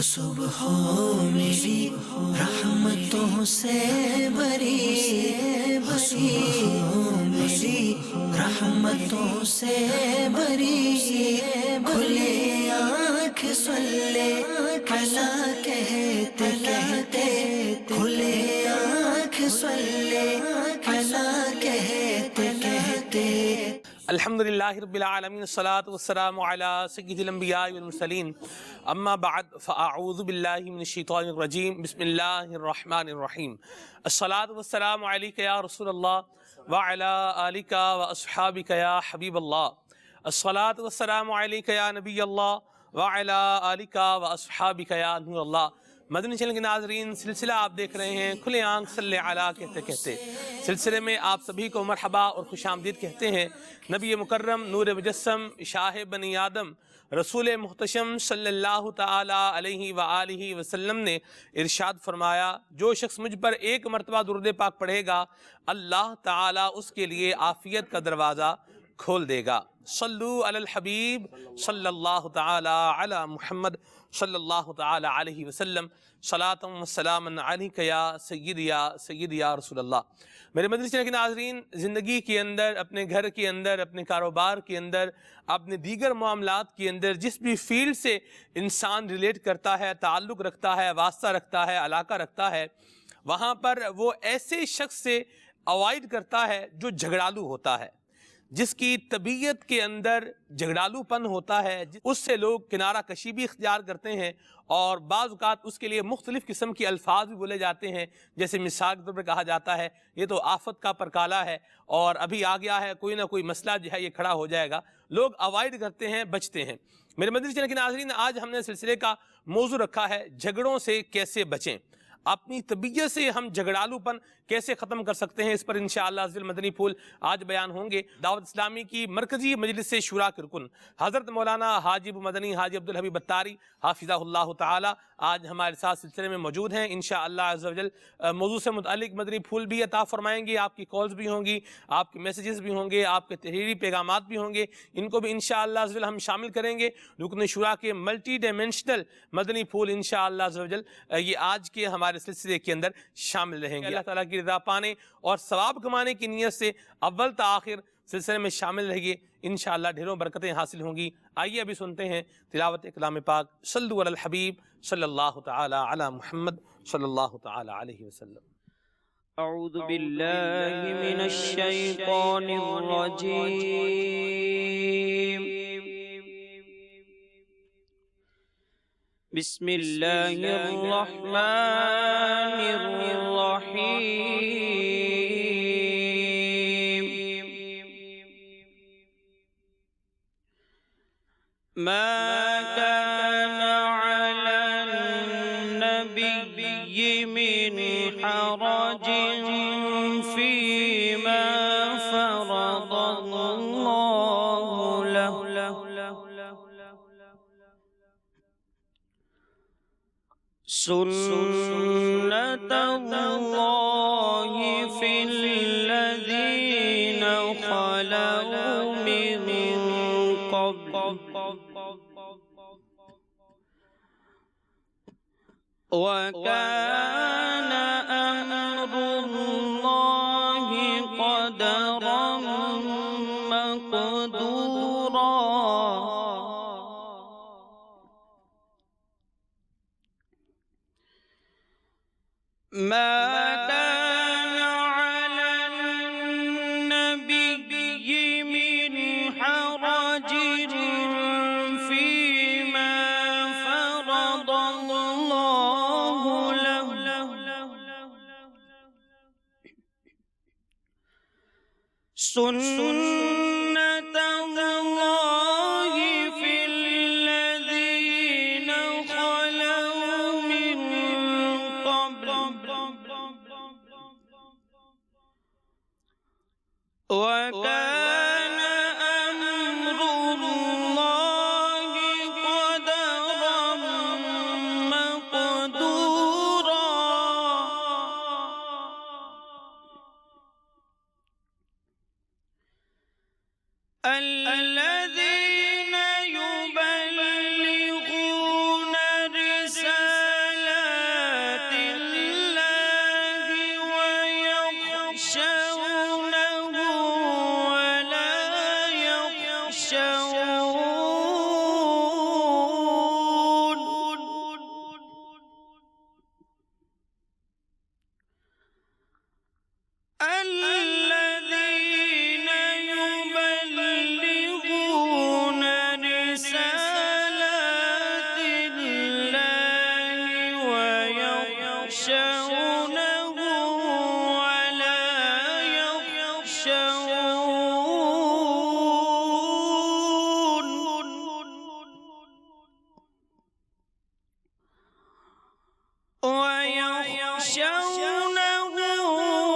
صبح میری رحمتوں سے بری، صبح میری رحمتوں سے بری، کھلے آنکھ صلی اللہ کہتے کہتے، کھلے آنکھ صلی اللہ کہتے کہتے۔ الحمدللہ رب العالمین، الصلاۃ والسلام علی سید الانبیاء والمرسلین، اما بعد فاعوذ باللہ من الشیطان الرجیم، بسم اللہ الرحمن الرحیم۔ الصلاۃ والسلام علیک یا رسول اللہ وعلی آلک واصحابک یا حبیب اللہ۔ الصلاۃ والسلام علیک یا نبی اللہ وعلی آلک واصحابک یا نور اللہ۔ مدنی چینل کے ناظرین، سلسلہ آپ دیکھ رہے ہیں کھلے آنکھ صلی علی کہتے کہتے۔ سلسلے میں آپ سبھی کو مرحبا اور خوش آمدید کہتے ہیں۔ نبی مکرم، نور مجسم، شاہ بنی آدم، رسول محتشم صلی اللہ تعالی علیہ وآلہ وسلم نے ارشاد فرمایا، جو شخص مجھ پر ایک مرتبہ درود پاک پڑھے گا، اللہ تعالی اس کے لیے عافیت کا دروازہ کھول دے گا۔ صلو علی الحبیب صلی اللہ تعالی علی محمد صلی اللہ تعالی علیہ وسلم، صلاۃ و سلام علیک یا سیدی یا رسول اللہ۔ میرے مدنی چینل کے ناظرین، زندگی کے اندر، اپنے گھر کے اندر، اپنے کاروبار کے اندر، اپنے دیگر معاملات کے اندر جس بھی فیلڈ سے انسان ریلیٹ کرتا ہے، تعلق رکھتا ہے، واسطہ رکھتا ہے، علاقہ رکھتا ہے، وہاں پر وہ ایسے شخص سے اوائڈ کرتا ہے جو جھگڑالو ہوتا ہے، جس کی طبیعت کے اندر جھگڑالو پن ہوتا ہے۔ اس سے لوگ کنارہ کشی بھی اختیار کرتے ہیں، اور بعض اوقات اس کے لیے مختلف قسم کے الفاظ بھی بولے جاتے ہیں، جیسے مثال کے طور پر کہا جاتا ہے یہ تو آفت کا پرکالا ہے، اور ابھی آ گیا ہے، کوئی نہ کوئی مسئلہ جو ہے یہ کھڑا ہو جائے گا۔ لوگ اوائڈ کرتے ہیں، بچتے ہیں۔ میرے مدنی چینل کے ناظرین، آج ہم نے سلسلے کا موضوع رکھا ہے جھگڑوں سے کیسے بچیں، اپنی طبیعت سے ہم جھگڑالو پن کیسے ختم کر سکتے ہیں۔ اس پر انشاءاللہ عزیز مدنی پھول آج بیان ہوں گے۔ دعوت اسلامی کی مرکزی مجلس شورا کے رکن حضرت مولانا حاجی ابو مدنی حاجی عبدالحبیب بطاری حافظہ اللہ تعالی آج ہمارے ساتھ سلسلے میں موجود ہیں۔ انشاءاللہ عز و جل موضوع سے متعلق مدنی پھول بھی عطا فرمائیں گے، آپ کی کالز بھی ہوں گی، آپ کے میسیجز بھی ہوں گے، آپ کے تحریری پیغامات بھی ہوں گے، ان کو بھی انشاءاللہ عز و جل ہم شامل کریں گے۔ رکن شورا کے ملٹی ڈائمینشنل مدنی پھول انشاءاللہ عز و جل یہ آج کے ہمارے سلسلے کے اندر شامل رہیں گے۔ اللہ تعالیٰ کی رضا پانے اور ثواب کمانے کی نیت سے اول تا آخر سلسلے میں شامل رہیے، انشاءاللہ ڈھیروں برکتیں حاصل ہوں گی۔ آئیے ابھی سنتے ہیں تلاوت کلام پاک۔ صلو علی الحبیب صلی اللہ تعالی علی محمد صلی اللہ تعالی علیہ وسلم۔ اعوذ باللہ من الشیطان الرجیم، بسم اللہ الرحمن الرحیم۔ ما كان على النبي من حرج فيما فرض الله له، سنة الله في الذين خلوا من قبل، وكان أمر الله قدرا مقدورا۔ ما كان على النبي من حرج فيما فرض الله له، سنة الله في الذين خلوا من قبل، وكان أمر الله قدرا مقدورا۔ الذين يبلغون رسالات يخشونه ولا ويخشونه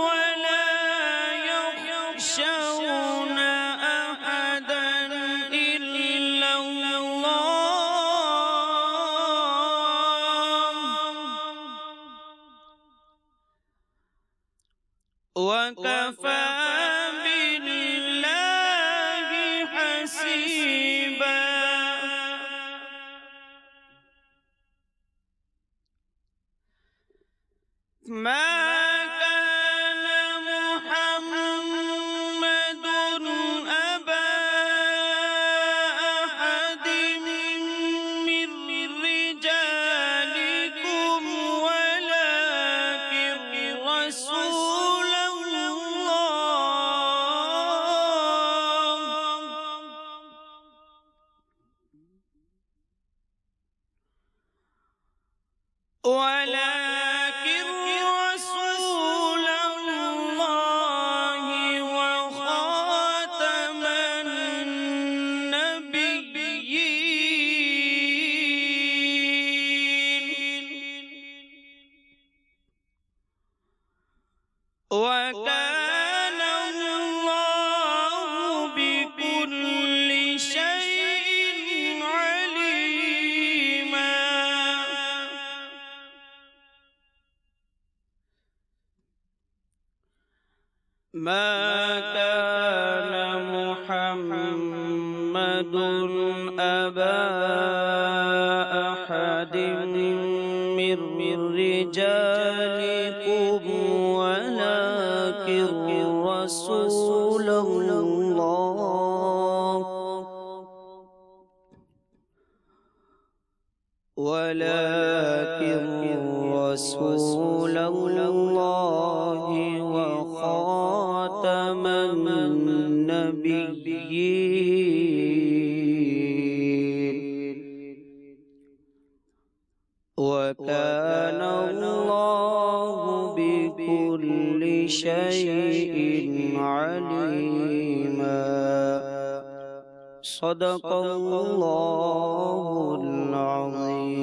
ولا يخشون أحدا إلا الله وكفى بالله حسيبا ما كان محمد أبا أحد من رجالكم ولكن رسول الله وخاتم النبيين وكان الله بكل شيء عليما ما كان محمد أبا أحد من رجالكم ولكن رسول الله وخاتم النبيين وكان الله بكل شيء عليما صدق الله العظيم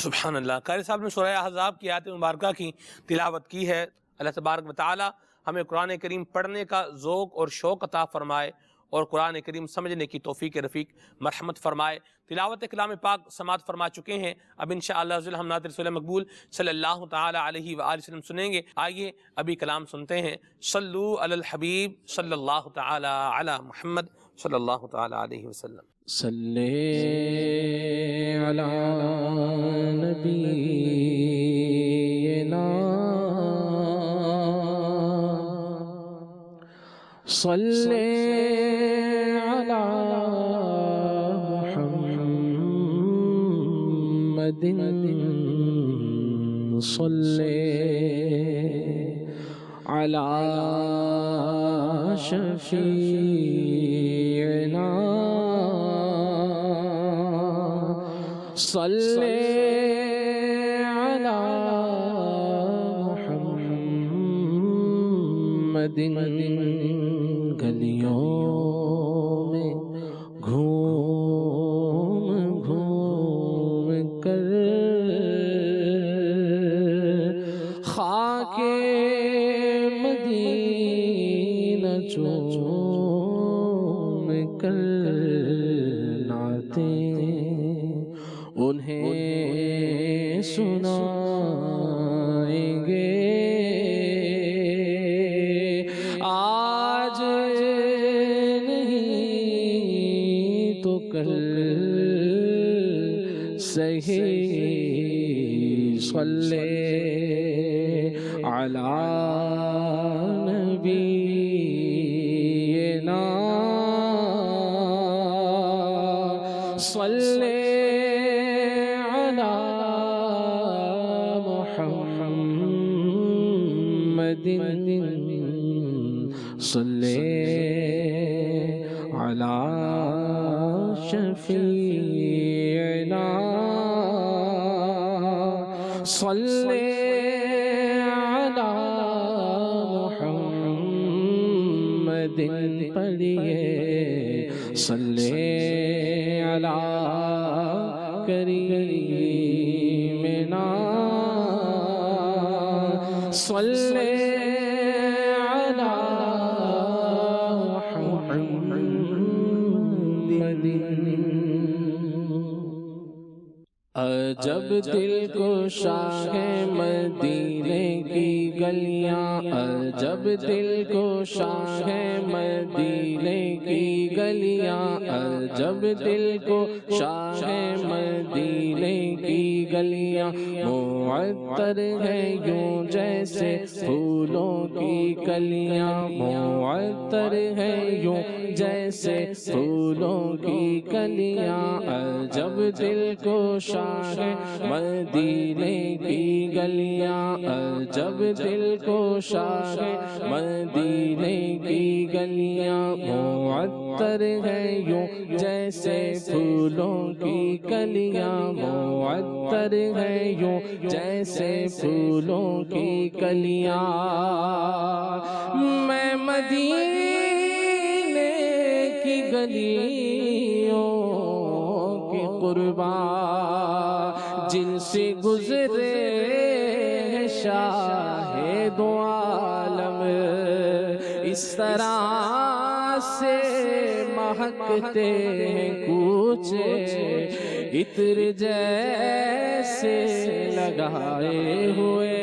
سبحان اللہ۔ قاری صاحب نے سورہ احزاب کی آیت مبارکہ کی تلاوت کی ہے۔ اللہ تبارک و تعالی ہمیں قرآن کریم پڑھنے کا ذوق اور شوق عطا فرمائے اور قرآن کریم سمجھنے کی توفیق رفیق مرحمت فرمائے۔ تلاوت کلام پاک سماعت فرما چکے ہیں، اب انشاءاللہ ہم نعت رسول مقبول صلی اللہ تعالی علیہ وآلہ وسلم سنیں گے۔ آئیے ابھی کلام سنتے ہیں۔ صلو علی الحبیب صلی اللہ تعالی علی محمد صلی اللہ تعالی علیہ وسلم۔ صلی علی نبینا صلی علی محمد صلی علی شفیعنا صلی علی محمد گلیوں میں گھوم گھوم کر خاک مدینہ چوم کر نعتیں انہیں سنائیں گے آج نہیں تو کل صحیح صلی علی نبینا صلی صلی علی شفیعنا صلی علی محمد پڑھیے صلی علی کریمنا صلی علی محمد عجب دل کو شاہ مدینے کی گلیاں عجب دل کو شاہ مدینے کی گلیاں عجب دل کو شاہ مدینے کی گلیاں معطر ہے یوں جیسے پھولوں کی کلیاں معطر ہے یوں جیسے پھولوں کی کلیاں عجب دل کو شاہ مدینے کی گلیاں عجب دل کو شاہ مدینے کی گلیاں معطر ہے یوں جیسے پھولوں کی کلیاں معطر ہے یوں جیسے پھولوں کی کلیاں میں مدینے کی گلیوں کی قربان جن سے گزرے ہیں شاہ دو عالم اس طرح سے مہکتے ہیں کوچے عطر جیسے لگائے ہوئے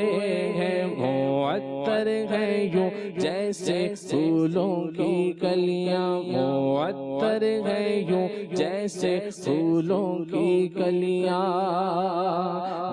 ہیں معطر ہے یوں جیسے پھولوں کی کلیاں معطر ہے یوں جیسے پھولوں کی کلیاں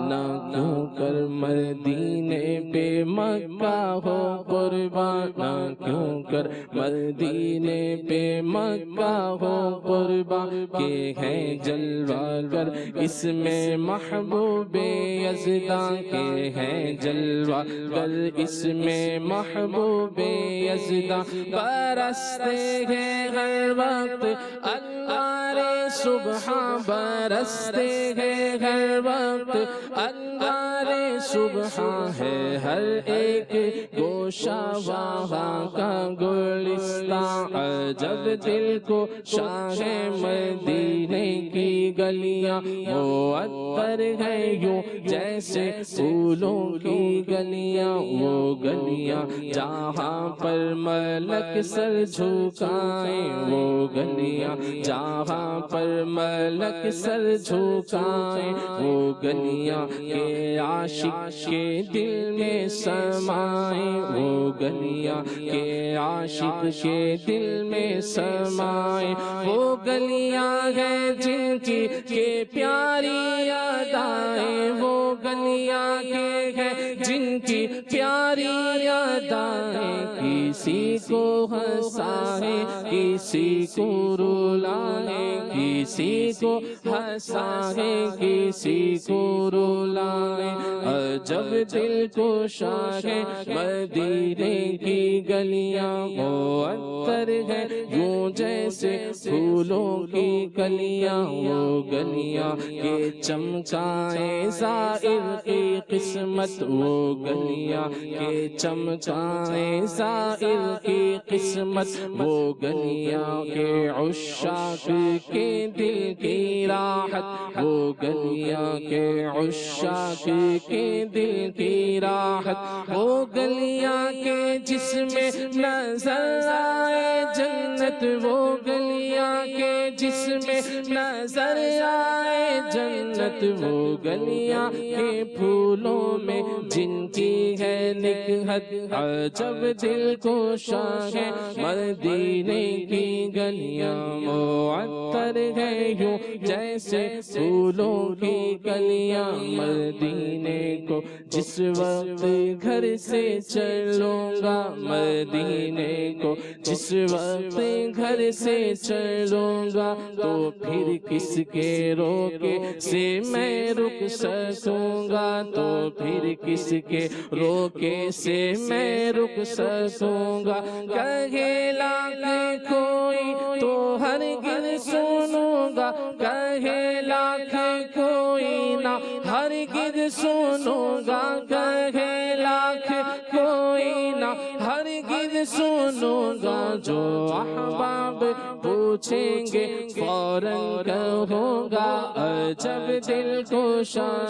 نہ کیوں کر مدینے پہ مکہ ہو قربان نہ کیوں کر مدینے پہ مکہ ہو قربان کہ ہیں جلوہ گر اس میں محبوب یزداں کے ہیں جلوہ گر اس میں محبوب یزداں برستے ہیں ہر وقت انوار سبحان برستے ہیں ہر وقت انوار سبحان ہے ہر ایک گوشہ وہاں کا گلستان عجب دل کو شاہ مدینے کی گلیاں معطر ہے یوں جیسے پھولوں کی گلیاں وہ گلیاں جہاں پر ملک سر جھکائیں وہ گلیاں جہاں پر ملک سر جھکائیں وہ گلیاں کہ عاشق کے دل میں سمائیں وہ گلیاں کہ عاشق کے دل میں سمائیں وہ گلیاں ہیں جن کی کہ پیاری ادائیں وہ گلیاں کے ہیں جن کی پیاری ادائیں کسی کو ہنسائیں کسی کو رلائیں کسی کو ہنسائیں کسی کو رلائیں عجب دل کو شاہ مدینے کی گلیاں معطر ہے یوں جیسے پھولوں کی کلیاں وہ گلیاں کہ چمکائیں زائر کی قسمت وہ گلیاں کہ چمکائیں زائر کی قسمت وہ گلیاں کہ عشاق کے دل کی راحت وہ گلیاں کہ عشاق کے دل کی راحت وہ گلیاں کہ جس میں نظر آئے جنت وہ گلیاں کہ جس میں نظر آئے جنت وہ گلیاں کہ پھولوں میں جن کی ہے نکہت عجب دل کو شاہ مدینے کی گلیاں معطر ہے یوں جیسے پھولوں کی کلیاں مدینے کو جس وقت گھر سے چلوں گا مدینے کو جس وقت گھر سے چلوں گا تو پھر کس کے روکے سے میں رک سکوں گا تو پھر کس کے روکے سے میں رک سکوں گا کہے لاکھ کوئی تو ہرگز سنوں گا کہے لاکھ کوئی نہ ہرگز سنوں گا کہے لاکھ کوئی نہ، ہرگز سنوں گا جو احباب پوچھیں گے فوراً کہوں گا عجب دل کو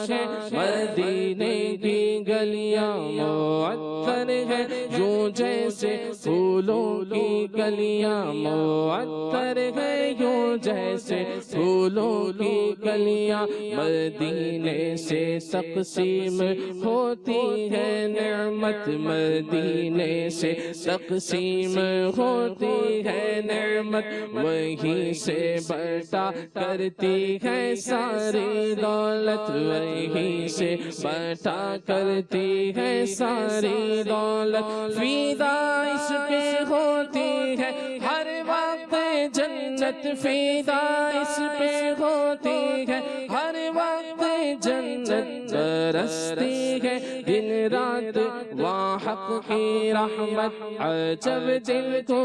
ہے مدینے کی گلیاں معطر ہے یوں جیسے پھولوں کی کلیاں معطر ہے یوں جیسے پھولوں کی کلیاں مدینے سے تقسیم ہوتی ہے نعمت مدینے سے تقسیم ہوتی ہے نعمت وہیں سے بٹا کرتی ہے ساری دولت وہیں سے بٹا کرتی ہے ساری دولت فدا اس پہ ہوتی ہے ہر وقت جنت فدا اس پہ ہوتی ہے ہر وقت جنت برستی ہے دن رات وہاں حق کی رحمت عجب دل کو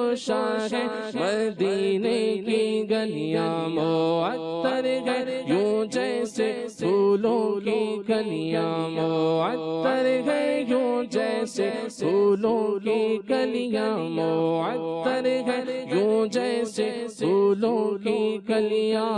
ہے مدینے کی گلیاں معطر ہے یوں جیسے پھولوں کی کلیاں معطر ہے یوں جیسے پھولوں کی کلیاں معطر ہے یوں جیسے پھولوں کی کلیاں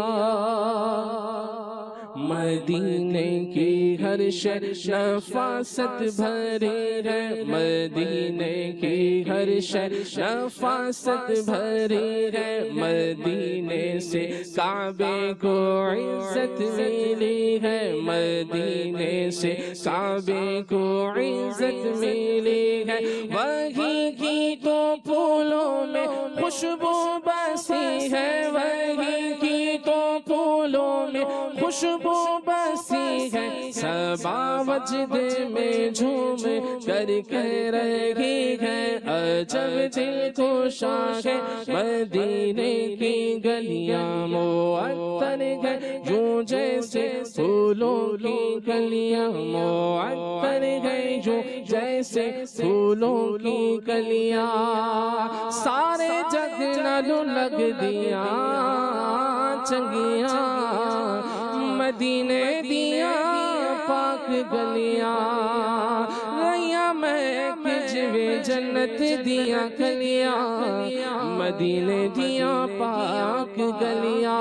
مدینے کی ہر شے نفاست بھری ہے مدینے کی ہر شے نفاست بھری ہے مدینے سے کعبے کو عزت ملی ہے مدینے سے کعبے کو عزت ملی ہے وہیں کی تو پھولوں میں خوشبو بسی ہے وہیں کی تو پھولوں میں خوشبو بسی ہے صبا وجد میں جھوم کر کے رہی ہے عجب دل کو ہے مدینے کی گلیاں معطر ہے یوں جیسے پھولوں کی کلیاں معطر ہے یوں جیسے پھولوں کی کلیاں سارے جگ نالوں لگ دیا چنگیاں مدینے دیا پاک گلیاں ریاں میں کجوے جنت دیا کلیاں مدینے دیا پاک گلیاں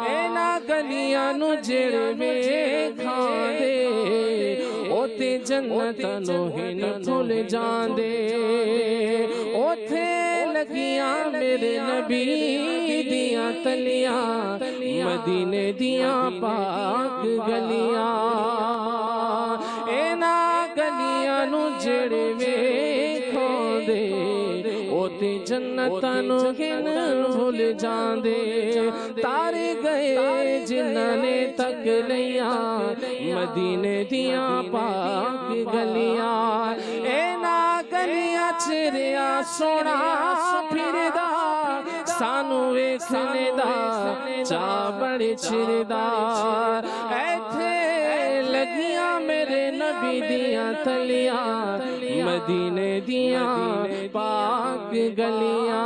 اینا گلیاں نو جڑوے کھا دے اوتے جنت نو ہی نہ بھول جان دے اوتے لگیاں میرے نبی دیا تلیاں مدینے دیا پاک گلیاں اینا گلیاں نو جڑوے کھو دے اوتے جنتاں نو ہن بھول جان دے تارے گئے جنہاں نے تک لیاں مدینے دیا پاک گلیاں اینا گلیاں چریا سونا پھردا سانو ویکھنے دا چا بڑی چردا ایتھے لگیاں میرے نبی دیا تلیاں مدینے دیا پاک گلیاں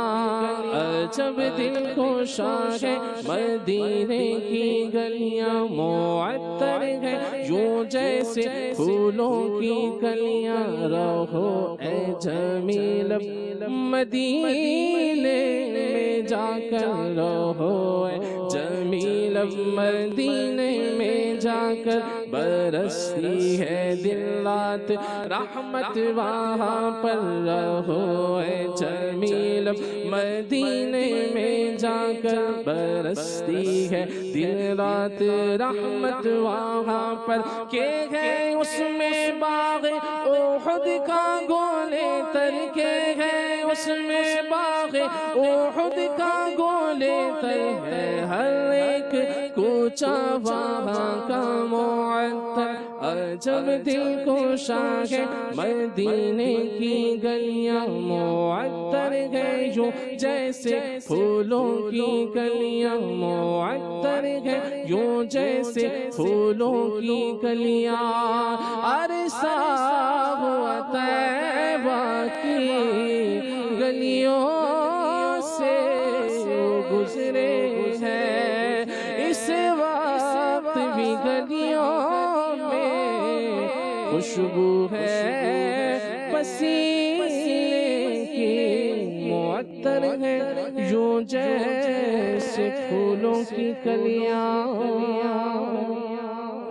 عجب دل کو ہے مدینے کی گلیاں معطر ہے یوں جیسے پھولوں کی کلیاں رہو اے جمیل مدینے میں جا کر رہو اے جمیل مدینے میں جا کر برستی ہے دن رات رحمت وہاں پر رہو اے جمیل مدینے میں جا کر برستی ہے دن رات رحمت وہاں پر کہ ہے اس میں باغ احد کا گولے تر کے ہے اس میں باغ احد کا گولے تر ہے ہر ایک کوچہ وہاں کا معطر عجب دل کو ہے مدینے کی گلیاں معطر ہے یوں جیسے پھولوں کی کلیاں معطر ہے یوں جیسے پھولوں کی کلیاں عرصہ ہوا طیبہ کی گلیوں سے گزرے ہیں اس وقت بھی گلیوں خوشبو ہے پسینے کی، معطر ہے یوں جیسے پھولوں کی کلیاں۔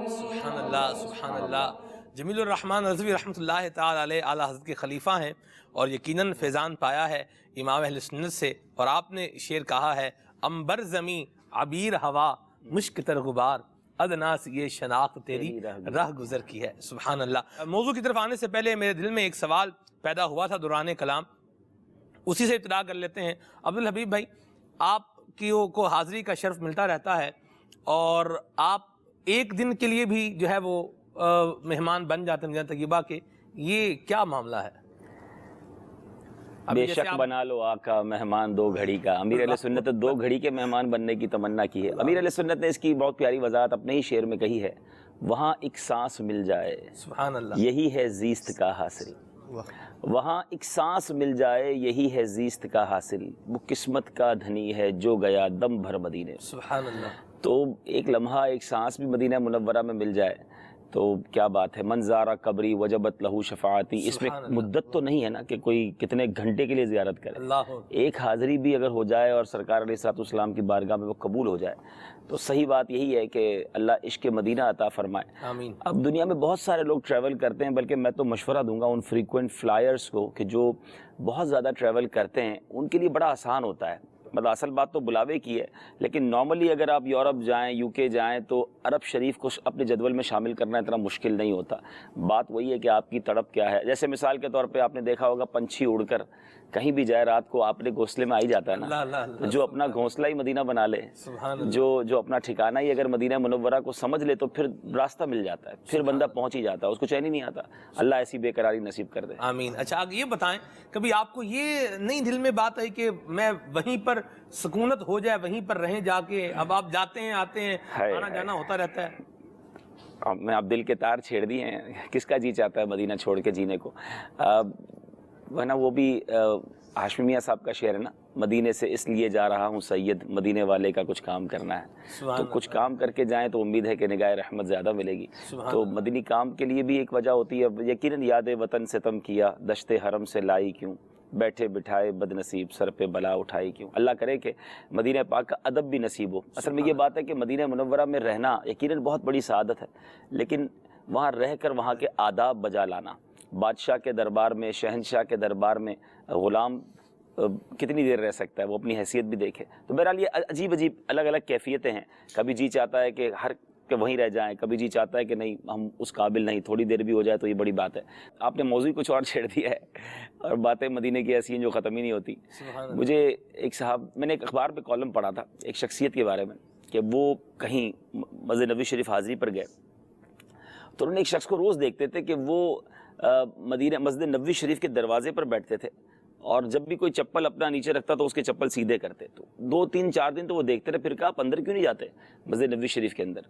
سبحان اللہ سبحان اللہ۔ جمیل الرحمن رضوی رحمۃ اللہ تعالی علیہ اعلیٰ حضرت کے خلیفہ ہیں اور یقیناً فیضان پایا ہے امام اہل سنت سے، اور آپ نے شعر کہا ہے امبر زمیں عبیر ہوا مشک تر غبار، ادنا سے یہ شناخت تیری راہ گزر کی ہے۔ سبحان اللہ۔ موضوع کی طرف آنے سے پہلے میرے دل میں ایک سوال پیدا ہوا تھا دوران کلام، اسی سے ابتدا کر لیتے ہیں۔ عبدالحبیب بھائی، آپ کو حاضری کا شرف ملتا رہتا ہے اور آپ ایک دن کے لیے بھی جو ہے وہ مہمان بن جاتے ہیں مدینہ طیبہ کے، یہ کیا معاملہ ہے؟ بے شک بنا لو آقا مہمان دو گھڑی کا۔ امیر اہل سنت نے 2 گھڑی کے مہمان بننے کی تمنا کی ہے۔ امیر اہل سنت نے اس کی بہت پیاری وضاحت اپنے ہی شعر میں کہی ہے، وہاں ایک سانس مل جائے سبحان اللہ، یہی ہے زیست کا حاصل، وہاں ایک سانس مل جائے یہی ہے زیست کا حاصل، وہ قسمت کا دھنی ہے جو گیا دم بھر مدینے۔ سبحان اللہ۔ تو ایک لمحہ ایک سانس بھی مدینہ منورہ میں مل جائے تو کیا بات ہے۔ منظارہ قبری وجبت لہو شفاعتی، اس میں مدت تو نہیں ہے نا کہ کوئی کتنے گھنٹے کے لیے زیارت کرے، اللہ ایک حاضری بھی اگر ہو جائے اور سرکار علیہ الصلوۃ والسلام کی بارگاہ میں وہ قبول ہو جائے تو صحیح بات یہی ہے کہ اللہ عشق مدینہ عطا فرمائے۔ آمین۔ اب دنیا میں بہت سارے لوگ ٹریول کرتے ہیں، بلکہ میں تو مشورہ دوں گا ان فریکوینٹ فلائرز کو کہ جو بہت زیادہ ٹریول کرتے ہیں ان کے لیے بڑا آسان ہوتا ہے۔ مطلب اصل بات تو بلاوے کی ہے، لیکن نارملی اگر آپ یورپ جائیں UK جائیں تو عرب شریف کو اپنے جدول میں شامل کرنا اتنا مشکل نہیں ہوتا۔ بات وہی ہے کہ آپ کی تڑپ کیا ہے۔ جیسے مثال کے طور پہ آپ نے دیکھا ہوگا پنچھی اڑ کر کہیں بھی جائے رات کو اپنے گھونسلے میں آ ہی جاتا ہے نا، جو اپنا گھونسلہ ہی مدینہ بنا لے، جو اپنا ٹھکانہ ہی اگر مدینہ منورہ کو سمجھ لے تو پھر راستہ مل جاتا ہے، پھر بندہ پہنچ ہی جاتا ہے، اس کو چین ہی نہیں آتا۔ اللہ ایسی بے قراری نصیب کر دے۔ آمین۔ اچھا یہ بتائیں، کبھی آپ کو یہ نہیں دل میں بات ہے کہ میں وہیں پر سکونت ہو جائے، وہیں پر رہیں جا کے؟ اب آپ جاتے ہیں آتے ہیں، آنا جانا ہوتا رہتا ہے۔ میں اب دل کے تار چھیڑ دیے ہیں، کس کا جی چاہتا ہے مدینہ چھوڑ کے جینے کو؟ ورنہ وہ بھی ہاشمی میاں صاحب کا شعر ہے نا، مدینے سے اس لیے جا رہا ہوں سید، مدینے والے کا کچھ کام کرنا ہے، تو کچھ کام کر کے جائیں تو امید ہے کہ نگاہ رحمت زیادہ ملے گی۔ تو مدنی کام کے لیے بھی ایک وجہ ہوتی ہے، یقیناً یاد وطن ستم کیا، دشت حرم سے لائی کیوں، بیٹھے بٹھائے بد نصیب سر پہ بلا اٹھائی کیوں۔ اللہ کرے کہ مدینہ پاک کا ادب بھی نصیب ہو۔ اصل میں یہ بات ہے کہ مدینہ منورہ میں رہنا یقیناً بہت بڑی سعادت ہے، لیکن وہاں رہ کر وہاں کے آداب بجا لانا۔ بادشاہ کے دربار میں، شہنشاہ کے دربار میں غلام کتنی دیر رہ سکتا ہے، وہ اپنی حیثیت بھی دیکھے۔ تو بہرحال یہ عجیب عجیب الگ الگ کیفیتیں ہیں، کبھی جی چاہتا ہے کہ ہر کہ وہیں رہ جائیں، کبھی جی چاہتا ہے کہ نہیں ہم اس قابل نہیں، تھوڑی دیر بھی ہو جائے تو یہ بڑی بات ہے۔ آپ نے موضوع کچھ اور چھیڑ دیا ہے اور باتیں مدینے کی ایسی ہیں جو ختم ہی نہیں ہوتی۔ مجھے ایک صاحب، میں نے ایک اخبار پہ کالم پڑھا تھا ایک شخصیت کے بارے میں کہ وہ کہیں مسجد نبوی شریف حاضری پر گئے تو انہوں نے ایک شخص کو روز دیکھتے تھے کہ وہ مدینہ مسجد نبوی شریف کے دروازے پر بیٹھتے تھے اور جب بھی کوئی چپل اپنا نیچے رکھتا تو اس کے چپل سیدھے کرتے۔ تو 2 3 4 دن تو وہ دیکھتے رہے، پھر کہا آپ اندر کیوں نہیں جاتے مسجد نبوی شریف کے اندر؟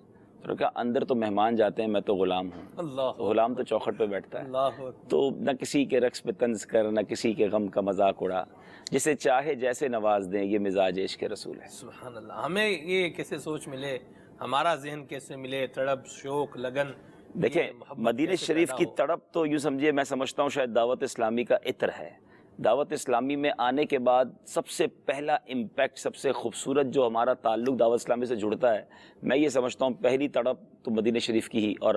تو کہا اندر تو مہمان جاتے ہیں، میں تو غلام ہوں، غلام تو چوکھٹ پہ بیٹھتا ہے۔ تو نہ کسی کے رقص پہ طنز کر، نہ کسی کے غم کا مذاق اڑا، جسے چاہے جیسے نواز دیں، یہ مزاج عشق کے رسول ہے۔ سبحان اللہ۔ ہمیں یہ کیسے سوچ ملے، ہمارا ذہن کیسے ملے، تڑپ شوق لگن۔ دیکھیں مدینہ شریف کی تڑپ تو یوں سمجھیے، میں سمجھتا ہوں شاید دعوت اسلامی کا عطر ہے۔ دعوت اسلامی میں آنے کے بعد سب سے پہلا امپیکٹ، سب سے خوبصورت جو ہمارا تعلق دعوت اسلامی سے جڑتا ہے، میں یہ سمجھتا ہوں پہلی تڑپ تو مدینہ شریف کی ہی، اور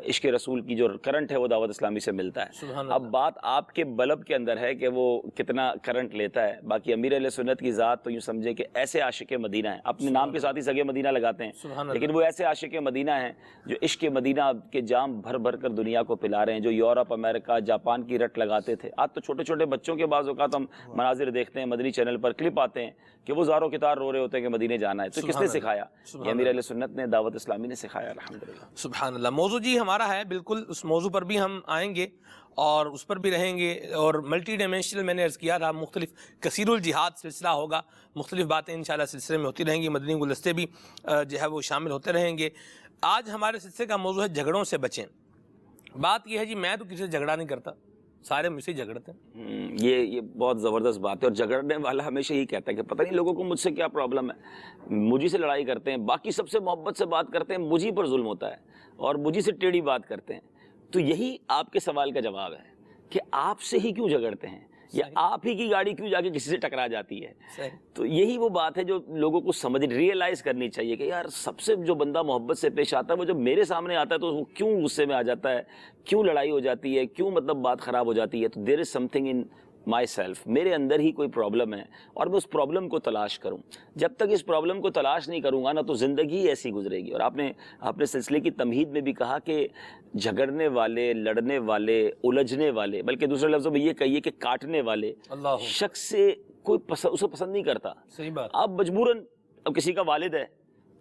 عشق رسول کی جو کرنٹ ہے وہ دعوت اسلامی سے ملتا ہے۔ اب بات آپ کے بلب کے اندر ہے کہ وہ کتنا کرنٹ لیتا ہے، باقی امیر اہل سنت کی ذات تو یوں سمجھے کہ ایسے عاشق مدینہ ہیں، اپنے نام کے ساتھ ہی سگے مدینہ لگاتے ہیں، لیکن وہ ایسے عاشق مدینہ ہیں جو عشق مدینہ کے جام بھر بھر کر دنیا کو پلا رہے ہیں، جو یورپ، امریکہ، جاپان کی رٹ لگاتے تھے۔ آج تو چھوٹے چھوٹے بچوں کے بعض اوقات ہم مناظر دیکھتے ہیں، مدنی چینل پر کلپ آتے ہیں کہ وہ زاروں کے تار رو رہے ہوتے ہیں کہ مدینے جانا ہے۔ تو کس نے سکھایا؟ یہ امیر اہل سنت نے، دعوت اسلامی نے سکھایا، الحمدللہ۔ سبحان اللہ۔ موضوع جی ہمارا ہے بالکل، اس موضوع پر بھی ہم آئیں گے اور اس پر بھی رہیں گے، اور ملٹی ڈائمینشنل میں نے عرض کیا تھا، مختلف کثیر الجہاد سلسلہ ہوگا، مختلف باتیں انشاءاللہ سلسلے میں ہوتی رہیں گی، مدنی گلدستے بھی جو ہے وہ شامل ہوتے رہیں گے۔ آج ہمارے سلسلے کا موضوع ہے جھگڑوں سے بچیں۔ بات یہ ہے جی میں تو کسی سے جھگڑا نہیں کرتا، سارے مجھ سے جھگڑتے ہیں۔ یہ بہت زبردست بات ہے، اور جھگڑنے والا ہمیشہ یہی کہتا ہے کہ پتہ نہیں لوگوں کو مجھ سے کیا پرابلم ہے، مجھے سے لڑائی کرتے ہیں، باقی سب سے محبت سے بات کرتے ہیں، مجھے پر ظلم ہوتا ہے اور مجھے سے ٹیڑھی بات کرتے ہیں۔ تو یہی آپ کے سوال کا جواب ہے کہ آپ سے ہی کیوں جھگڑتے ہیں یا آپ ہی کی گاڑی کیوں جا کے کسی سے ٹکرا جاتی ہے. تو یہی وہ بات ہے جو لوگوں کو ریئلائز کرنی چاہیے کہ یار سب سے جو بندہ محبت سے پیش آتا ہے وہ جب میرے سامنے آتا ہے تو وہ کیوں غصے میں آ جاتا ہے, کیوں لڑائی ہو جاتی ہے, کیوں مطلب بات خراب ہو جاتی ہے. تو دیر از some thing in my self, میرے اندر ہی کوئی پرابلم ہے اور میں اس پرابلم کو تلاش کروں. جب تک اس پرابلم کو تلاش نہیں کروں گا نا تو زندگی ایسی گزرے گی. اور آپ نے سلسلے کی تمہید میں بھی کہا کہ جھگڑنے والے, لڑنے والے, الجھنے والے, بلکہ دوسرے لفظوں میں یہ کہیے کہ کاٹنے والے شخص سے کوئی اسے پسند نہیں کرتا. صحیح بات. اب مجبوراً اب کسی کا والد ہے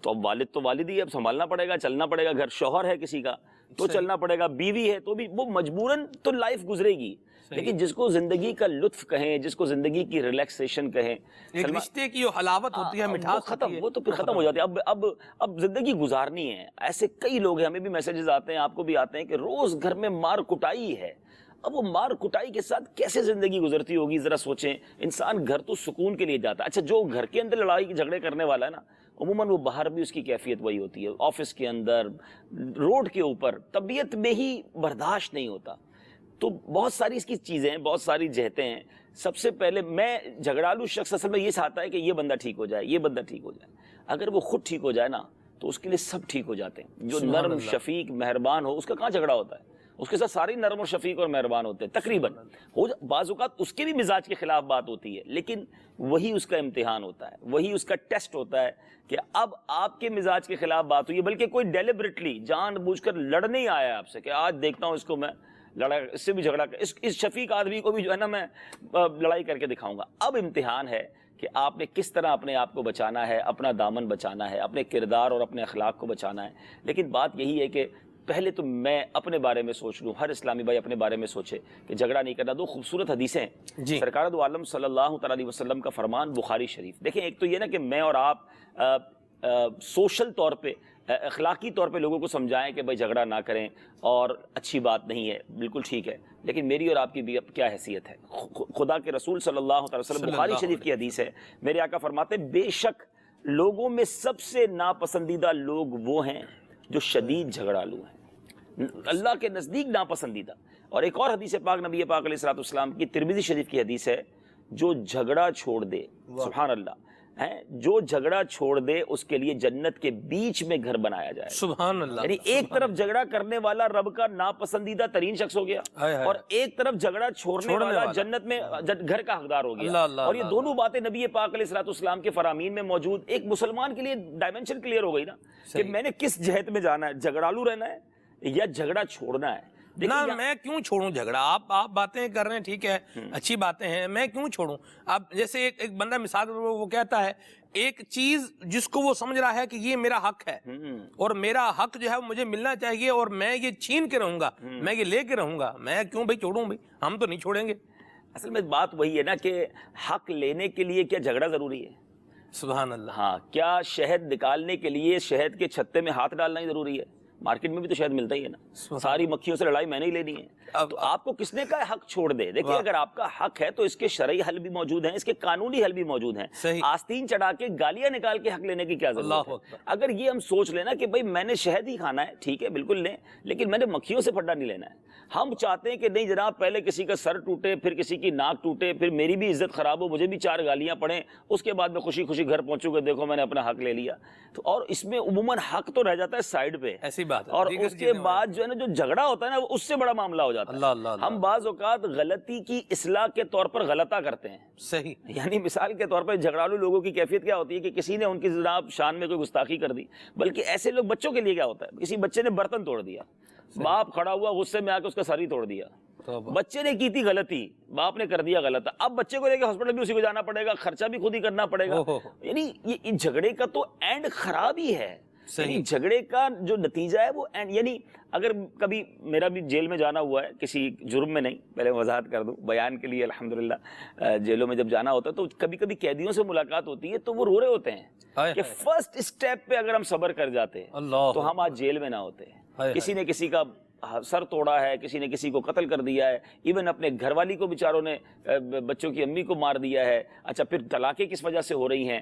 تو اب والد تو والد ہی, اب سنبھالنا پڑے گا, چلنا پڑے گا. گھر شوہر ہے کسی کا تو چلنا پڑے گا, بیوی ہے تو بھی وہ مجبوراً تو لائف گزرے گی. لیکن جس کو زندگی کا لطف کہیں, جس کو زندگی کی ریلیکسیشن کہیں, ایک رشتے کی جو حلاوت ہوتی ہے, مٹھاس ختم, وہ تو پھر ختم ہو جاتی ہے. اب زندگی گزارنی ہے. ایسے کئی لوگ ہیں, ہمیں بھی میسیجز آتے ہیں, آپ کو بھی آتے ہیں کہ روز گھر میں مار کٹائی ہے. اب وہ مار کٹائی کے ساتھ کیسے زندگی گزرتی ہوگی ذرا سوچیں. انسان گھر تو سکون کے لیے جاتا ہے. اچھا جو گھر کے اندر لڑائی جھگڑے کرنے والا ہے نا, عموماً وہ باہر بھی اس کی کیفیت وہی ہوتی ہے. آفس کے اندر, روڈ کے اوپر, طبیعت میں ہی برداشت نہیں ہوتا. تو بہت ساری اس کی چیزیں ہیں, بہت ساری جہتیں ہیں. سب سے پہلے میں جھگڑالو شخص اصل میں یہ چاہتا ہے کہ یہ بندہ ٹھیک ہو جائے, یہ بندہ ٹھیک ہو جائے. اگر وہ خود ٹھیک ہو جائے نا تو اس کے لیے سب ٹھیک ہو جاتے ہیں. جو نرم, شفیق, مہربان ہو, اس کا کہاں جھگڑا ہوتا ہے. اس کے ساتھ سارے نرم اور شفیق اور مہربان ہوتے ہیں تقریباً. بعض اوقات اس کے بھی مزاج کے خلاف بات ہوتی ہے, لیکن وہی اس کا امتحان ہوتا ہے, وہی اس کا ٹیسٹ ہوتا ہے کہ اب آپ کے مزاج کے خلاف بات ہوئی ہے, بلکہ کوئی ڈیلیبریٹلی جان بوجھ کر لڑنے ہی آیا ہے آپ سے کہ آج دیکھتا ہوں اس کو میں لڑا, اس سے بھی جھگڑا, اس شفیق آدمی کو بھی جو ہے نا میں لڑائی کر کے دکھاؤں گا. اب امتحان ہے کہ آپ نے کس طرح اپنے آپ کو بچانا ہے, اپنا دامن بچانا ہے, اپنے کردار اور اپنے اخلاق کو بچانا ہے. لیکن بات یہی ہے کہ پہلے تو میں اپنے بارے میں سوچ لوں, ہر اسلامی بھائی اپنے بارے میں سوچے کہ جھگڑا نہیں کرنا. دو خوبصورت حدیثیں ہیں سرکار دو عالم صلی اللہ تعالی علیہ وسلم کا فرمان, بخاری شریف. دیکھیں ایک تو یہ نا کہ میں اور آپ سوشل طور پہ, اخلاقی طور پہ لوگوں کو سمجھائیں کہ بھائی جھگڑا نہ کریں اور اچھی بات نہیں ہے, بالکل ٹھیک ہے. لیکن میری اور آپ کی بھی کیا حیثیت ہے. خدا کے رسول صلی اللہ تعالی وسلم, بخاری شریف کی حدیث ہے, میرے آقا فرماتے ہیں بے شک لوگوں میں سب سے ناپسندیدہ لوگ وہ ہیں جو شدید جھگڑالو ہیں, اللہ کے نزدیک ناپسندیدہ. اور ایک اور حدیث پاک نبی پاک علیہ الصلوۃ والسلام کی ترمذی شریف کی حدیث ہے, جو جھگڑا چھوڑ دے, سبحان اللہ, جو جھگڑا چھوڑ دے اس کے لیے جنت کے بیچ میں گھر بنایا جائے. سبحان اللہ. یعنی ایک طرف جھگڑا کرنے والا رب کا ناپسندیدہ ترین شخص ہو گیا, اور ایک طرف جھگڑا چھوڑنے والا جنت میں گھر کا حقدار ہو گیا. اور یہ دونوں باتیں نبی پاک علیہ الصلوۃ والسلام کے فرامین میں موجود. ایک مسلمان کے لیے ڈائمنشن کلیئر ہو گئی نا کہ میں نے کس جہت میں جانا ہے, جھگڑالو رہنا ہے یا جھگڑا چھوڑنا ہے. نا میں کیوں چھوڑوں جھگڑا. آپ باتیں کر رہے ہیں, ٹھیک ہے, اچھی باتیں ہیں, میں کیوں چھوڑوں. اب جیسے ایک بندہ مثال وہ کہتا ہے ایک چیز جس کو وہ سمجھ رہا ہے کہ یہ میرا حق ہے اور میرا حق جو ہے مجھے ملنا چاہیے اور میں یہ چھین کے رہوں گا, میں یہ لے کے رہوں گا, میں کیوں بھائی چھوڑوں. بھائی ہم تو نہیں چھوڑیں گے. اصل میں بات وہی ہے نا کہ حق لینے کے لیے کیا جھگڑا ضروری ہے. سبحان اللہ. ہاں, کیا شہد نکالنے کے لیے شہد کے چھتے میں ہاتھ ڈالنا ہی ضروری ہے. مارکیٹ میں بھی تو شہد ملتا ہی ہے نا, ساری مکھیوں سے لڑائی میں نے ہی لینی ہے. تو آپ کو کس نے کہا حق چھوڑ دے. دیکھیے اگر آپ کا حق ہے تو اس کے شرعی حل بھی موجود ہیں, اس کے قانونی حل بھی موجود ہیں. آستین چڑھا کے گالیاں نکال کے حق لینے کی کیا ضرورت ہے. اگر یہ ہم سوچ لینا کہ بھائی میں نے شہد ہی کھانا ہے, ٹھیک ہے بالکل لیں, لیکن میں نے مکھیوں سے پھڈا نہیں لینا ہے. ہم چاہتے ہیں کہ نہیں جناب پہلے کسی کا سر ٹوٹے, پھر کسی کی ناک ٹوٹے, پھر میری بھی عزت خراب ہو, مجھے بھی 4 گالیاں پڑیں, اس کے بعد میں خوشی خوشی گھر پہنچوں کہ دیکھو میں نے اپنا حق لے لیا. تو اور اس میں عموماً حق تو رہ جاتا ہے سائڈ پہ, ایسی بات ہے. اور اس کے بعد جو ہے نا جو جھگڑا ہوتا ہے نا اس سے بڑا معاملہ ہو جاتا ہے. ہم بعض اوقات غلطی کی اصلاح کے طور پر غلطہ کرتے ہیں. صحیح. یعنی مثال کے طور پر جھگڑالو لوگوں کی کیفیت کیا ہوتی ہے کہ کسی نے ان کی جناب شان میں کوئی گستاخی کر دی. بلکہ ایسے لوگ, بچوں کے لیے کیا ہوتا ہے, کسی بچے نے برتن توڑ دیا, باپ کھڑا ہوا غصے میں آ کے اس کا سر ہی توڑ دیا. بچے نے کی تھی غلطی, باپ نے کر دیا غلط, اب بچے کو لے کے ہاسپٹل بھی اسی کو جانا پڑے گا, خرچہ بھی خود ہی کرنا پڑے گا. یعنی یہ جھگڑے کا تو اینڈ خراب ہی ہے. یعنی جھگڑے کا جو نتیجہ ہے وہ اینڈ, یعنی اگر کبھی میرا بھی جیل میں جانا ہوا ہے کسی جرم میں نہیں, پہلے وضاحت کر دوں بیان کے لیے, الحمدللہ جیلوں میں جب جانا ہوتا ہے تو کبھی کبھی قیدیوں سے ملاقات ہوتی ہے تو وہ رو رہے ہوتے ہیں کہ فرسٹ اسٹیپ پہ اگر ہم صبر کر جاتے تو ہم آج جیل میں نہ ہوتے. کسی نے کسی کا سر توڑا ہے, کسی نے کسی کو قتل کر دیا ہے, ایون اپنے گھر والی کو بیچاروں نے, بچوں کی امی کو مار دیا ہے. اچھا پھر طلاقیں کس وجہ سے ہو رہی ہیں.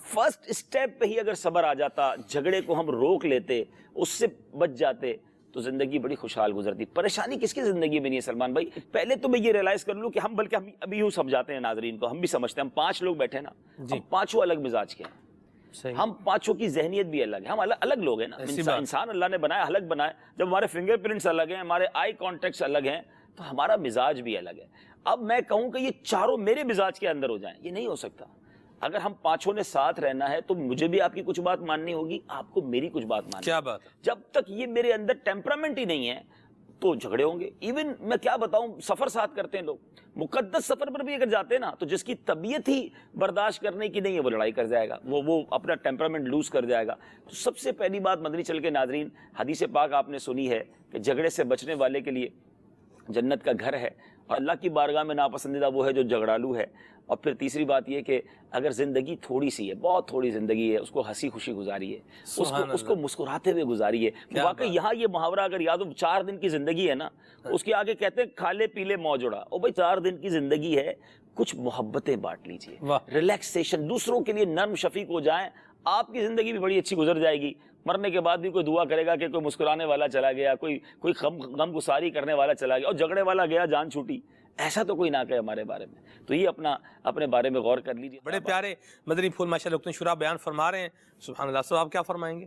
فرسٹ اسٹیپ پہ ہی اگر صبر آ جاتا, جھگڑے کو ہم روک لیتے, اس سے بچ جاتے, تو زندگی بڑی خوشحال گزرتی. پریشانی کس کی زندگی میں نہیں ہے سلمان بھائی؟ پہلے تو میں یہ ریلائز کر لوں کہ ہم بلکہ ہم ابھی یوں سمجھاتے ہیں ناظرین کو, ہم بھی سمجھتے ہیں, ہم 5 لوگ بیٹھے نا, ہم پانچوں الگ مزاج کے ہیں, ہم پانچوں کی ذہنیت بھی الگ ہے, ہم الگ لوگ ہیں نا. انسان اللہ نے بنایا, الگ بنایا. جب ہمارے فنگر پرنٹس الگ ہیں, ہمارے آئی کانٹیکٹس الگ ہیں, تو ہمارا مزاج بھی الگ ہے. اب میں کہوں کہ یہ چاروں میرے مزاج کے اندر ہو جائیں, یہ نہیں ہو سکتا. اگر ہم پانچوں نے ساتھ رہنا ہے تو مجھے بھی آپ کی کچھ بات ماننی ہوگی, آپ کو میری کچھ بات ماننی. کیا بات؟ جب تک یہ میرے اندر ٹیمپرامنٹ ہی نہیں ہے تو جھگڑے ہوں گے. ایون میں کیا بتاؤں, سفر ساتھ کرتے ہیں لوگ, مقدس سفر پر بھی اگر جاتے ہیں نا, تو جس کی طبیعت ہی برداشت کرنے کی نہیں ہے وہ لڑائی کر جائے گا, وہ اپنا ٹیمپرامنٹ لوز کر جائے گا. تو سب سے پہلی بات مدنی چل کے ناظرین, حدیث پاک آپ نے سنی ہے کہ جھگڑے سے بچنے والے کے لیے جنت کا گھر ہے, اور اللہ کی بارگاہ میں ناپسندیدہ وہ ہے جو جھگڑالو ہے. اور پھر تیسری بات یہ کہ اگر زندگی تھوڑی سی ہے, بہت تھوڑی زندگی ہے, اس کو ہنسی خوشی گزاری ہے, اس کو مسکراتے ہوئے گزاری ہے. واقعی یہاں یہ محاورہ اگر یاد ہو, 4 دن کی زندگی ہے نا, اس کے آگے کہتے ہیں کھالے پیلے موج اڑا. او بھائی 4 دن کی زندگی ہے, کچھ محبتیں بانٹ لیجئے, ریلیکسیشن, دوسروں کے لیے نرم شفیق ہو جائیں, آپ کی زندگی بھی بڑی اچھی گزر جائے گی. مرنے کے بعد بھی کوئی دعا کرے گا کہ کوئی مسکرانے والا چلا گیا, کوئی غم گساری کرنے والا چلا گیا, اور جھگڑے والا گیا جان چھوٹی, ایسا تو کوئی نہ کہے ہمارے بارے میں. تو یہ اپنے بارے میں غور کر لیجیے. بڑے پیارے مدنی پھول ماشاءاللہ رکن شورا بیان فرما رہے ہیں, سبحان اللہ. صاحب آپ کیا فرمائیں گے؟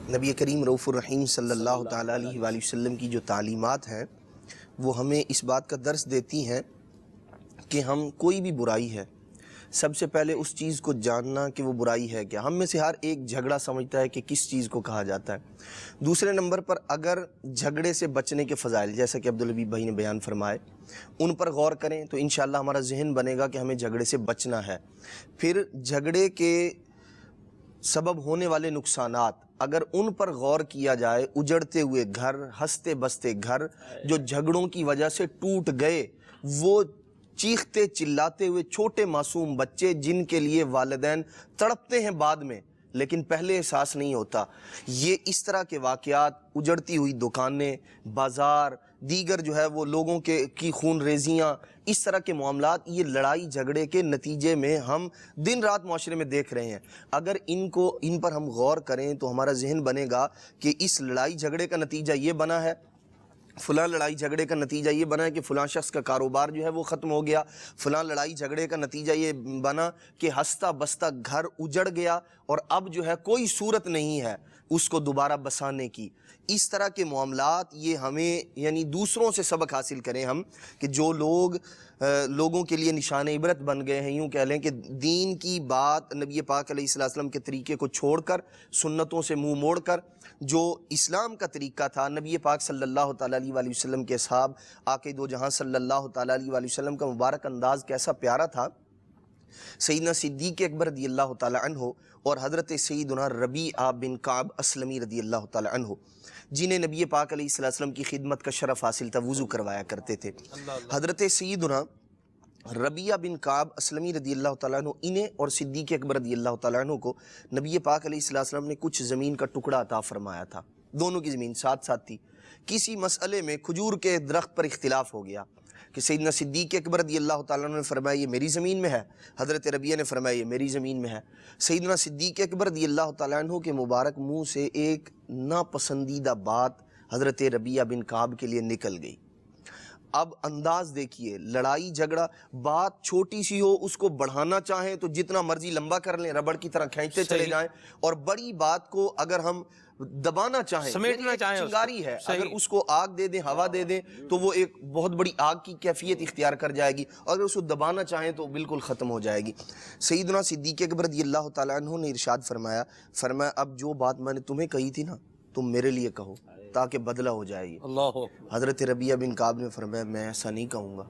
نبی کریم رؤوف الرحیم صلی اللہ تعالیٰ علیہ وآلہ وسلم کی جو تعلیمات ہیں وہ ہمیں اس بات کا درس دیتی ہیں کہ ہم کوئی بھی برائی ہے, سب سے پہلے اس چیز کو جاننا کہ وہ برائی ہے کیا. ہم میں سے ہر ایک جھگڑا سمجھتا ہے کہ کس چیز کو کہا جاتا ہے. دوسرے نمبر پر اگر جھگڑے سے بچنے کے فضائل, جیسا کہ عبدالحبیب بھائی نے بیان فرمائے, ان پر غور کریں تو انشاءاللہ ہمارا ذہن بنے گا کہ ہمیں جھگڑے سے بچنا ہے. پھر جھگڑے کے سبب ہونے والے نقصانات, اگر ان پر غور کیا جائے, اجڑتے ہوئے گھر, ہنستے بستے گھر جو جھگڑوں کی وجہ سے ٹوٹ گئے, وہ چیختے چلاتے ہوئے چھوٹے معصوم بچے جن کے لیے والدین تڑپتے ہیں بعد میں لیکن پہلے احساس نہیں ہوتا. یہ اس طرح کے واقعات, اجڑتی ہوئی دکانیں, بازار, دیگر جو ہے وہ لوگوں کی خون ریزیاں, اس طرح کے معاملات, یہ لڑائی جھگڑے کے نتیجے میں ہم دن رات معاشرے میں دیکھ رہے ہیں. اگر ان پر ہم غور کریں تو ہمارا ذہن بنے گا کہ اس لڑائی جھگڑے کا نتیجہ یہ بنا ہے, فلاں لڑائی جھگڑے کا نتیجہ یہ بنا کہ فلاں شخص کا کاروبار جو ہے وہ ختم ہو گیا, فلاں لڑائی جھگڑے کا نتیجہ یہ بنا کہ ہنستا بستا گھر اجڑ گیا اور اب جو ہے کوئی صورت نہیں ہے اس کو دوبارہ بسانے کی. اس طرح کے معاملات یہ ہمیں, یعنی دوسروں سے سبق حاصل کریں ہم, کہ جو لوگوں کے لیے نشان عبرت بن گئے ہیں, یوں کہہ لیں کہ دین کی بات, نبی پاک علیہ السلام کے طریقے کو چھوڑ کر, سنتوں سے منہ موڑ کر, جو اسلام کا طریقہ تھا, نبی پاک صلی اللہ تعالیٰ علیہ وآلہ وسلم کے اصحاب, آقا دو جہاں صلی اللہ تعالیٰ علیہ وآلہ وسلم کا مبارک انداز کیسا پیارا تھا. سیدنا صدیق اکبر رضی اللہ تعالیٰ عنہ اور حضرت سیدنا ربیعہ بن کعب اسلمی رضی اللہ تعالیٰ عنہ, جنہیں نبی پاک علیہ السلام کی خدمت کا شرف حاصل تھا, وضو کروایا کرتے تھے. حضرت سیدنا ربیعہ بن کعب اسلمی رضی اللہ تعالیٰ عنہ, انہیں اور صدیق اکبر رضی اللہ تعالیٰ عنہ کو نبی پاک علیہ السلام نے کچھ زمین کا ٹکڑا عطا فرمایا تھا. دونوں کی زمین ساتھ ساتھ تھی. کسی مسئلے میں کھجور کے درخت پر اختلاف ہو گیا کہ سیدنا صدیق اکبر رضی اللہ تعالیٰ عنہ نے فرمایا یہ میری زمین میں ہے, حضرت ربیعہ نے فرمایا یہ میری زمین میں ہے. سیدنا صدیق اکبر رضی اللہ تعالیٰ عنہ کے مبارک منہ سے ایک ناپسندیدہ بات حضرت ربیعہ بن کعب کے لیے نکل گئی. اب انداز دیکھیے, لڑائی جھگڑا, بات چھوٹی سی ہو اس کو بڑھانا چاہیں تو جتنا مرضی لمبا کر لیں, ربڑ کی طرح کھینچتے چلے جائیں, اور بڑی بات کو اگر ہم دبانا چاہیں, سمیٹنا چاہیں, چنگاری ہے, اگر اس کو آگ دے دیں, ہوا دے دیں تو وہ ایک بہت بڑی آگ کی کیفیت اختیار کر جائے گی, اگر اس کو دبانا چاہیں تو بالکل ختم ہو جائے گی. سیدنا صدیق اکبر رضی اللہ تعالیٰ عنہ نے ارشاد فرمایا اب جو بات میں نے تمہیں کہی تھی نا تم میرے لیے کہو تاکہ بدلہ ہو جائے. حضرت ربیعہ بن کعب نے فرمایا میں ایسا نہیں کہوں گا,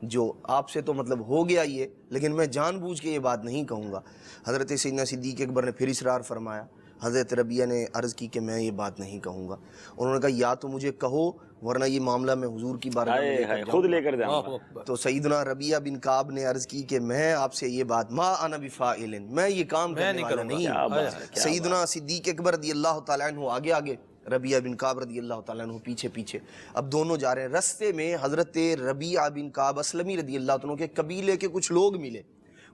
جو آپ سے تو مطلب ہو گیا یہ, لیکن میں جان بوجھ کے یہ بات نہیں کہوں گا. حضرت سیدنا صدیق اکبر نے پھر اصرار فرمایا. حضرت ربیعہ نے عرض کی کہ میں یہ بات نہیں کہوں گا. انہوں نے کہا یا تو مجھے کہو ورنہ یہ معاملہ میں حضور کی بارگاہ میں خود لے کر جاؤں. تو سیدنا ربیعہ بن کعب نے عرض کی کہ میں آپ سے یہ بات, ما انا بفاعل, میں یہ کام کرنے والا نہیں. سیدنا صدیق اکبر رضی اللہ تعالیٰ عنہ آگے آگے, ربیعہ بن کعب رضی اللہ تعالیٰ عنہ پیچھے پیچھے. اب دونوں جا رہے ہیں. رستے میں حضرت ربیعہ بن کعب اسلمی رضی اللہ عنہ کے قبیلے کے کچھ لوگ ملے.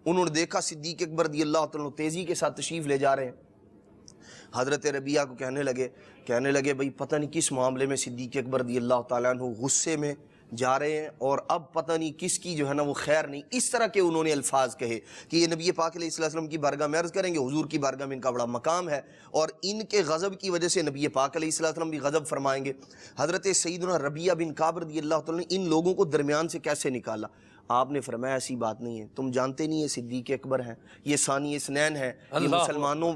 انہوں نے دیکھا صدیق اکبر رضی اللہ عنہ تیزی کے ساتھ تشریف لے جا رہے ہیں. حضرت ربیہ کو کہنے لگے بھئی پتہ نہیں کس معاملے میں صدیق اکبر رضی اللہ تعالیٰ عنہ غصے میں جا رہے ہیں اور اب پتہ نہیں کس کی جو ہے نا وہ خیر نہیں. اس طرح کے انہوں نے الفاظ کہے کہ یہ نبی پاک علیہ السلام کی بارگاہ میں عرض کریں گے، حضور کی بارگاہ میں ان کا بڑا مقام ہے اور ان کے غضب کی وجہ سے نبی پاک علیہ السلام بھی غضب فرمائیں گے. حضرت سیدنا ربیہ بن کعب رضی اللہ تعالیٰ نے ان لوگوں کو درمیان سے کیسے نکالا؟ آپ نے فرمایا ایسی بات نہیں ہے، تم جانتے نہیں یہ صدیق اکبر ہیں، یہ ثانی اثنین ہیں، یہ مسلمانوں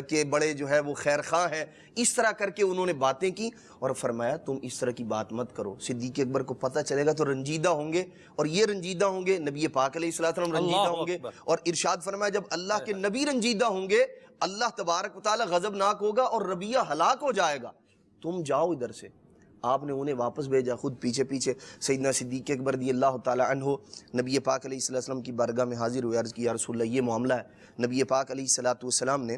کے بڑے جو ہے وہ خیر خواہ ہیں. اس طرح کر کے انہوں نے باتیں کی اور فرمایا تم اس طرح کی بات مت کرو، صدیق اکبر کو پتہ چلے گا تو رنجیدہ ہوں گے اور یہ رنجیدہ ہوں گے، نبی پاک علیہ السلام رنجیدہ ہوں گے. اور ارشاد فرمایا جب اللہ کے نبی رنجیدہ ہوں گے اللہ تبارک و تعالی غضبناک ہوگا اور ربیہ ہلاک ہو جائے گا، تم جاؤ ادھر سے. آپ نے انہیں واپس بھیجا، خود پیچھے پیچھے سیدنا صدیق اکبر رضی اللہ تعالی عنہ نبی پاک علیہ السلام کی بارگاہ میں حاضر ہوئے، عرض کی یا رسول اللہ یہ معاملہ ہے. نبی پاک علیہ السلام نے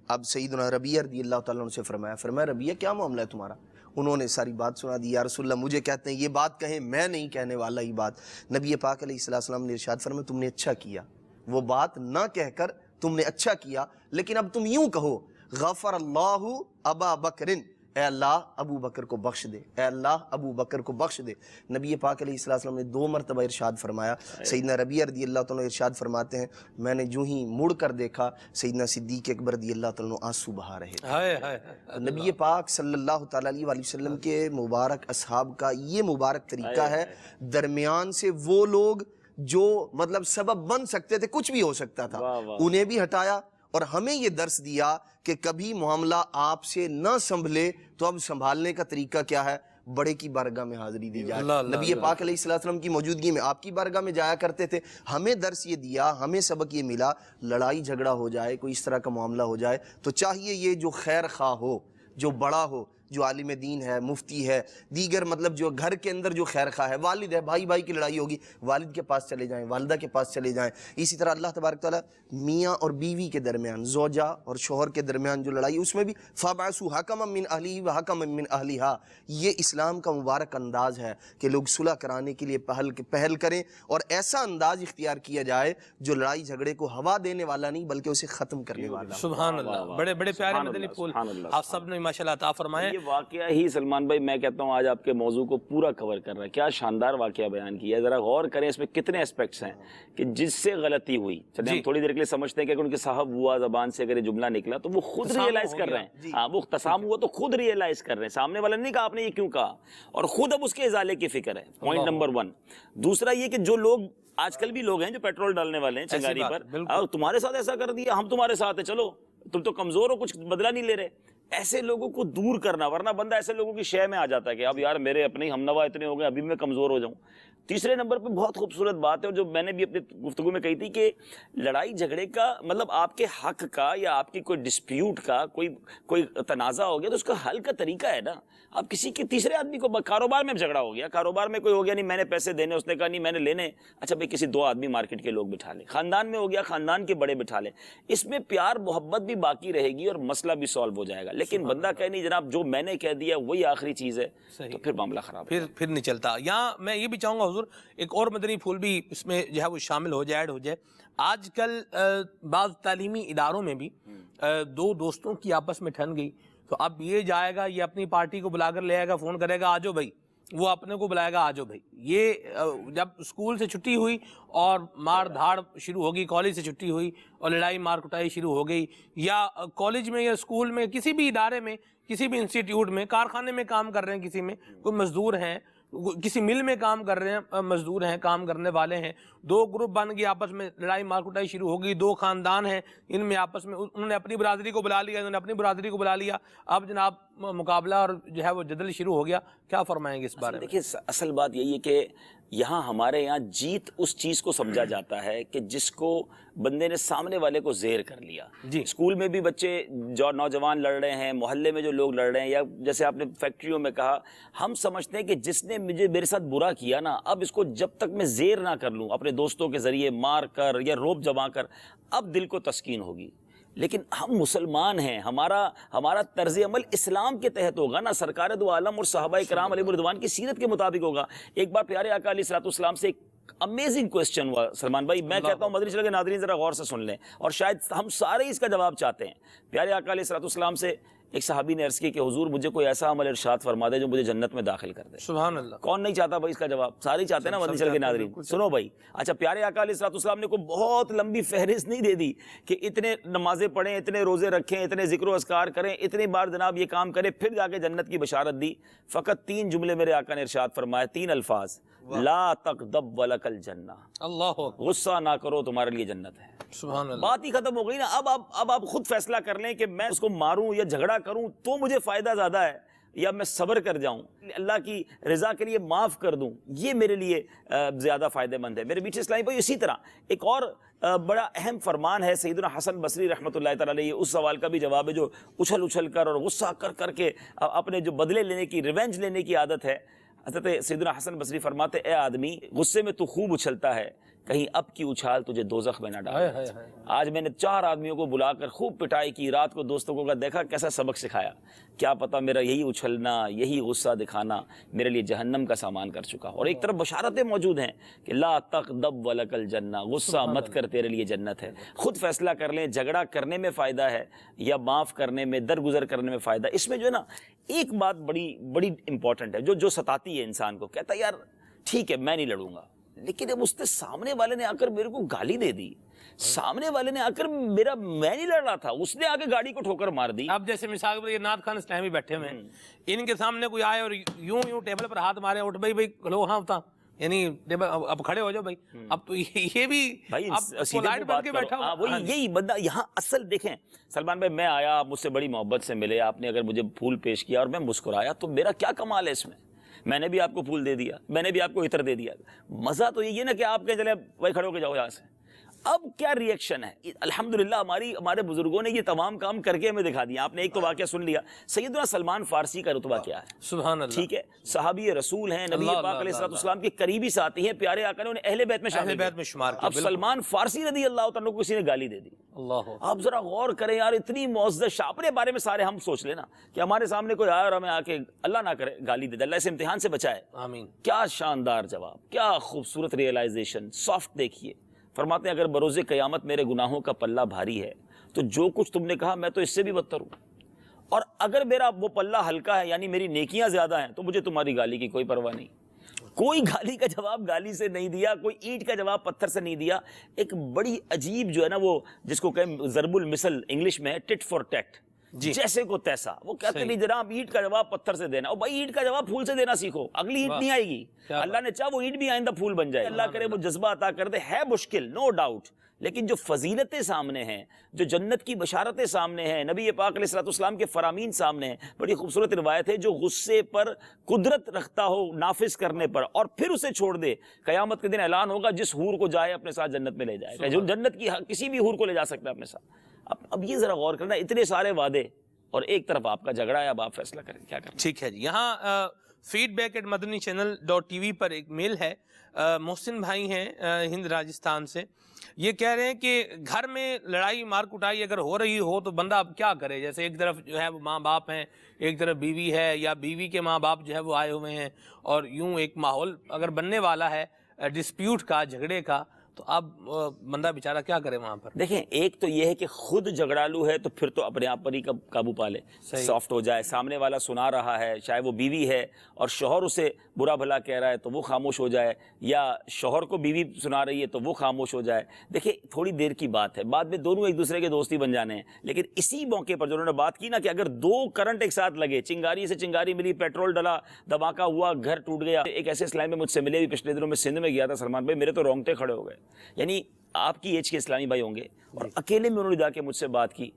اب سیدنا ربیہ رضی اللہ تعالیٰ عنہ سے فرمایا ربیہ کیا معاملہ ہے تمہارا؟ انہوں نے ساری بات سنا دی. یا رسول اللہ مجھے کہتے ہیں یہ بات کہیں، میں نہیں کہنے والا یہ بات. نبی پاک علیہ السلام نے ارشاد فرمایا تم نے اچھا کیا، وہ بات نہ کہہ کر تم نے اچھا کیا، لیکن اب تم یوں کہو غفر اللہ ابا بکرن، اے اللہ ابو بکر کو بخش دے، اے اللہ ابو بکر کو بخش دے. نبی پاک علیہ السلام نے 2 مرتبہ ارشاد فرمایا. سیدنا ربیہ رضی اللہ تعالیٰ ارشاد فرماتے ہیں میں نے جو ہی مڑ کر دیکھا سیدنا صدیق اکبر رضی اللہ تعالیٰ آنسو بہا رہے تھے. نبی پاک صلی اللہ تعالیٰ علیہ وسلم کے مبارک اصحاب کا یہ مبارک طریقہ ہے، درمیان سے وہ لوگ جو مطلب سبب بن سکتے تھے، کچھ بھی ہو سکتا تھا، انہیں بھی ہٹایا اور ہمیں یہ درس دیا کہ کبھی معاملہ آپ سے نہ سنبھلے تو اب سنبھالنے کا طریقہ کیا ہے؟ بڑے کی بارگاہ میں حاضری دی جائے. نبی پاک علیہ السلام کی موجودگی میں آپ کی بارگاہ میں جایا کرتے تھے. ہمیں درس یہ دیا، ہمیں سبق یہ ملا، لڑائی جھگڑا ہو جائے، کوئی اس طرح کا معاملہ ہو جائے تو چاہیے یہ جو خیر خواہ ہو، جو بڑا ہو، جو عالم دین ہے، مفتی ہے، دیگر مطلب جو گھر کے اندر جو خیر خواہ ہے، والد ہے، بھائی بھائی کی لڑائی ہوگی والد کے پاس چلے جائیں، والدہ کے پاس چلے جائیں. اسی طرح اللہ تبارک تعالیٰ میاں اور بیوی کے درمیان، زوجہ اور شوہر کے درمیان جو لڑائی، اس میں بھی فَبْعَثُوا حَكَمًا مِّنْ أَهْلِهِ وَحَكَمًا مِّنْ أَهْلِهَا. یہ اسلام کا مبارک انداز ہے کہ لوگ صلح کرانے کے لیے پہل کریں اور ایسا انداز اختیار کیا جائے جو لڑائی جھگڑے کو ہوا دینے والا نہیں بلکہ اسے ختم کرنے والا. سبحان اللہ، بڑے پیارے مدنی پھول آپ سب نے ماشاءاللہ عطا فرمائے. یہ واقعہ ہی سلمان بھائی میں کہتا ہوں آج آپ کے موضوع کو پورا کور کر رہا ہے. کیا شاندار واقعہ بیان کیا ہے. ذرا غور کریں اس میں کتنے اسپیکٹس ہیں کہ جس سے غلطی ہوئی، چلیں ہم تھوڑی دیر کے لیے سمجھتے ہیں کہ ان کے صاحب ہوا زبان سے اگر یہ جملہ نکلا تو وہ خود ریئلائز کر رہے ہیں. ہاں وہ تسام ہوا تو خود ریئلائز کر رہے ہیں، سامنے والا نہیں کہا آپ نے یہ کیوں کہا، اور خود اب اس کے ازالے کی فکر ہے. Point number 1. دوسرا یہ کہ جو لوگ آج کل بھی لوگ ہیں جو پیٹرول ڈالنے والے ہیں چنگاری پر، اور تمہارے ساتھ ایسا کر دیا، ہم تمہارے ساتھ ہیں، چلو تم تو کمزور ہو، کچھ بدلہ نہیں لے رہے، ایسے لوگوں کو دور کرنا. ورنہ بندہ ایسے لوگوں کی شے میں آ جاتا ہے کہ اب یار میرے اپنے ہم نوا اتنے ہو گئے، ابھی میں کمزور ہو جاؤں. تیسرے نمبر پہ بہت خوبصورت بات ہے اور جو میں نے بھی اپنی گفتگو میں کہی تھی کہ لڑائی جھگڑے کا مطلب آپ کے حق کا یا آپ کی کوئی ڈسپیوٹ کا کوئی تنازع ہو گیا تو اس کا حل کا طریقہ ہے نا. اب کسی کے تیسرے آدمی کو کاروبار میں جھگڑا ہو گیا، کاروبار میں کوئی ہو گیا نہیں میں نے پیسے دینے، اس نے کہا نہیں میں نے لینے، اچھا بھائی کسی 2 آدمی مارکیٹ کے لوگ بٹھا لیں. خاندان میں ہو گیا، خاندان کے بڑے بٹھا لیں. اس میں پیار محبت بھی باقی رہے گی اور مسئلہ بھی سالو ہو جائے گا. لیکن بندہ کہے نہیں جناب جو میں نے کہہ دیا وہی آخری چیز ہے تو پھر معاملہ خراب ہے، پھر نہیں چلتا. یہاں میں یہ بھی چاہوں گا حضور ایک اور مدنی پھول بھی اس میں جو ہے وہ شامل ہو جائے، ایڈ ہو جائے. آج کل بعض تعلیمی اداروں میں بھی 2 دوستوں کی آپس میں ٹھن گئی تو اب یہ جائے گا، یہ اپنی پارٹی کو بلا کر لے آئے گا، فون کرے گا آجو بھائی، وہ اپنے کو بلائے گا آجو بھائی. یہ جب اسکول سے چھٹی ہوئی اور مار دھاڑ شروع ہوگی، کالج سے چھٹی ہوئی اور لڑائی مار کٹائی شروع ہو گئی، یا کالج میں یا اسکول میں کسی بھی ادارے میں، کسی بھی انسٹیٹیوٹ میں، کارخانے میں کام کر رہے ہیں، کسی میں کوئی مزدور ہیں، کسی مل میں کام کر رہے ہیں، مزدور ہیں، کام کرنے والے ہیں، 2 گروپ بن گئے، آپس میں لڑائی مار کٹائی شروع ہو گئی. 2 خاندان ہیں، ان میں آپس میں انہوں نے اپنی برادری کو بلا لیا، انہوں نے اپنی برادری کو بلا لیا. اب جناب مقابلہ اور جو ہے وہ جدل شروع ہو گیا. کیا فرمائیں گے اس بارے میں؟ دیکھیے اصل بات یہی ہے کہ یہاں ہمارے یہاں جیت اس چیز کو سمجھا جاتا ہے کہ جس کو بندے نے سامنے والے کو زیر کر لیا. اسکول میں بھی بچے جو نوجوان لڑ رہے ہیں، محلے میں جو لوگ لڑ رہے ہیں، یا جیسے آپ نے فیکٹریوں میں کہا، ہم سمجھتے ہیں کہ جس نے میرے ساتھ برا کیا نا، اب اس کو جب تک میں زیر نہ کر لوں اپنے دوستوں کے ذریعے مار کر یا روب جما کر، اب دل کو تسکین ہوگی. لیکن ہم مسلمان ہیں، ہمارا طرز عمل اسلام کے تحت ہوگا نا، سرکار دو عالم اور صحابہ کرام علیہ رضوان کی سیرت کے مطابق ہوگا. ایک بار پیارے آقا علیہ الصلوۃ والسلام سے ایک امیزنگ کوسچن ہوا سلمان بھائی. میں کہتا ہوں مدنی چینل کے ناظرین ذرا غور سے سن لیں, اور شاید ہم سارے اس کا جواب چاہتے ہیں. پیارے آقا علیہ الصلوۃ والسلام سے ایک صحابی نے عرض کی کہ حضور مجھے کوئی ایسا عمل ارشاد فرما دے جو مجھے جنت میں داخل کر دے. سبحان اللہ. کون نہیں چاہتا بھائی اس کا جواب؟ سارے چاہتے ہیں نا مدنی چینل کے ناظرین. سنو بھائی, اچھا پیارے آقا علیہ الصلوۃ والسلام نے کوئی بہت لمبی فہرست نہیں دے دی کہ اتنے نمازیں پڑھیں, اتنے روزے رکھیں, اتنے ذکر و اذکار کریں, اتنی بار جناب یہ کام کریں, پھر جا کے جنت کی بشارت دی. فقط 3 جملے میرے آقا نے ارشاد فرمائے, 3 الفاظ, لا تغضب ولک الجنہ, اللہ غصہ نہ کرو تمہارے لیے جنت ہے. سبحان اللہ. بات ہی ختم ہو گئی نا. اب آپ خود فیصلہ کر لیں کہ میں اس کو ماروں یا جھگڑا کروں تو مجھے فائدہ زیادہ ہے, یا میں صبر کر جاؤں, اللہ کی رضا کے لیے معاف کر دوں, یہ میرے لیے زیادہ فائدہ مند ہے. میرے میٹھے اسلامی بھائی, اسی طرح ایک اور بڑا اہم فرمان ہے سیدنا حسن بصری رحمۃ اللہ تعالی علیہ. اس سوال کا بھی جواب ہے جو اچھل کر اور غصہ کر کے اپنے جو بدلے لینے کی, ریونج لینے کی عادت ہے. حضرت سیدنا حسن بصری فرماتے, اے آدمی غصے میں تو خوب اچھلتا ہے, کہیں اب کی اچھال تجھے دوزخ میں نہ ڈالے. آج میں نے 4 آدمیوں کو بلا کر خوب پٹائی کی, رات کو دوستوں کو دیکھا کیسا سبق سکھایا. کیا پتا میرا یہی اچھلنا, یہی غصہ دکھانا میرے لیے جہنم کا سامان کر چکا. اور ایک طرف بشارتیں موجود ہیں کہ لا تغضب ولک الجنہ, غصہ مت کر تیرے لیے جنت ہے. خود فیصلہ کر لیں, جھگڑا کرنے میں فائدہ ہے یا معاف کرنے میں, درگزر کرنے میں فائدہ. اس میں جو ہے نا ایک بات بڑی امپورٹنٹ ہے جو ستاتی ہے انسان کو. کہتا ہے یار ٹھیک ہے میں نہیں لڑوں گا, لیکن اب اس نے سامنے والے نے آ کر میرے کو گالی دے دی, سامنے والے نے آ کر میں نہیں لڑ رہا تھا, اس نے آ کے گاڑی کو ٹھوکر مار دی. اب جیسے مثال پر یہ نعت خان اسلامی بیٹھے ہوئے ہیں, ان کے سامنے کوئی آئے اور یوں ٹیبل پر ہاتھ مارے, اٹھ بھائی کھلو, ہاں ہوتا یعنی اب کھڑے ہو جاؤ بھائی. اب تو یہ بھی پولائٹ بن کے بیٹھا ہوا. یہی بندہ یہاں اصل دیکھیں سلمان بھائی, میں آیا, مجھ سے بڑی محبت سے ملے, آپ نے اگر مجھے پھول پیش کیا اور میں مسکرایا تو میرا کیا کمال ہے اس میں؟ میں نے بھی آپ کو پھول دے دیا, میں نے بھی آپ کو عطر دے دیا. مزہ تو یہ ہے نا کہ آپ کے چلے بھائی کھڑے ہو کے جاؤ یہاں سے. اب کیا ریئیکشن ہے؟ الحمدللہ ہمارے بزرگوں نے یہ تمام کام کر کے ہمیں دکھا دیا. آپ نے ایک تو واقعہ سن لیا, سیدنا سلمان فارسی کا رتبہ کیا ہے؟ سبحان اللہ. ٹھیک ہے, صحابی رسول ہیں, نبی پاک علیہ الصلوۃ والسلام کے قریبی ساتھی ہیں, پیارے آقا نے انہیں اہل بیت میں شمار کیا. اب سلمان فارسی رضی اللہ تعالیٰ کو کسی نے گالی دے دی. اللہ, آپ ذرا غور کریں یار, اتنی معزز, اپنے بارے میں سارے ہم سوچ لینا کہ ہمارے سامنے کوئی آیا اور ہمیں آ کے اللہ نہ کرے گالی دے دے, اللہ اس امتحان سے بچائے. آمین. کیا شاندار جواب, کیا خوبصورت ریئلائزیشن, سافٹ. دیکھیے فرماتے ہیں اگر بروز قیامت میرے گناہوں کا پلہ بھاری ہے تو جو کچھ تم نے کہا میں تو اس سے بھی بدتر ہوں, اور اگر میرا وہ پلہ ہلکا ہے یعنی میری نیکیاں زیادہ ہیں تو مجھے تمہاری گالی کی کوئی پرواہ نہیں. کوئی گالی کا جواب گالی سے نہیں دیا, کوئی اینٹ کا جواب پتھر سے نہیں دیا. ایک بڑی عجیب جو ہے نا وہ جس کو کہیں ضرب المثل انگلش میں ہے, ٹٹ فار ٹیٹ, جیسے کو تیسا. وہ کہتے نہیں جناب اینٹ کا جواب پتھر سے دینا, اور بھائی اینٹ کا جواب پھول سے دینا سیکھو, اگلی اینٹ نہیں آئے گی. اللہ نے چاہا وہ اینٹ بھی آئندہ پھول بن جائے, اللہ کرے وہ جذبہ عطا کر دے. ہے مشکل نو ڈاؤٹ, لیکن جو فضیلتیں سامنے ہیں, جو جنت کی بشارتیں سامنے ہیں, نبی پاک علیہ الصلوۃ والسلام کے فرامین سامنے ہیں. بڑی خوبصورت روایت ہے, جو غصے پر قدرت رکھتا ہو نافذ کرنے پر اور پھر اسے چھوڑ دے, قیامت کے دن اعلان ہوگا جس حور کو جائے اپنے ساتھ جنت میں لے جائے گا. جو جنت کی کسی بھی حور کو لے جا سکتا ہے اپنے ساتھ. اب یہ ذرا غور کرنا, اتنے سارے وعدے اور ایک طرف آپ کا جھگڑا ہے, اب آپ فیصلہ کریں کیا کریں. ٹھیک ہے جی. یہاں feed back at Madani channel .tv پر ایک میل ہے, محسن بھائی ہیں ہند راجستھان سے. یہ کہہ رہے ہیں کہ گھر میں لڑائی مار کٹائی اگر ہو رہی ہو تو بندہ اب کیا کرے؟ جیسے ایک طرف جو ہے وہ ماں باپ ہیں, ایک طرف بیوی ہے, یا بیوی کے ماں باپ جو ہے وہ آئے ہوئے ہیں, اور یوں ایک ماحول اگر بننے والا ہے ڈسپیوٹ کا, جھگڑے کا, تو اب بندہ بیچارہ کیا کرے وہاں پر؟ دیکھیں ایک تو یہ ہے کہ خود جھگڑالو ہے تو پھر تو اپنے آپ پر ہی قابو پا لے, سافٹ ہو جائے. سامنے والا سنا رہا ہے, چاہے وہ بیوی ہے اور شوہر اسے برا بھلا کہہ رہا ہے تو وہ خاموش ہو جائے, یا شوہر کو بیوی سنا رہی ہے تو وہ خاموش ہو جائے. دیکھیں تھوڑی دیر کی بات ہے, بعد میں دونوں ایک دوسرے کے دوستی بن جانے ہیں. لیکن اسی موقع پر جو انہوں نے بات کی نا کہ اگر 2 کرنٹ ایک ساتھ لگے, چنگاری سے چنگاری ملی, پیٹرول ڈلا, دھماکہ ہوا, گھر ٹوٹ گیا. ایک ایسے اسلامی میں مجھ سے ملے بھی پچھلے دنوں میں, سندھ میں گیا تھا سلمان بھائی, میرے تو رونگٹے کھڑے ہو گئے. یعنی آپ کی ایج کے اسلامی بھائی ہوں گے, اور اکیلے میں انہوں نے جا کے مجھ سے بات کی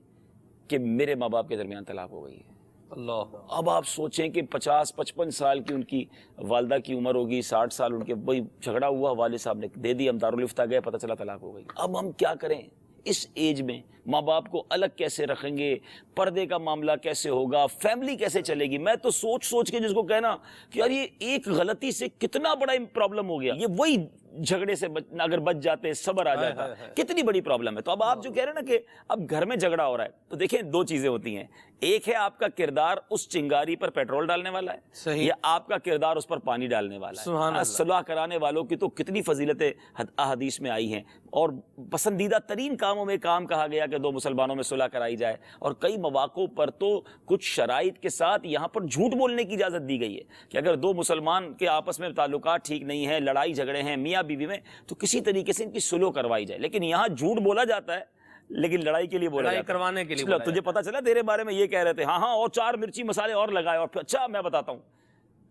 کہ میرے ماں باپ کے درمیان طلاق ہو گئی ہے. اللہ. اب آپ سوچیں کہ 50-55 سال کی ان کی والدہ کی عمر ہوگی, 60 سال ان کے, وہی جھگڑا ہوا, والد صاحب نے دے دی, ہم دارالفتہ گئے, پتہ چلا طلاق ہو گئی. اب ہم کیا کریں؟ اس ایج میں ماں باپ کو الگ کیسے رکھیں گے, پردے کا معاملہ کیسے ہوگا, فیملی کیسے چلے گی. میں تو سوچ کے جس کو کہنا کہ یار یہ ایک غلطی سے کتنا بڑا پرابلم ہو گیا, یہ وہی جھگڑے سے اگر بچ جاتے, صبر آ جاتا, کتنی بڑی پرابلم ہے. تو اب آپ جو کہہ رہے ہیں نا کہ اب گھر میں جھگڑا ہو رہا ہے, تو دیکھیں 2 چیزیں ہوتی ہیں. ایک ہے آپ کا کردار اس چنگاری پر پیٹرول ڈالنے والا ہے، صحیح، یا آپ کا کردار اس پر پانی ڈالنے والا ہے۔ سبحان اللہ۔ صلح کرانے والوں کی تو کتنی فضیلتیں احادیث میں آئی ہیں، اور پسندیدہ ترین کاموں میں کام کہا گیا کہ دو مسلمانوں میں صلح کرائی جائے، اور کئی مواقع پر تو کچھ شرائط کے ساتھ یہاں پر جھوٹ بولنے کی اجازت دی گئی ہے کہ اگر دو مسلمان کے آپس میں تعلقات ٹھیک نہیں ہیں، لڑائی جھگڑے ہیں میاں بیوی میں، تو کسی طریقے سے ان کی صلح کروائی جائے۔ لیکن یہاں جھوٹ بولا جاتا ہے لیکن لڑائی کے لیے بولا لڑائی جاتا ہے، کروانے کے لیے چلو بولا تجھے پتا چلا تیرے بارے میں یہ کہہ رہے تھے، ہاں اور 4 مرچی مسالے اور لگائے، اور پھر اچھا میں بتاتا ہوں۔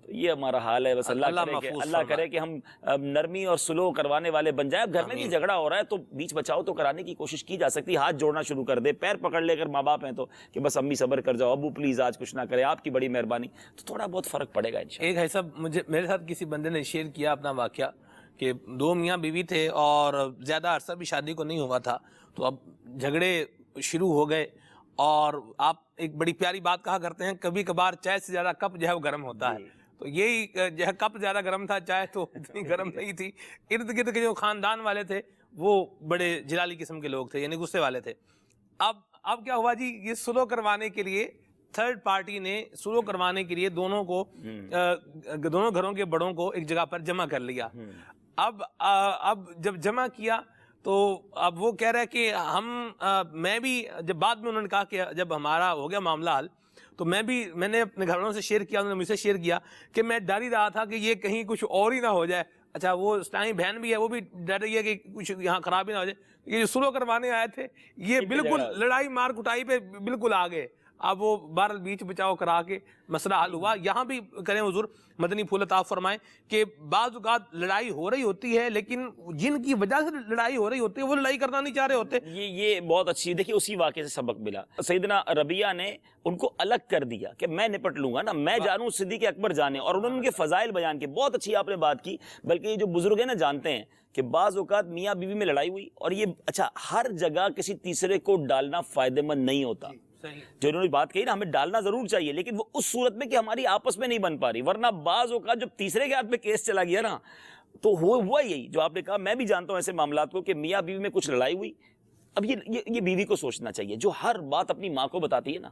تو یہ ہمارا حال ہے، بس اللہ کرے کہ ہم نرمی اور سلو کروانے والے بن جائیں۔ گھر میں بھی جھگڑا ہو رہا ہے تو بیچ بچاؤ تو کرانے کی کوشش کی جا سکتی ہے، ہاتھ جوڑنا شروع کر دے، پیر پکڑ لے کر ماں باپ ہیں تو کہ بس امی صبر کر جاؤ، ابو پلیز آج کچھ نہ کرے، آپ کی بڑی مہربانی، تو تھوڑا بہت فرق پڑے گا انشاءاللہ۔ ایک ایسا میرے ساتھ کسی بندے نے شیئر کیا اپنا واقعہ کہ 2 میاں بیوی تھے اور زیادہ عرصہ بھی شادی کو نہیں ہوا تھا، تو اب جھگڑے شروع ہو گئے، اور آپ ایک بڑی پیاری بات کہا کرتے ہیں، کبھی کبھار چائے سے زیادہ کپ جو ہے وہ گرم ہوتا ہے، تو یہی جو ہے کپ زیادہ گرم تھا، چائے تو اتنی گرم نہیں تھی۔ ارد گرد کے جو خاندان والے تھے وہ بڑے جلالی قسم کے لوگ تھے، یعنی غصے والے تھے۔ اب کیا ہوا جی، یہ سلو کروانے کے لیے تھرڈ پارٹی نے سلو کروانے کے لیے دونوں گھروں کے بڑوں کو ایک جگہ پر جمع کر لیا۔ اب جب جمع کیا تو اب وہ کہہ رہے کہ میں بھی جب بعد میں انہوں نے کہا کہ جب ہمارا ہو گیا معاملہ حل، تو میں نے اپنے گھر والوں سے شیئر کیا، انہوں نے مجھ سے شیئر کیا کہ میں ڈر ہی رہا تھا کہ یہ کہیں کچھ اور ہی نہ ہو جائے۔ اچھا وہ اسلامی بہن بھی ہے، وہ بھی ڈر رہی ہے کہ کچھ یہاں خراب ہی نہ ہو جائے۔ یہ جو سلو کروانے آئے تھے یہ بالکل لڑائی مار کٹائی پہ بالکل آ گئے۔ اب وہ بہرحال بیچ بچاؤ کرا کے مسئلہ حل ہوا۔ یہاں بھی کریں حضور مدنی پھول عطا فرمائیں کہ بعض اوقات لڑائی ہو رہی ہوتی ہے لیکن جن کی وجہ سے لڑائی ہو رہی ہوتی ہے وہ لڑائی کرنا نہیں چاہ رہے ہوتے۔ یہ بہت اچھی، دیکھیے اسی واقعے سے سبق ملا۔ سیدنا ربیعہ نے ان کو الگ کر دیا کہ میں نپٹ لوں گا نا، میں جانوں صدیق اکبر جانے، اور انہوں نے ان کے فضائل بیان کیے۔ بہت اچھی آپ نے بات کی، بلکہ یہ جو بزرگ ہیں نا جانتے ہیں کہ بعض اوقات میاں بیوی میں لڑائی ہوئی، اور یہ اچھا ہر جگہ کسی تیسرے کو ڈالنا فائدہ مند نہیں ہوتا۔ جو انہوں نے بات کہی نا، ہمیں ڈالنا ضرور چاہیے لیکن وہ اس صورت میں کہ ہماری آپس میں نہیں بن پا رہی، ورنہ بعض اوقات جب تیسرے کے ہاتھ میں کیس چلا گیا نا تو ہوا یہی جو آپ نے کہا۔ میں بھی جانتا ہوں ایسے معاملات کو کہ میاں بیوی میں کچھ لڑائی ہوئی، اب یہ بیوی کو سوچنا چاہیے جو ہر بات اپنی ماں کو بتاتی ہے نا۔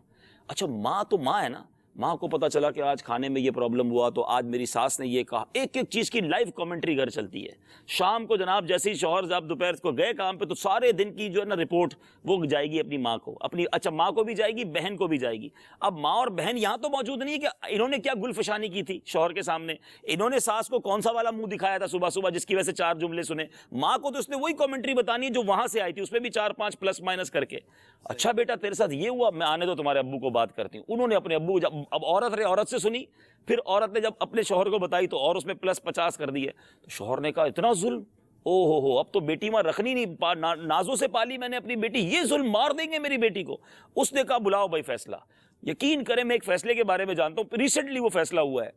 اچھا ماں تو ماں ہے نا، ماں کو پتا چلا کہ آج کھانے میں یہ پرابلم ہوا تو آج میری ساس نے یہ کہا، ایک ایک چیز کی لائیو کامنٹری گھر چلتی ہے۔ شام کو جناب جیسے ہی شوہر صاحب دوپہر کو گئے کام پہ تو سارے دن کی جو ہے نا رپورٹ وہ جائے گی اپنی ماں کو، اچھا ماں کو بھی جائے گی، بہن کو بھی جائے گی۔ اب ماں اور بہن یہاں تو موجود نہیں ہے کہ انہوں نے کیا گل فشانی کی تھی شوہر کے سامنے، انہوں نے ساس کو کون سا والا منہ دکھایا تھا صبح صبح جس کی وجہ سے 4 جملے سنے۔ ماں کو تو اس نے وہی کامنٹری بتانی ہے جو وہاں سے آئی تھی، اس میں بھی 4-5 پلس مائنس کر کے، اچھا بیٹا تیرے ساتھ یہ ہوا، میں آنے دو تمہارے ابو کو بات کرتی ہوں۔ انہوں نے اپنے ابو، اب عورت سے سنی، پھر عورت نے جب اپنے شوہر کو بتائی تو اور اس میں پلس 50 کر دیے۔ تو شوہر نے کہا اتنا ظلم، او ہو اب تو بیٹی ماں رکھنی نہیں، نازوں سے پالی میں نے اپنی بیٹی، یہ ظلم مار دیں گے میری بیٹی کو۔ اس نے کہا بلاؤ بھائی فیصلہ۔ یقین کریں میں ایک فیصلے کے بارے میں جانتا ہوں، ریسنٹلی وہ فیصلہ ہوا ہے۔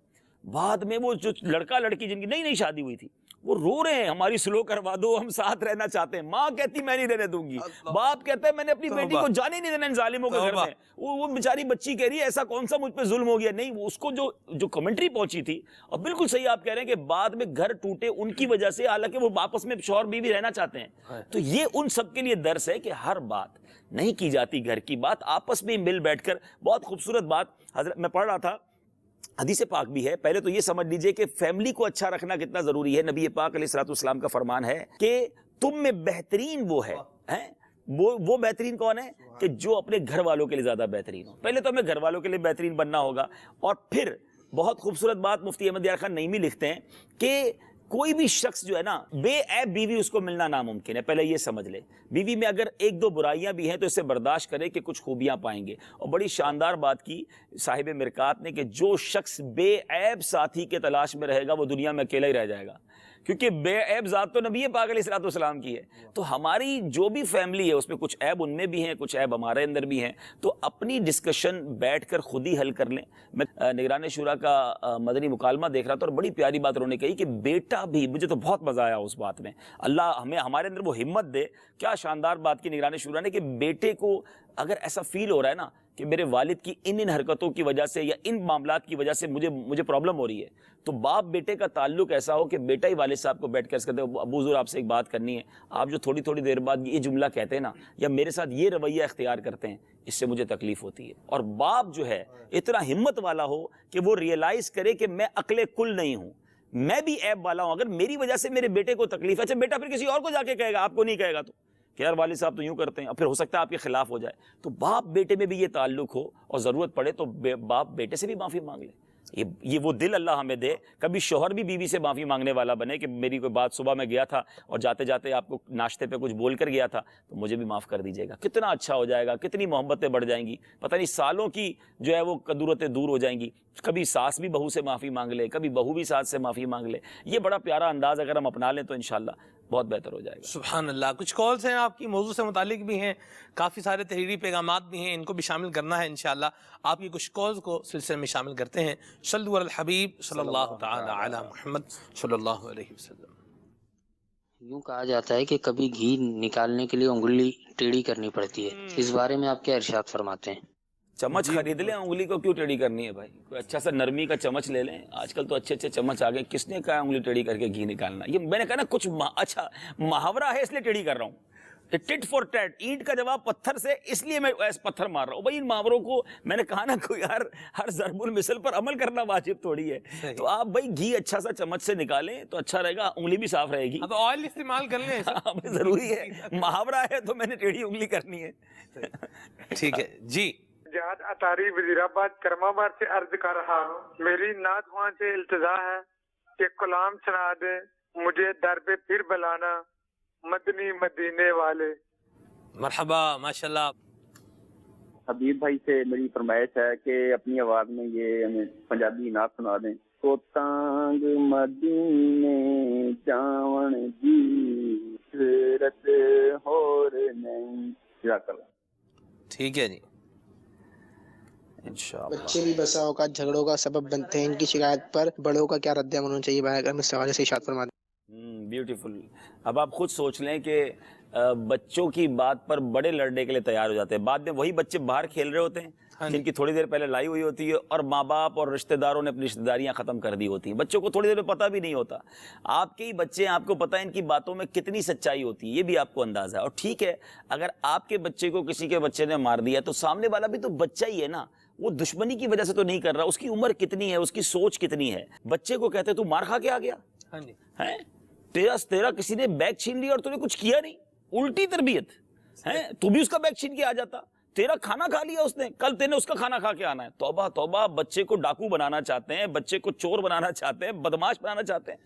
بعد میں وہ جو لڑکا لڑکی جن کی نئی شادی ہوئی تھی وہ رو رہے ہیں ہماری سلو کروا دو، ہم ساتھ رہنا چاہتے ہیں۔ ماں کہتی میں نہیں رہنے دوں گی، باپ کہتا ہے میں نے اپنی بیٹی کو جانے نہیں دینا ان ظالموں کے گھر میں۔ وہ بیچاری بچی کہہ رہی ہے ایسا کون سا مجھ پہ ظلم ہو گیا۔ نہیں، اس کو جو کمنٹری پہنچی تھی، اور بالکل صحیح آپ کہہ رہے ہیں کہ بعد میں گھر ٹوٹے ان کی وجہ سے، حالانکہ وہ آپس میں شوہر بیوی رہنا چاہتے ہیں۔ تو یہ ان سب کے لیے درس ہے کہ ہر بات نہیں کی جاتی، گھر کی بات آپس میں مل بیٹھ کر۔ بہت خوبصورت بات حضرت میں پڑھ رہا تھا، حدیث پاک بھی ہے۔ پہلے تو یہ سمجھ لیجئے کہ فیملی کو اچھا رکھنا کتنا ضروری ہے۔ نبی پاک علیہ الصلوۃ والسلام کا فرمان ہے کہ تم میں بہترین وہ ہے، وہ بہترین کون ہے کہ جو اپنے گھر والوں کے لیے زیادہ بہترین ہو۔ پہلے تو ہمیں گھر والوں کے لیے بہترین بننا ہوگا، اور پھر بہت خوبصورت بات مفتی احمد یار خان نعیمی لکھتے ہیں کہ کوئی بھی شخص جو ہے نا بے عیب بیوی اس کو ملنا ناممکن ہے۔ پہلے یہ سمجھ لے، بیوی میں اگر 1-2 برائیاں بھی ہیں تو اسے برداشت کرے کہ کچھ خوبیاں پائیں گے۔ اور بڑی شاندار بات کی صاحب مرکات نے کہ جو شخص بے عیب ساتھی کے تلاش میں رہے گا وہ دنیا میں اکیلا ہی رہ جائے گا، کیونکہ بے عیب ذات تو نبی پاک علیہ الصلوۃ والسلام کی ہے۔ تو ہماری جو بھی فیملی ہے اس میں کچھ عیب ان میں بھی ہیں، کچھ عیب ہمارے اندر بھی ہیں، تو اپنی ڈسکشن بیٹھ کر خود ہی حل کر لیں۔ میں نگران شورا کا مدنی مکالمہ دیکھ رہا تھا اور بڑی پیاری بات انہوں نے کہی کہ بیٹا بھی، مجھے تو بہت مزہ آیا اس بات میں، اللہ ہمیں ہمارے اندر وہ ہمت دے۔ کیا شاندار بات کی نگران شورا نے کہ بیٹے کو اگر ایسا فیل ہو رہا ہے نا کہ میرے والد کی ان حرکتوں کی وجہ سے یا ان معاملات کی وجہ سے مجھے پرابلم ہو رہی ہے، تو باپ بیٹے کا تعلق ایسا ہو کہ بیٹا ہی والد صاحب کو بیٹھ کر کہتے ہیں ابو حضور آپ سے ایک بات کرنی ہے، آپ جو تھوڑی تھوڑی دیر بعد یہ جملہ کہتے ہیں نا یا میرے ساتھ یہ رویہ اختیار کرتے ہیں، اس سے مجھے تکلیف ہوتی ہے. اور باپ جو ہے اتنا ہمت والا ہو کہ وہ ریئلائز کرے کہ میں عقل کل نہیں ہوں، میں بھی عیب والا ہوں، اگر میری وجہ سے میرے بیٹے کو تکلیف ہے، اچھا بیٹا پھر کسی اور کو جا کے کہے گا، آپ کو نہیں کہے گا تو کہ یار والد صاحب تو یوں کرتے ہیں، اب پھر ہو سکتا ہے آپ کے خلاف ہو جائے. تو باپ بیٹے میں بھی یہ تعلق ہو اور ضرورت پڑے تو باپ بیٹے سے بھی معافی مانگ لے. یہ وہ دل اللہ ہمیں دے، کبھی شوہر بھی بیوی سے معافی مانگنے والا بنے کہ میری کوئی بات صبح میں گیا تھا اور جاتے جاتے آپ کو ناشتے پہ کچھ بول کر گیا تھا تو مجھے بھی معاف کر دیجیے گا. کتنا اچھا ہو جائے گا، کتنی محبتیں بڑھ جائیں گی، پتہ نہیں سالوں کی جو ہے وہ کدورتیں دور ہو جائیں گی. کبھی ساس بھی بہو سے معافی مانگ لے، کبھی بہو بھی ساس سے معافی مانگ لے. یہ بڑا پیارا انداز اگر ہم اپنا لیں تو انشاءاللہ بہت بہتر ہو جائے گا. سبحان اللہ. کچھ کالز ہیں آپ کی موضوع سے متعلق بھی ہیں، کافی سارے تحریری پیغامات بھی ہیں، ان کو بھی شامل کرنا ہے انشاءاللہ. آپ کی کچھ کالز کو سلسلے میں شامل کرتے ہیں. صلو علی الحبیب صلی اللہ تعالی علی محمد صلی اللہ علیہ وسلم. یوں کہا جاتا ہے کہ کبھی گھی نکالنے کے لیے انگلی ٹیڑھی کرنی پڑتی ہے، اس بارے میں آپ کیا ارشاد فرماتے ہیں؟ چمچ خرید لیں، انگلی کو کیوں ٹیڑھی کرنی ہے بھائی؟ کوئی اچھا سا نرمی کا چمچ لے لیں. آج کل تو اچھے اچھے چمچ آ گئے. کس نے کہا انگلی ٹیڑھی کر کے گھی نکالنا؟ یہ میں نے کہا نا کچھ اچھا محاورہ ہے اس لیے ٹیڑھی کر رہا ہوں. ٹٹ فور ٹیٹ، اینٹ کا جواب پتھر سے، اس لیے میں ایسے پتھر مار رہا ہوں. بھائی ان محاوروں کو میں نے کہا نا کوئی ہر ضرب المثل پر عمل کرنا واجب تھوڑی ہے. تو آپ بھائی گھی اچھا سا چمچ سے نکالیں تو اچھا رہے گا، انگلی بھی صاف رہے گی. اب آئل استعمال کر لیں، ضروری ہے، محاورہ ہے تو میں نے ٹیڑھی انگلی کرنی ہے. ٹھیک ہے جی. جہاد اطاری وزیر آباد کرم آباد سے عرض کر رہا ہوں، میری نعت خواں سے التجا ہے کہ کلام سنا دے، مجھے در پہ پھر بلانا مدنی مدینے والے. مرحبا، ماشاءاللہ. حبیب بھائی سے میری فرمائش ہے کہ اپنی آواز میں یہ ہمیں پنجابی نعت سنا دیں. کو تانگ مدینے جاون دی ضرورت ہور نہیں. جزاک اللہ. ٹھیک ہے جی انشاءاللہ. بچے بھی بسا اوقات جھگڑوں کا سبب بنتے ہیں، ان کی شکایت پر بڑوں کا کیا رد عمل ہونا چاہیے؟ اگر اس حوالے سے ارشاد فرما دیں. بیوٹیفل. اب آپ خود سوچ لیں کہ بچوں کی بات پر بڑے لڑنے کے لیے تیار ہو جاتے ہیں، بعد میں وہی بچے باہر کھیل رہے ہوتے ہیں جن کی تھوڑی دیر پہلے لڑائی ہوئی ہوتی ہے اور ماں باپ اور رشتہ داروں نے اپنی رشتہ داریاں ختم کر دی ہوتی ہیں. بچوں کو تھوڑی دیر میں پتہ بھی نہیں ہوتا. آپ کے ہی بچے ہیں، آپ کو پتہ ہے ان کی باتوں میں کتنی سچائی ہوتی ہے، یہ بھی آپ کو اندازہ ہے. اور ٹھیک ہے اگر آپ کے بچے کو کسی کے بچے نے مار دیا تو سامنے والا بھی تو بچہ ہی ہے نا، وہ دشمنی کی وجہ سے تو نہیں کر رہا. اس کی عمر کتنی ہے، اس کی سوچ کتنی ہے. بچے کو کہتے تو مار کھا کے آ گیا، ہاں جی، ہیں تیرا کسی نے بیگ چھین لیا اور تو نے کچھ کیا نہیں، الٹی تربیت ہے. تو بھی اس کا بیگ چھین کے آ جاتا. تیرا کھانا کھا لیا اس نے، کل تینے اس کا کھانا کھا کے آنا ہے. توبہ توبہ. بچے کو ڈاکو بنانا چاہتے ہیں، بچے کو چور بنانا چاہتے ہیں، بدماش بنانا چاہتے ہیں.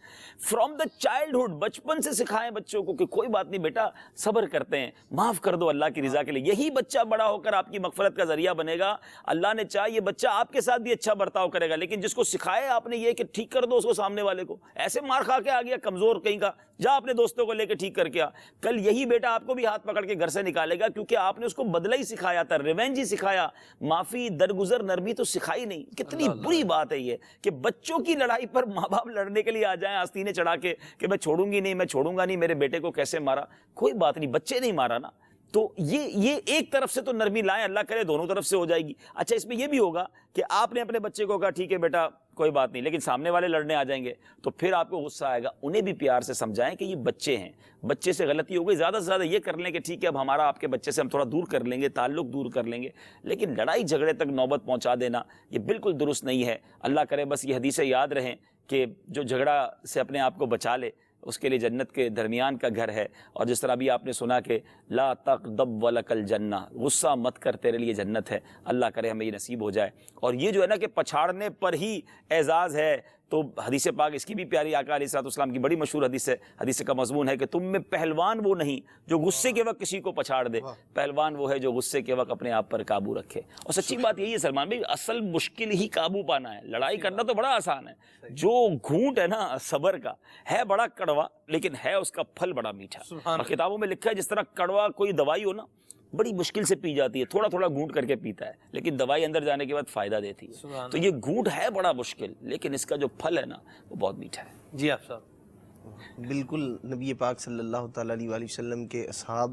فرام دا چائلڈہڈ، بچپن سے سکھائیں بچوں کو کہ کوئی بات نہیں بیٹا، صبر کرتے ہیں، معاف کر دو اللہ کی رضا کے لیے. یہی بچہ بڑا ہو کر آپ کی مغفرت کا ذریعہ بنے گا. اللہ نے چاہا یہ بچہ آپ کے ساتھ بھی اچھا برتاؤ کرے گا. لیکن جس کو سکھایا آپ نے یہ کہ ٹھیک کر دو اس کو، سامنے والے کو ایسے مار کھا کے آ گیا کمزور کہیں کا، جا اپنے دوستوں کو لے کے ٹھیک کر کے آ. کل یہی بیٹا آپ کو بھی ہاتھ پکڑ کے گھر سے نکالے گا کیونکہ آپ نے اس کو بدلہ ہی سکھایا تھا، ریونج ہی سکھایا. معافی، درگزر، نرمی تو سکھائی نہیں. کتنی بری بات ہے یہ کہ بچوں کی لڑائی پر ماں باپ لڑنے کے لیے آ جائیں آستینے چڑھا کے کہ میں چھوڑوں گی نہیں، میں چھوڑوں گا نہیں. میرے بیٹے کو کیسے مارا؟ کوئی بات نہیں، بچے نہیں مارا نا. تو یہ ایک طرف سے تو نرمی لائیں، اللہ کرے دونوں طرف سے ہو جائے گی. اچھا اس میں یہ بھی ہوگا کہ آپ نے اپنے بچے کو کہا ٹھیک ہے بیٹا کوئی بات نہیں، لیکن سامنے والے لڑنے آ جائیں گے تو پھر آپ کو غصہ آئے گا. انہیں بھی پیار سے سمجھائیں کہ یہ بچے ہیں، بچے سے غلطی ہو گئی. زیادہ سے زیادہ یہ کر لیں کہ ٹھیک ہے اب ہمارا آپ کے بچے سے ہم تھوڑا دور کر لیں گے، تعلق دور کر لیں گے. لیکن لڑائی جھگڑے تک نوبت پہنچا دینا یہ بالکل درست نہیں ہے. اللہ کرے بس یہ حدیثیں یاد رہیں کہ جو جھگڑا سے اپنے آپ کو بچا لے اس کے لیے جنت کے درمیان کا گھر ہے. اور جس طرح بھی آپ نے سنا کہ لا تغضب ولک الجنہ، غصہ مت کر تیرے لیے جنت ہے. اللہ کرے ہمیں یہ نصیب ہو جائے. اور یہ جو ہے نا کہ پچھاڑنے پر ہی اعزاز ہے، تو حدیث پاک اس کی بھی پیاری آقا علیہ الصلوۃ والسلام کی بڑی مشہور حدیث ہے. حدیث کا مضمون ہے کہ تم میں پہلوان وہ نہیں جو غصے کے وقت کسی کو پچھاڑ دے، پہلوان وہ ہے جو غصے کے وقت اپنے آپ پر قابو رکھے. اور سچی بات یہی ہے سلمان بھائی، اصل مشکل ہی قابو پانا ہے. لڑائی کرنا تو بڑا آسان ہے، جو گھونٹ ہے نا صبر کا ہے بڑا کڑوا، لیکن ہے اس کا پھل بڑا میٹھا. اور کتابوں میں لکھا ہے جس طرح کڑوا کوئی دوائی ہو نا بڑی مشکل سے پی جاتی ہے، تھوڑا تھوڑا گھونٹ کر کے پیتا ہے، لیکن دوائی اندر جانے کے بعد فائدہ دیتی ہے. تو یہ گھونٹ ہے بڑا مشکل، لیکن اس کا جو پھل ہے نا وہ بہت میٹھا ہے. جی آپ صاحب. بالکل نبی پاک صلی اللہ تعالیٰ علیہ وآلہ وسلم کے اصحاب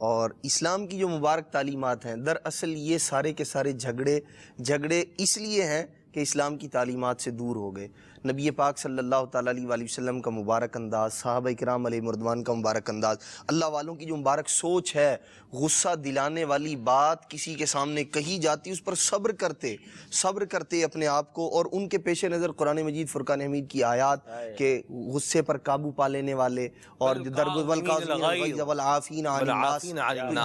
اور اسلام کی جو مبارک تعلیمات ہیں، دراصل یہ سارے کے سارے جھگڑے اس لیے ہیں کہ اسلام کی تعلیمات سے دور ہو گئے۔ نبی پاک صلی اللہ تعالیٰ علیہ وآلہ وسلم کا مبارک انداز، صحابہ کرام علیہ مردوان کا مبارک انداز، اللہ والوں کی جو مبارک سوچ ہے، غصہ دلانے والی بات کسی کے سامنے کہی جاتی اس پر صبر کرتے اپنے آپ کو، اور ان کے پیش نظر قرآن مجید فرقان حمید کی آیات کہ غصے پر قابو پا لینے والے اور والعافین عن الناس،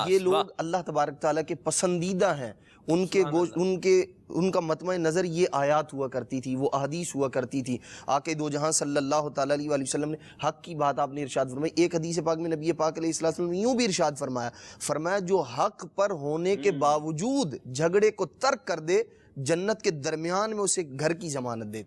یہ لوگ اللہ تبارک تعالیٰ کے پسندیدہ ہیں۔ ان کا مطمع نظر یہ آیات ہوا کرتی تھی، وہ احادیث ہوا کرتی تھی۔ آقا دو جہاں صلی اللہ تعالیٰ علیہ وآلہ وسلم نے حق کی بات آپ نے ارشاد فرمائی۔ ایک حدیث پاک میں نبی پاک علیہ السلام نے یوں بھی ارشاد فرمایا جو حق پر ہونے کے باوجود جھگڑے کو ترک کر دے، جنت کے درمیان میں اسے گھر کی ضمانت دے۔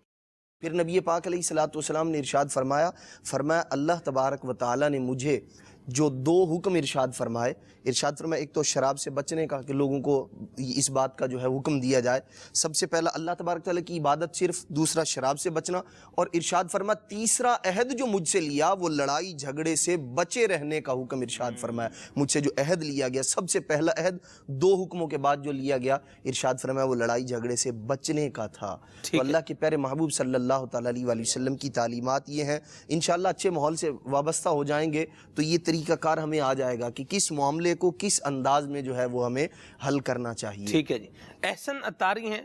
پھر نبی پاک علیہ الصلوۃ والسلام نے ارشاد فرمایا اللہ تبارک و تعالیٰ نے مجھے جو دو حکم ارشاد فرمائے، ایک تو شراب سے بچنے کا کہ لوگوں کو اس بات کا جو ہے حکم دیا جائے، سب سے پہلا اللہ تبارک تعالیٰ کی عبادت صرف، دوسرا شراب سے بچنا، اور ارشاد فرمایا تیسرا عہد جو مجھ سے لیا وہ لڑائی جھگڑے سے بچے رہنے کا حکم ارشاد فرمایا۔ مجھ سے جو عہد لیا گیا، سب سے پہلا عہد دو حکموں کے بعد جو لیا گیا ارشاد فرمایا وہ لڑائی جھگڑے سے بچنے کا تھا۔ تو اللہ کے پیارے محبوب صلی اللہ تعالیٰ علیہ وآلہ وسلم کی تعلیمات یہ ہیں۔ انشاءاللہ اچھے ماحول سے وابستہ ہو جائیں گے تو یہ طریقہ کار ہمیں آ جائے گا کہ کس معاملے کو کس انداز میں جو ہے وہ ہمیں حل کرنا چاہیے۔ ٹھیک ہے جی، احسن اتاری ہیں،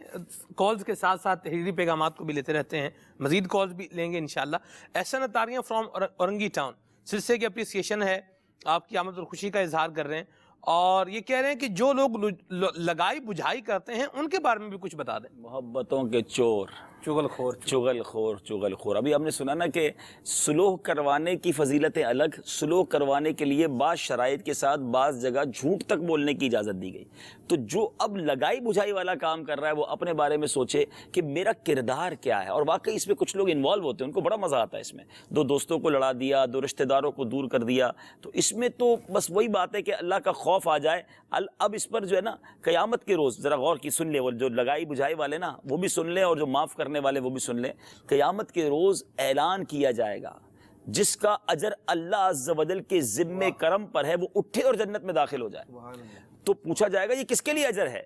کالز کے ساتھ ساتھ تحریری پیغامات کو بھی لیتے رہتے ہیں، مزید کالز بھی لیں گے انشاءاللہ۔ احسن اتاری ہیں فرام اورنگی ٹاؤن، سلسلے کی اپریسیشن ہے، آپ کی آمد اور خوشی کا اظہار کر رہے ہیں، اور یہ کہہ رہے ہیں کہ جو لوگ لگائی بجھائی کرتے ہیں ان کے بارے میں بھی کچھ بتا دیں۔ محبتوں کے چور، چغل خور۔ ابھی ہم نے سنا نا کہ سلوح کروانے کی فضیلتیں الگ، سلوح کروانے کے لیے بعض شرائط کے ساتھ بعض جگہ جھوٹ تک بولنے کی اجازت دی گئی۔ تو جو اب لگائی بجھائی والا کام کر رہا ہے وہ اپنے بارے میں سوچے کہ میرا کردار کیا ہے، اور واقعی اس میں کچھ لوگ انوالو ہوتے ہیں، ان کو بڑا مزہ آتا ہے اس میں۔ دو دوستوں کو لڑا دیا، دو رشتہ داروں کو دور کر دیا، تو اس میں تو بس وہی بات ہے کہ اللہ کا خوف آ جائے۔ اب اس پر جو ہے نا قیامت کے روز ذرا غور کی سن لے، وہ جو لگائی بجھائی والے نا وہ بھی سن لیں، اور جو معاف کرنے والے وہ بھی سن لیں۔ قیامت کے روز اعلان کیا جائے گا جس کا اجر اللہ عز و جل کے ذمہ کرم پر ہے وہ اٹھے اور جنت میں داخل ہو جائے۔ تو پوچھا جائے گا یہ کس کے لیے اجر ہے؟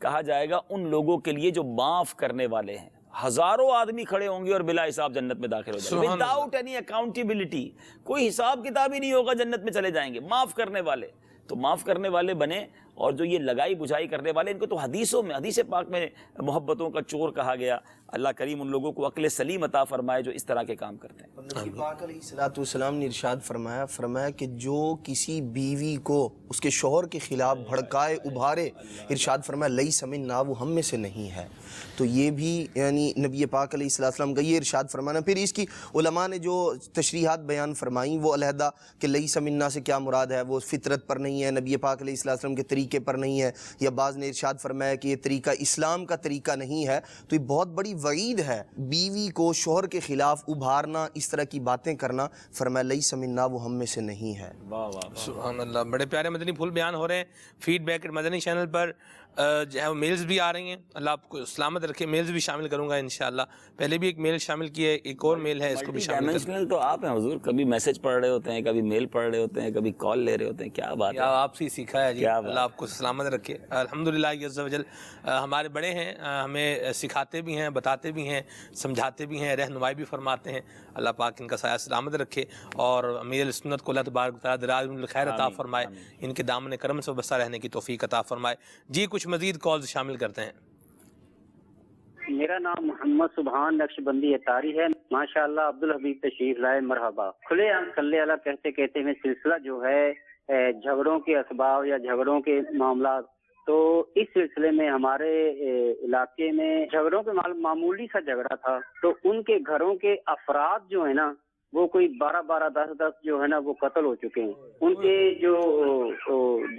کہا جائے گا ان لوگوں کے لیے جو معاف کرنے والے ہیں۔ ہزاروں آدمی کھڑے ہوں گے اور بلا حساب جنت میں داخل ہو جائیں گے، وداؤٹ اینی اکاؤنٹیبلٹی، کوئی حساب کتاب ہی نہیں ہوگا، جنت میں چلے جائیں گے معاف کرنے والے۔ تو معاف کرنے والے بنے، اور جو یہ لگائی بجھائی کرنے والے ان کو تو حدیثوں میں، حدیث پاک میں محبتوں کا چور کہا گیا۔ اللہ کریم ان لوگوں کو عقل سلیم عطا فرمائے جو اس طرح کے کام کرتے ہیں۔ نبی پاک علیہ الصلوۃ والسلام نے ارشاد فرمایا کہ جو کسی بیوی کو اس کے شوہر کے خلاف بھڑکائے ابھارے، ارشاد فرمایا لیس منا، وہ ہم میں سے نہیں ہے۔ تو یہ بھی یعنی نبی پاک علیہ الصلوۃ والسلام کا یہ ارشاد فرمانا۔ پھر اس کی علماء نے جو تشریحات بیان فرمائیں وہ علیحدہ کہ لیس منا سے کیا مراد ہے، وہ فطرت پر نہیں ہے، نبی پاک علیہ الصلوۃ والسلام کے طریقے پر نہیں ہے، یا بعض نے ارشاد فرمایا کہ یہ طریقہ اسلام کا طریقہ نہیں ہے۔ تو یہ بہت بڑی وعید ہے بیوی کو شوہر کے خلاف ابھارنا، اس طرح کی باتیں کرنا۔ فرمایا لیس منا، وہ ہم میں سے نہیں ہے۔ سبحان اللہ، بڑے پیارے مدنی پھول بیان ہو رہے ہیں۔ فیڈ بیک مدنی چینل پر جو ہے میلز بھی آ رہی ہیں، اللہ آپ کو سلامت رکھے۔ میلز بھی شامل کروں گا انشاءاللہ، پہلے بھی ایک میل شامل کی ہے، ایک اور میل ہے، اس کو بھی شامل کروں گا۔ تو آپ ہیں حضور، کبھی میسج پڑھ رہے ہوتے ہیں، کبھی میل پڑھ رہے ہوتے ہیں، کبھی کال لے رہے ہوتے ہیں، کیا بات ہے؟ آپ سے سیکھا ہے جی، اللہ آپ کو سلامت رکھے۔ الحمدللہ عز و جل ہمارے بڑے ہیں، ہمیں سکھاتے بھی ہیں، بتاتے بھی ہیں، سمجھاتے بھی ہیں، رہنمائی بھی فرماتے ہیں۔ اللہ پاک ان کا سایہ سلامت رکھے، اور امیر سنت کو اللہ تبارک و تعالیٰ دراز الخیر عطا فرمائے، ان کے دامن کرم سے بسا رہنے کی توفیق عطا فرمائے۔ جی کچھ مزید کالز شامل کرتے ہیں۔ میرا نام محمد سبحان نقشبندی اتاری ہے، ماشاءاللہ عبدالحبیب تشریف لائے، مرحبا۔ کھلے عام صلی اللہ کہتے کہتے میں سلسلہ جو ہے جھگڑوں کے اسباب یا جھگڑوں کے معاملات، تو اس سلسلے میں ہمارے علاقے میں جھگڑوں کے معمولی سا جھگڑا تھا، تو ان کے گھروں کے افراد جو ہے نا وہ کوئی 12 10 جو ہے نا وہ قتل ہو چکے ہیں۔ ان کے جو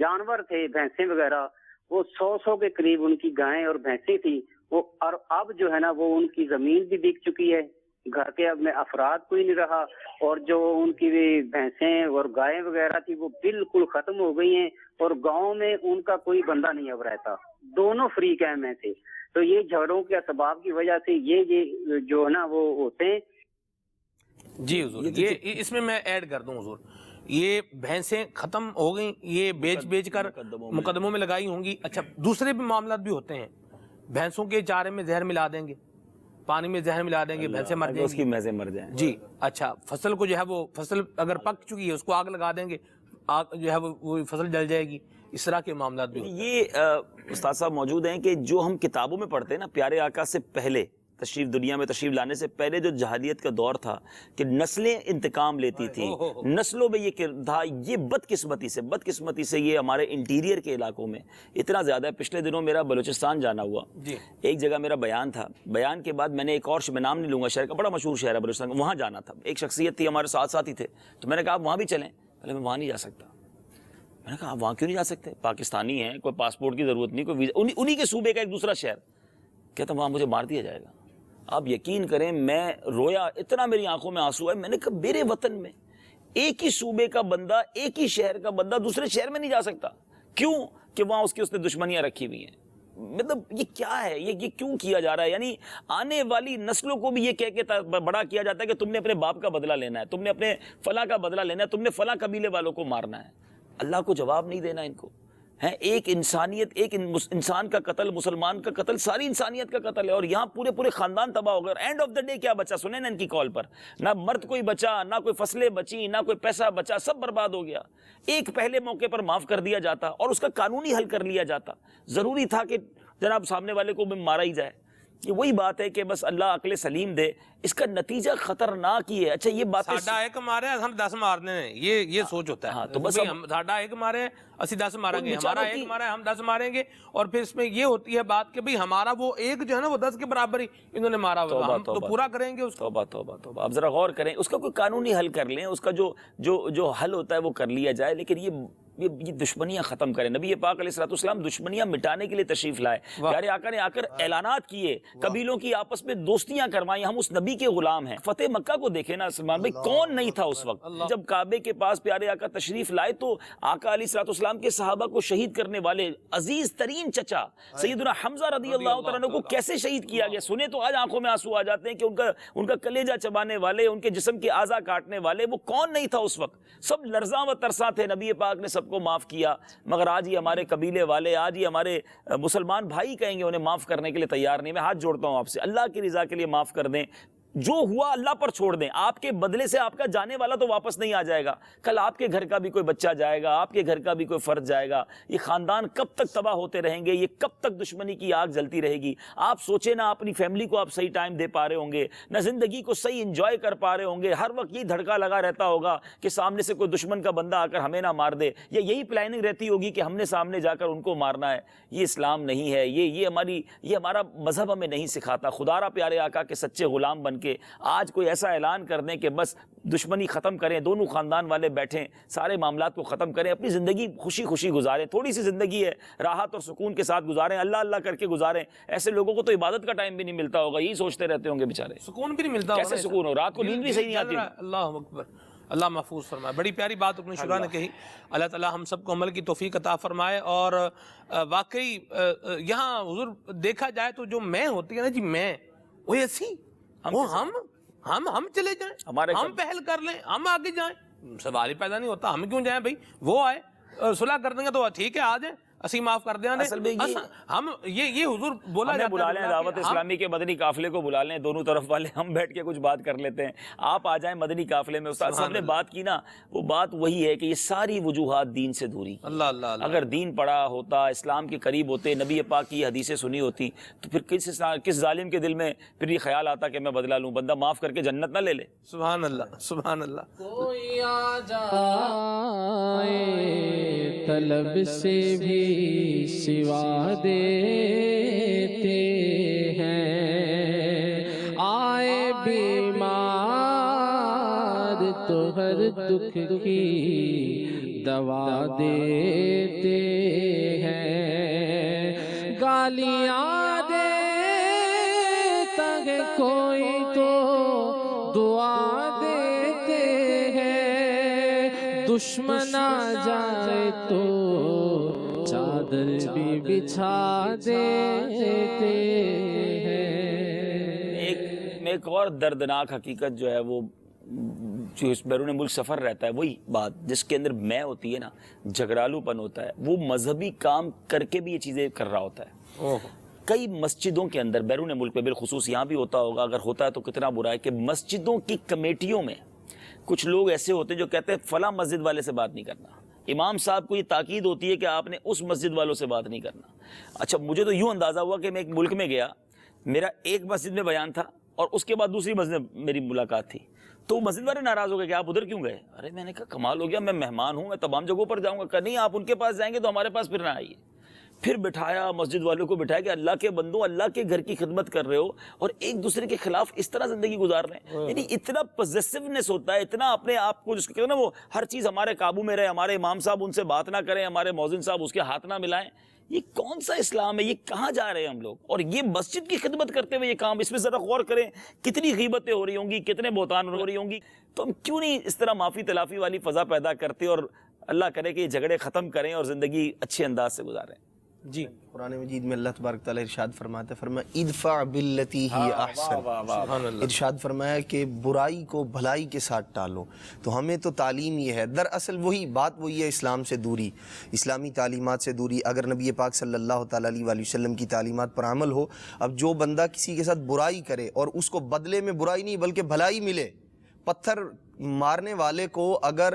جانور تھے، بھینسیں وغیرہ، وہ 100 کے قریب ان کی گائیں اور بھینسیں تھی، وہ اور اب جو ہے نا وہ ان کی زمین بھی بک چکی ہے، گھر کے اب میں افراد کوئی نہیں رہا، اور جو ان کی بھینسیں اور گائیں وغیرہ تھی وہ بالکل ختم ہو گئی ہیں، اور گاؤں میں ان کا کوئی بندہ نہیں اب رہتا، دونوں فریق ہیں میں تھے۔ تو یہ جھگڑوں کے اسباب کی وجہ سے یہ جو ہے نا وہ ہوتے ہیں۔ جی حضور، یہ اس میں ایڈ کر دوں حضور، یہ بھینسیں ختم ہو گئیں، یہ بیچ کر مقدموں میں لگائی ہوں گی. اچھا دوسرے بھی معاملات بھی ہوتے ہیں، بھینسوں کے چارے میں زہر ملا دیں گے، پانی میں زہر ملا دیں گے، بھینسیں مر جائیں اس کی میزیں مر جائیں. جی اچھا فصل کو جو ہے وہ فصل اگر پک چکی ہے اس کو آگ لگا دیں گے، آگ جو ہے وہ فصل جل جائے گی. اس طرح کے معاملات بھی ہوتے ہیں. یہ استاد صاحب موجود ہیں کہ جو ہم کتابوں میں پڑھتے ہیں نا، پیارے آقا سے پہلے دنیا میں تشریف لانے سے پہلے جو جہالیت کا دور تھا کہ نسلیں انتقام لیتی تھیں، نسلوں میں یہ تھا، یہ بدقسمتی سے یہ ہمارے انٹیریئر کے علاقوں میں اتنا زیادہ ہے. پچھلے دنوں میرا بلوچستان جانا ہوا، ایک جگہ میرا بیان تھا، بیان کے بعد میں نے ایک اور میں نام نہیں لوں گا شہر کا، بڑا مشہور شہر ہے بلوچستان، وہاں جانا تھا. ایک شخصیت تھی ہمارے ساتھ ہی تھے، تو میں نے کہا آپ وہاں بھی چلیں. پہلے میں وہاں نہیں جا سکتا. میں نے کہا آپ وہاں کیوں نہیں جا سکتے؟ پاکستانی ہیں، کوئی پاسپورٹ کی ضرورت نہیں، کوئی ویزا، انہی کے صوبے کا ایک دوسرا شہر. کہتا وہاں مجھے مار دیا جائے گا. آپ یقین کریں میں رویا، اتنا میری آنکھوں میں آنسو ہے. میں نے کہا میرے وطن میں ایک ہی صوبے کا بندہ، ایک ہی شہر کا بندہ دوسرے شہر میں نہیں جا سکتا. کیوں؟ کہ وہاں اس نے دشمنیاں رکھی ہوئی ہیں. مطلب یہ کیا ہے؟ یہ کیوں کیا جا رہا ہے؟ یعنی آنے والی نسلوں کو بھی یہ کہہ کے بڑا کیا جاتا ہے کہ تم نے اپنے باپ کا بدلہ لینا ہے، تم نے اپنے فلاں کا بدلہ لینا ہے، تم نے فلاں قبیلے والوں کو مارنا ہے. اللہ کو جواب نہیں دینا ان کو ہے. ایک انسانیت، ایک انسان کا قتل، مسلمان کا قتل، ساری انسانیت کا قتل ہے. اور یہاں پورے خاندان تباہ ہو گئے. اینڈ آف دا ڈے کیا بچا؟ سنیں نا ان کی کال پر، نہ مرد کوئی بچا، نہ کوئی فصلیں بچی، نہ کوئی پیسہ بچا، سب برباد ہو گیا. ایک پہلے موقع پر معاف کر دیا جاتا اور اس کا قانونی حل کر لیا جاتا. ضروری تھا کہ جناب سامنے والے کو بھی مارا ہی جائے. یہ وہی بات ہے کہ بس اللہ عقل سلیم دے. اس کا نتیجہ خطرناک ہی ہے. اچھا یہ بات ساڈا ایک مارے ہم 10 مارنے ہیں، یہ سوچ ہوتا ہے. تو بس ساڈا ایک مارے اسی 10 ماریں گے، ہمارا ایک مارا ہے ہم 10 ماریں گے. اور پھر اس میں یہ ہوتی ہے بات کہ بھئی ہمارا وہ ایک جو ہے نا وہ 10 کے برابر ہی انہوں نے مارا ہوا، ہم تو پورا کریں گے اس کو. توبہ. آپ ذرا غور کریں، اس کا کوئی قانونی حل کر لیں، اس کا جو حل ہوتا ہے وہ کر لیا جائے. لیکن یہ دشمنیاں ختم کریں. نبی پاک علیہ السلام دشمنیاں مٹانے کے لیے تشریف لائے. پیارے آقا نے آ کر اعلانات کیے، قبیلوں کی آپس میں دوستیاں کروائیں. ہم اس نبی کے غلام ہیں. فتح مکہ کو دیکھیں نا سلمان بھائی، کون نہیں تھا اس وقت جب کعبے کے پاس پیارے آقا تشریف لائے؟ تو آقا علیہ السلام کے صحابہ کو شہید کرنے والے عزیز ترین چچا سیدنا حمزہ رضی اللہ تعالیٰ عنہ کو کیسے شہید کیا گیا؟ سنے تو آج آنکھوں میں آنسو آ جاتے ہیں کہ ان کا کلیجہ چبانے والے، ان کے جسم کے اعضاء کاٹنے والے وہ کون نہیں تھا اس وقت؟ سب لرزاں و ترساں تھے. نبی پاک نے سب کو معاف کیا. مگر آج ہی ہمارے قبیلے والے، آج ہی ہمارے مسلمان بھائی کہیں گے انہیں معاف کرنے کے لیے تیار نہیں. میں ہاتھ جوڑتا ہوں آپ سے، اللہ کی رضا کے لیے معاف کر دیں. جو ہوا اللہ پر چھوڑ دیں. آپ کے بدلے سے آپ کا جانے والا تو واپس نہیں آ جائے گا. کل آپ کے گھر کا بھی کوئی بچہ جائے گا، آپ کے گھر کا بھی کوئی فرد جائے گا. یہ خاندان کب تک تباہ ہوتے رہیں گے؟ یہ کب تک دشمنی کی آگ جلتی رہے گی؟ آپ سوچیں نا، اپنی فیملی کو آپ صحیح ٹائم دے پا رہے ہوں گے نہ، زندگی کو صحیح انجوائے کر پا رہے ہوں گے. ہر وقت یہ دھڑکا لگا رہتا ہوگا کہ سامنے سے کوئی دشمن کا بندہ آ کر ہمیں نہ مار دے، یا یہی پلاننگ رہتی ہوگی کہ ہم نے سامنے جا کر ان کو مارنا ہے. یہ اسلام نہیں ہے. یہ ہمارا مذہب ہمیں نہیں سکھاتا. خدا را پیارے آقا کے سچے غلام بن کے آج کوئی ایسا اعلان کر دیں کہ بس دشمنی ختم کریں، دونوں خاندان والے بیٹھیں، سارے معاملات کو ختم کریں، اپنی زندگی خوشی گزاریں. تھوڑی سی زندگی ہے، راحت اور سکون کے ساتھ گزاریں، اللہ کر کے گزاریں. ایسے لوگوں کو تو عبادت کا ٹائم بھی نہیں ملتا ہوگا، یہی سوچتے رہتے ہوں گے بیچارے. سکون بھی نہیں ملتا، کیسے سکون ہو؟ رات کو نیند بھی صحیح نہیں آتی. اللہ اکبر، اللہ محفوظ فرمائے. بڑی پیاری بات رکن شورا نے کہی. اللہ تعالیٰ ہم سب کو عمل کی توفیق عطا فرمائے. اور واقعی یہاں حضور دیکھا جائے تو جو میں ہوتی ہے نا جی، میں وہ ایسی وہ ہم چلے جائیں، ہم پہل کر لیں، ہم آگے جائیں، سوال ہی پیدا نہیں ہوتا. ہم کیوں جائیں بھائی؟ وہ آئے صلح کر دیں گے تو ٹھیک ہے، آ جائیں، اسی معاف کر دیں. ہم یہ حضور بولا جاتا ہے، بلا لیں دعوت اسلامی کے مدنی قافلے کو، بلا لیں دونوں طرف والے، ہم بیٹھ کے کچھ بات کر لیتے ہیں. آپ آ جائیں مدنی قافلے میں. استاد صاحب نے بات کی نا، وہ بات وہی ہے کہ یہ ساری وجوہات دین سے دوری. اگر دین پڑھا ہوتا، اسلام کے قریب ہوتے، نبی پاک کی حدیثیں سنی ہوتی، تو پھر کس ظالم کے دل میں پھر یہ خیال آتا کہ میں بدلہ لوں، بندہ معاف کر کے جنت نہ لے لے. سبحان اللہ، سبحان اللہ. کوئی آ جائے طلب سے بھی سوا دیتے ہیں، آئے بیمار تو ہر دکھ کی دوا دیتے ہیں. گالیاں دیتا ہے کوئی تو دعا دیتے ہیں، دشمن آ جائے تو چادر بھی بچھا دیتے ہیں. ایک اور دردناک حقیقت جو ہے وہ جو اس بیرون ملک سفر رہتا ہے، وہی بات جس کے اندر میں ہوتی ہے نا، جھگڑالو پن ہوتا ہے، وہ مذہبی کام کر کے بھی یہ چیزیں کر رہا ہوتا ہے. کئی مسجدوں کے اندر بیرون ملک میں بالخصوص یہاں بھی ہوتا ہوگا، اگر ہوتا ہے تو کتنا برا ہے کہ مسجدوں کی کمیٹیوں میں کچھ لوگ ایسے ہوتے ہیں جو کہتے ہیں فلاں مسجد والے سے بات نہیں کرنا. امام صاحب کو یہ تاکید ہوتی ہے کہ آپ نے اس مسجد والوں سے بات نہیں کرنا. اچھا مجھے تو یوں اندازہ ہوا کہ میں ایک ملک میں گیا، میرا ایک مسجد میں بیان تھا اور اس کے بعد دوسری مسجد میں میری ملاقات تھی، تو مسجد والے ناراض ہو گئے کہ آپ ادھر کیوں گئے. ارے میں نے کہا کمال ہو گیا، میں مہمان ہوں، میں تمام جگہوں پر جاؤں گا. کہ نہیں آپ ان کے پاس جائیں گے تو ہمارے پاس پھر نہ آئیے. پھر بٹھایا مسجد والوں کو، بٹھایا کہ اللہ کے بندوں، اللہ کے گھر کی خدمت کر رہے ہو اور ایک دوسرے کے خلاف اس طرح زندگی گزار رہے ہیں. یعنی اتنا پوزیسونیس ہوتا ہے، اتنا اپنے آپ کو جس کو کہتے ہیں نا، وہ ہر چیز ہمارے قابو میں رہے، ہمارے امام صاحب ان سے بات نہ کریں، ہمارے مؤذن صاحب اس کے ہاتھ نہ ملائیں. یہ کون سا اسلام ہے؟ یہ کہاں جا رہے ہیں ہم لوگ؟ اور یہ مسجد کی خدمت کرتے ہوئے یہ کام، اس میں ذرا غور کریں، کتنی غیبتیں ہو رہی ہوں گی، کتنے بہتان ہو رہی ہوں گی. تو ہم کیوں نہیں اس طرح معافی تلافی والی فضا پیدا کرتے اور اللہ کرے کہ یہ جھگڑے ختم کریں اور زندگی اچھے انداز سے گزاریں. جی قرآن مجید میں اللہ تبارک تعالیٰ ارشاد فرماتا ہے، فرمایا ادفع باللتی ہی احسن. ارشاد فرمایا کہ برائی کو بھلائی کے ساتھ ٹالو. تو ہمیں تو تعلیم یہ ہے، دراصل وہی بات وہی ہے، اسلام سے دوری، اسلامی تعلیمات سے دوری. اگر نبی پاک صلی اللہ تعالیٰ علیہ وآلہ وسلم کی تعلیمات پر عمل ہو، اب جو بندہ کسی کے ساتھ برائی کرے اور اس کو بدلے میں برائی نہیں بلکہ بھلائی ملے، پتھر مارنے والے کو اگر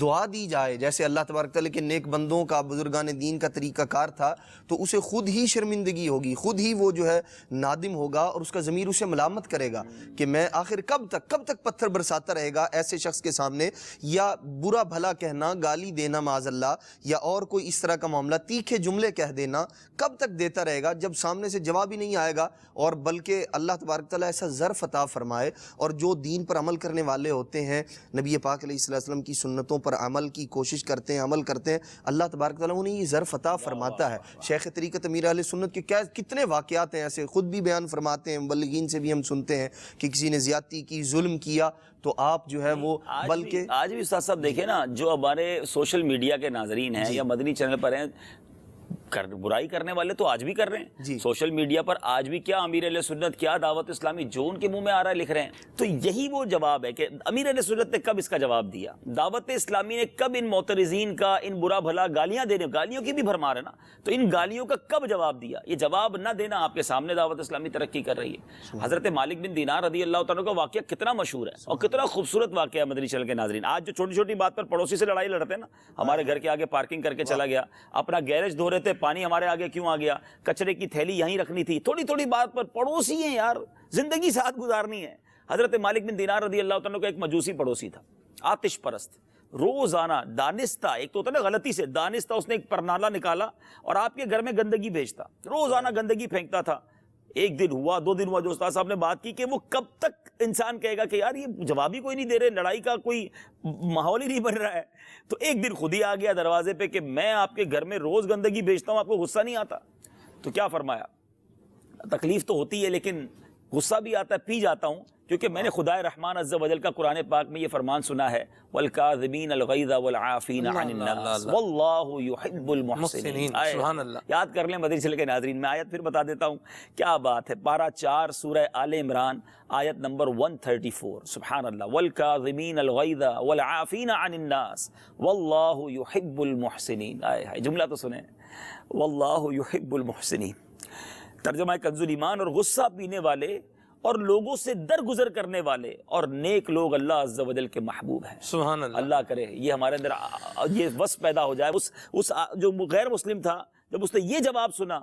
دعا دی جائے جیسے اللہ تبارک تعالیٰ کے نیک بندوں کا، بزرگان دین کا طریقہ کار تھا، تو اسے خود ہی شرمندگی ہوگی، خود ہی وہ جو ہے نادم ہوگا اور اس کا ضمیر اسے ملامت کرے گا کہ میں آخر کب تک پتھر برساتا رہے گا ایسے شخص کے سامنے، یا برا بھلا کہنا، گالی دینا معاذ اللہ، یا اور کوئی اس طرح کا معاملہ، تیکھے جملے کہہ دینا کب تک دیتا رہے گا جب سامنے سے جواب ہی نہیں آئے گا. اور بلکہ اللہ تبارک تعالیٰ ایسا ظرف عطا فرمائے، اور جو دین پر عمل کرنے والے ہوتے ہیں، نبی پاک علیہ السلام کی سنتوں پر عمل کی کوشش کرتے ہیں، عمل کرتے ہیں، اللہ تبارک تعالیٰ انہیں یہ ظرف عطا فرماتا ہے. شیخ طریقت امیر اہل سنت کے کتنے واقعات ہیں ایسے، خود بھی بیان فرماتے ہیں، مبلغین سے بھی ہم سنتے ہیں کہ کسی نے زیادتی کی، ظلم کیا، تو آپ جو ہے وہ بلکہ آج بھی استاد صاحب دیکھیں نا، جو ہمارے سوشل میڈیا کے ناظرین ہیں یا مدنی چینل پر ہیں، برائی کرنے والے تو آج بھی کر رہے ہیں سوشل میڈیا پر. آج بھی کیا امیر اہل سنت، کیا دعوت اسلامی، جو ان کے منہ میں آ رہا ہے لکھ رہے ہیں. تو یہی وہ جواب ہے کہ امیر اہل سنت نے کب اس کا جواب دیا، دعوت اسلامی نے کب ان معترضین کا، ان برا بھلا گالیاں دینے، گالیوں کی بھی بھرمار ہے نا، تو ان گالیوں کا کب جواب دیا؟ یہ جواب نہ دینا آپ کے سامنے دعوت اسلامی ترقی کر رہی ہے. حضرت مالک بن دینار رضی اللہ تعالیٰ کا واقعہ کتنا مشہور ہے اور کتنا خوبصورت واقعہ ہے مدنی چینل کے ناظرین. آج جو چھوٹی چھوٹی بات پر پڑوسی سے لڑائی لڑتے ہیں نا، ہمارے گھر کے آگے پارکنگ کر کے چلا گیا، اپنا گیرج دھو رہے تھے، پانی ہمارے آگے کیوں آ گیا، کچرے کی تھیلی یہیں رکھنی تھی، تھوڑی تھوڑی بات پر پڑوسی ہیں یار، زندگی ساتھ گزارنی ہے. حضرت مالک بن دینار رضی اللہ تعالیٰ کا ایک مجوسی پڑوسی تھا، آتش پرست، روزانہ دانستہ، ایک تو ہوتا ہے نا غلطی سے دانستہ، اس نے ایک پرنالہ نکالا اور آپ کے گھر میں گندگی بھیجتا، روزانہ گندگی پھینکتا تھا. ایک دن ہوا، 2 دن ہوا، جو استاد صاحب نے بات کی کہ وہ کب تک انسان کہے گا کہ یار یہ جواب ہی کوئی نہیں دے رہے، لڑائی کا کوئی ماحول ہی نہیں بن رہا ہے. تو ایک دن خود ہی آ گیا دروازے پہ کہ میں آپ کے گھر میں روز گندگی بھیجتا ہوں، آپ کو غصہ نہیں آتا؟ تو کیا فرمایا، تکلیف تو ہوتی ہے لیکن غصہ بھی آتا ہے، پی جاتا ہوں، کیونکہ میں نے خدائے رحمان عز و جل کا قرآن پاک میں یہ فرمان سنا ہے، وَالْكَاظِمِينَ الْغَيْظَ وَالْعَافِينَ عَنِ النَّاسِ وَاللَّهُ يُحِبُّ الْمُحْسِنِينَ. سبحان اللہ. یاد کر لیں مدنی چینل کے ناظرین، میں آیت پھر بتا دیتا ہوں، کیا بات ہے. پارہ 4 سورہ آل عمران آیت نمبر 134. سبحان اللہ. وَالْكَاظِمِينَ الْغَيْظَ وَالْعَافِينَ عَنِ النَّاسِ وَاللَّهُ يُحِبُّ الْمُحْسِنِينَ. جملہ تو سنیں، وَاللَّهُ يُحِبُّ الْمُحْسِنِينَ. ترجمہ کنز الایمان، اور غصہ پینے والے اور لوگوں سے درگزر کرنے والے اور نیک لوگ اللہ عز و جل کے محبوب ہیں. سبحان اللہ. اللہ کرے یہ ہمارے اندر یہ وصف پیدا ہو جائے. اس جو غیر مسلم تھا، جب اس نے یہ جواب سنا،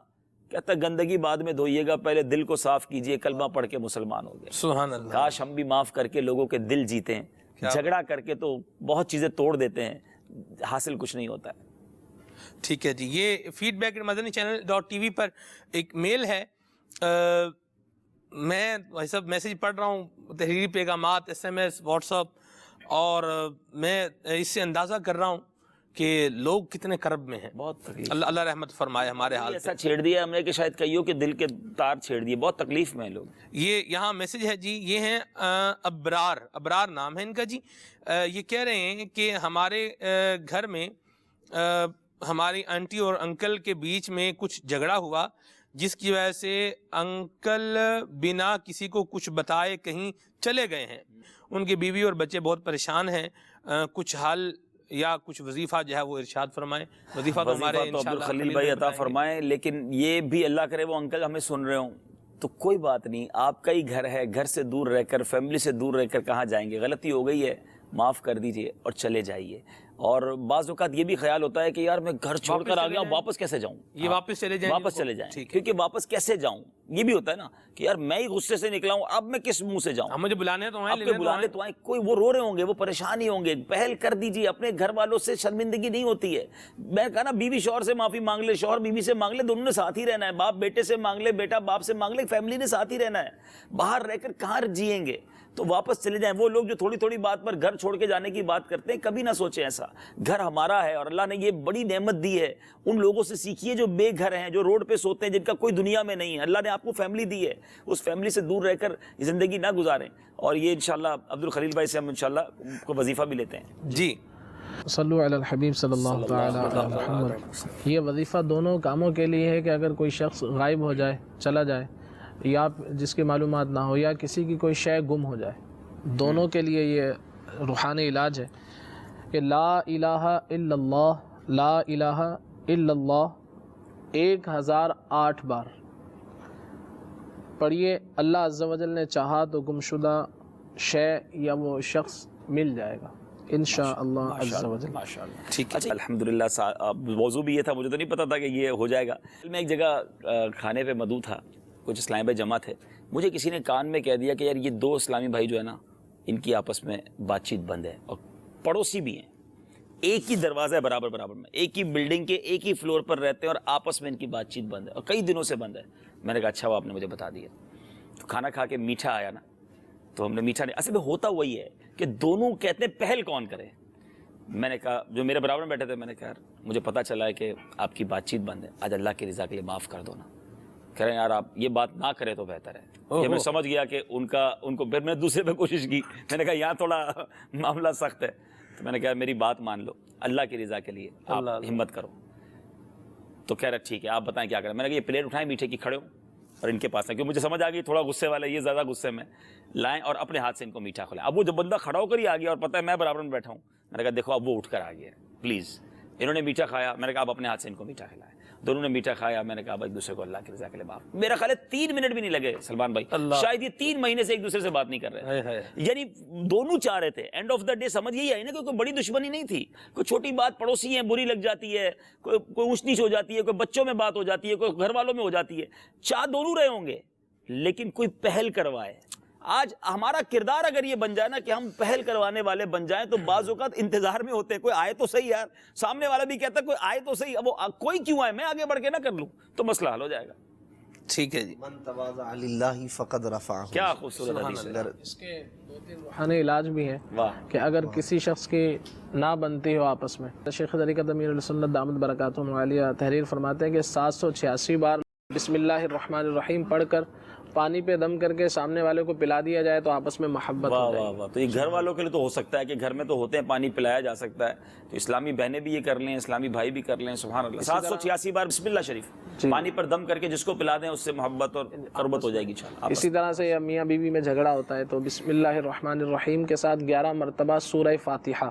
کہتا گندگی بعد میں دھوئیے گا، پہلے دل کو صاف کیجئے، کلمہ پڑھ کے مسلمان ہو گئے. سبحان اللہ. کاش ہم بھی معاف کر کے لوگوں کے دل جیتے ہیں. جھگڑا کر کے تو بہت چیزیں توڑ دیتے ہیں، حاصل کچھ نہیں ہوتا ہے. ٹھیک ہے جی. یہ فیڈ بیک مدنی چینل .tv پر ایک میل ہے، میں بھائی صاحب میسیج پڑھ رہا ہوں، تحریری پیغامات، SMS، واٹس ایپ، اور میں اس سے اندازہ کر رہا ہوں کہ لوگ کتنے کرب میں ہیں. بہت تکلیف. اللہ رحمت فرمائے ہمارے حال. ایسا چھیڑ دیا ہم نے کہ شاید کئیوں کے دل کے تار چھیڑ دیے، بہت تکلیف میں ہیں لوگ. یہ یہاں میسیج ہے جی، یہ ہیں ابرار نام ہے ان کا جی. یہ کہہ رہے ہیں کہ ہمارے گھر میں ہماری آنٹی اور انکل کے بیچ میں کچھ جھگڑا ہوا، جس کی وجہ سے انکل بنا کسی کو کچھ بتائے کہیں چلے گئے ہیں. ان کی بیوی اور بچے بہت پریشان ہیں. کچھ حل یا کچھ وظیفہ جو ہے وہ ارشاد فرمائیں. وظیفہ تو ہمارے انشاءاللہ خلیل بھائی عطا فرمائیں، لیکن یہ بھی اللہ کرے وہ انکل ہمیں سن رہے ہوں تو کوئی بات نہیں، آپ کا ہی گھر ہے، گھر سے دور رہ کر، فیملی سے دور رہ کر کہاں جائیں گے؟ غلطی ہو گئی ہے، معاف کر دیجئے اور چلے جائیے. اور بعض اوقات یہ بھی خیال ہوتا ہے کہ یار میں گھر چھوڑ کر آ گیا ہوں، واپس کیسے جاؤں؟ یہ واپس چلے جائیں، واپس چلے جائیں، کیونکہ واپس کیسے جاؤں یہ بھی ہوتا ہے نا کہ یار میں ہی غصے سے نکلا ہوں، اب میں کس منہ سے جاؤں؟ مجھے بلانے تو آپ کے بلانے تو آئیں، کوئی وہ رو رہے ہوں گے، وہ پریشان ہی ہوں گے. پہل کر دیجیے. اپنے گھر والوں سے شرمندگی نہیں ہوتی ہے. میں کہا نا بیوی شوہر سے معافی مانگ لے، شوہر بیوی سے مانگ لے، دونوں نے ساتھ ہی رہنا ہے. باپ بیٹے سے مانگ لے، بیٹا باپ سے مانگ لے، فیملی نے ساتھ ہی رہنا ہے. باہر رہ کر کہاں جئیں گے؟ تو واپس چلے جائیں. وہ لوگ جو تھوڑی تھوڑی بات پر گھر چھوڑ کے جانے کی بات کرتے ہیں، کبھی نہ سوچیں ایسا. گھر ہمارا ہے اور اللہ نے یہ بڑی نعمت دی ہے. ان لوگوں سے سیکھیے جو بے گھر ہیں، جو روڈ پہ سوتے ہیں، جن کا کوئی دنیا میں نہیں ہے. اللہ نے آپ کو فیملی دی ہے، اس فیملی سے دور رہ کر زندگی نہ گزاریں. اور یہ انشاءاللہ عبد الخلیل بھائی سے ہم انشاءاللہ کو وظیفہ بھی لیتے ہیں. جی صلو علی الحبیب صلی اللہ تعالی علی محمد. یہ وظیفہ دونوں کاموں کے لیے ہے کہ اگر کوئی شخص غائب ہو جائے، چلا جائے، یا جس کی معلومات نہ ہو، یا کسی کی کوئی شے گم ہو جائے، دونوں کے لیے یہ روحانی علاج ہے کہ لا الہ الا اللہ، لا الہ الا اللہ 1008 بار پڑھیے. اللہ عز و جل نے چاہا تو گمشدہ شے یا وہ شخص مل جائے گا انشاءاللہ عز و جل. ٹھیک ہے الحمدللہ. موضوع بھی یہ تھا، مجھے تو نہیں پتا تھا کہ یہ ہو جائے گا. میں ایک جگہ کھانے پہ مدعو تھا، کچھ اسلامی بھائی جمع تھے. مجھے کسی نے کان میں کہہ دیا کہ یار یہ دو اسلامی بھائی جو ہے نا، ان کی آپس میں بات چیت بند ہے، اور پڑوسی بھی ہیں، ایک ہی دروازہ ہے برابر میں، ایک ہی بلڈنگ کے ایک ہی فلور پر رہتے ہیں، اور آپس میں ان کی بات چیت بند ہے، اور کئی دنوں سے بند ہے. میں نے کہا اچھا وہ آپ نے مجھے بتا دیا. تو کھانا کھا کے میٹھا آیا نا، تو ہم نے میٹھا نہیں، اصل میں ہوتا وہی ہے کہ دونوں کہتے ہیں پہل کون کرے. میں نے کہا جو میرے برابر میں بیٹھے تھے، میں نے کہا مجھے پتہ چلا ہے کہ آپ کی بات چیت بند ہے، آج اللہ کی رضا کے لیے معاف کر دو نا. کہہ رہے ہیں یار آپ یہ بات نہ کرے تو بہتر ہے. یہ میں سمجھ گیا کہ ان کو پھر میں دوسرے پہ کوشش کی. میں نے کہا یہاں تھوڑا معاملہ سخت ہے. تو میں نے کہا میری بات مان لو، اللہ کی رضا کے لیے آپ ہمت کرو. تو کہہ رہا ٹھیک ہے آپ بتائیں کیا کریں. میں نے کہا یہ پلیٹ اٹھائیں میٹھے کی، کھڑے ہوں اور ان کے پاس ہیں، کیونکہ مجھے سمجھ آ گئی تھوڑا غصے والا، یہ زیادہ غصے میں، لائیں اور اپنے ہاتھ سے ان کو میٹھا کھلائیں. اب وہ جب بندہ کھڑا ہو کر ہی آ گیا اور پتہ ہے میں برابر میں بیٹھا ہوں، میں نے کہا دیکھو اب وہ اٹھ کر آ گیا پلیز. انہوں نے میٹھا کھایا، میں نے کہا آپ اپنے ہاتھ سے ان کو میٹھا کھلائیں. دونوں نے میٹھا کھایا. میں نے کہا ایک دوسرے کو اللہ کی رضا کے لیے معاف. میرا خیال ہے 3 منٹ بھی نہیں لگے سلمان بھائی، شاید یہ 3 مہینے سے ایک دوسرے سے بات نہیں کر رہے. یعنی دونوں چاہ رہے تھے. اینڈ آف دا ڈے سمجھ یہی آئی نا کہ کوئی بڑی دشمنی نہیں تھی، کوئی چھوٹی بات پڑوسی ہیں بری لگ جاتی ہے، کوئی اونچ نیچ ہو جاتی ہے، کوئی بچوں میں بات ہو جاتی ہے، کوئی گھر والوں میں ہو جاتی ہے. چاہ دونوں رہے ہوں گے لیکن کوئی پہل کروائے. آج ہمارا کردار اگر یہ بن جائے نا کہ ہم پہل کروانے والے بن جائیں، تو بعض اوقات انتظار میں ہوتے ہیں کوئی آئے تو صحیح یار، سامنے والا بھی کہتا ہے کوئی آئے تو صحیح، اب وہ کوئی کیوں آئے، میں آگے بڑھ کے نہ کر لوں تو مسئلہ حل ہو جائے گا. ٹھیک ہے جی. من تواضع للہ فقد رفعہ. کیا خوبصورت حدیث ہے. اس کے 2-3 روحانی علاج بھی ہیں کہ اگر کسی شخص کی نہ بنتی ہو آپس میں. شیخ طریقت امیر السنت دامت برکاتہم عالیہ تحریر فرماتے ہیں کہ 786 بار بسم اللہ الرحمن الرحیم پڑھ کر پانی پہ دم کر کے سامنے والے کو پلا دیا جائے تو آپس میں محبت ہو جائے. واہ. تو یہ گھر والوں کے لیے تو ہو سکتا ہے کہ گھر میں تو ہوتے ہیں، پانی پلایا جا سکتا ہے، تو اسلامی بہنیں بھی یہ کر لیں، اسلامی بھائی بھی کر لیں. سبحان اللہ. 786 بار بسم اللہ شریف پانی پر دم کر کے جس کو پلا دیں اس سے محبت اور قربت ہو جائے گی انشاءاللہ. اسی طرح سے میاں بیوی میں جھگڑا ہوتا ہے تو بسم اللہ الرحمن الرحیم کے ساتھ 11 مرتبہ سورہ فاتحہ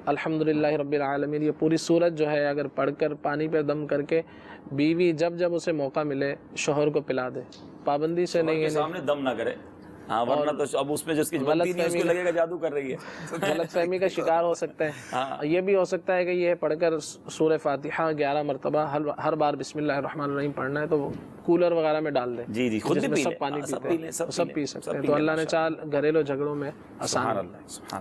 الحمدللہ رب العالمین، یہ پوری سورت جو ہے اگر پڑھ کر پانی پہ دم کر کے بیوی جب اسے موقع ملے شوہر کو پلا دے. پابندی سے نہیں ہے، سامنے دم نہ کرے، ہاں ورنہ تو اب اس میں جس کی غلطی نہیں اس کو لگے گا جادو کر رہی ہے، غلط فہمی کا شکار ہو سکتا ہے. یہ بھی ہو سکتا ہے کہ یہ پڑھ کر سورہ فاتحہ 11 مرتبہ ہر بار بسم اللہ الرحمن الرحیم پڑھنا ہے تو کولر وغیرہ میں ڈال دیں. جی خود بھی سب پانی پیتے سب پی سکتے ہیں. تو اللہ نے چاہ گھریلو جھگڑوں میں آسان.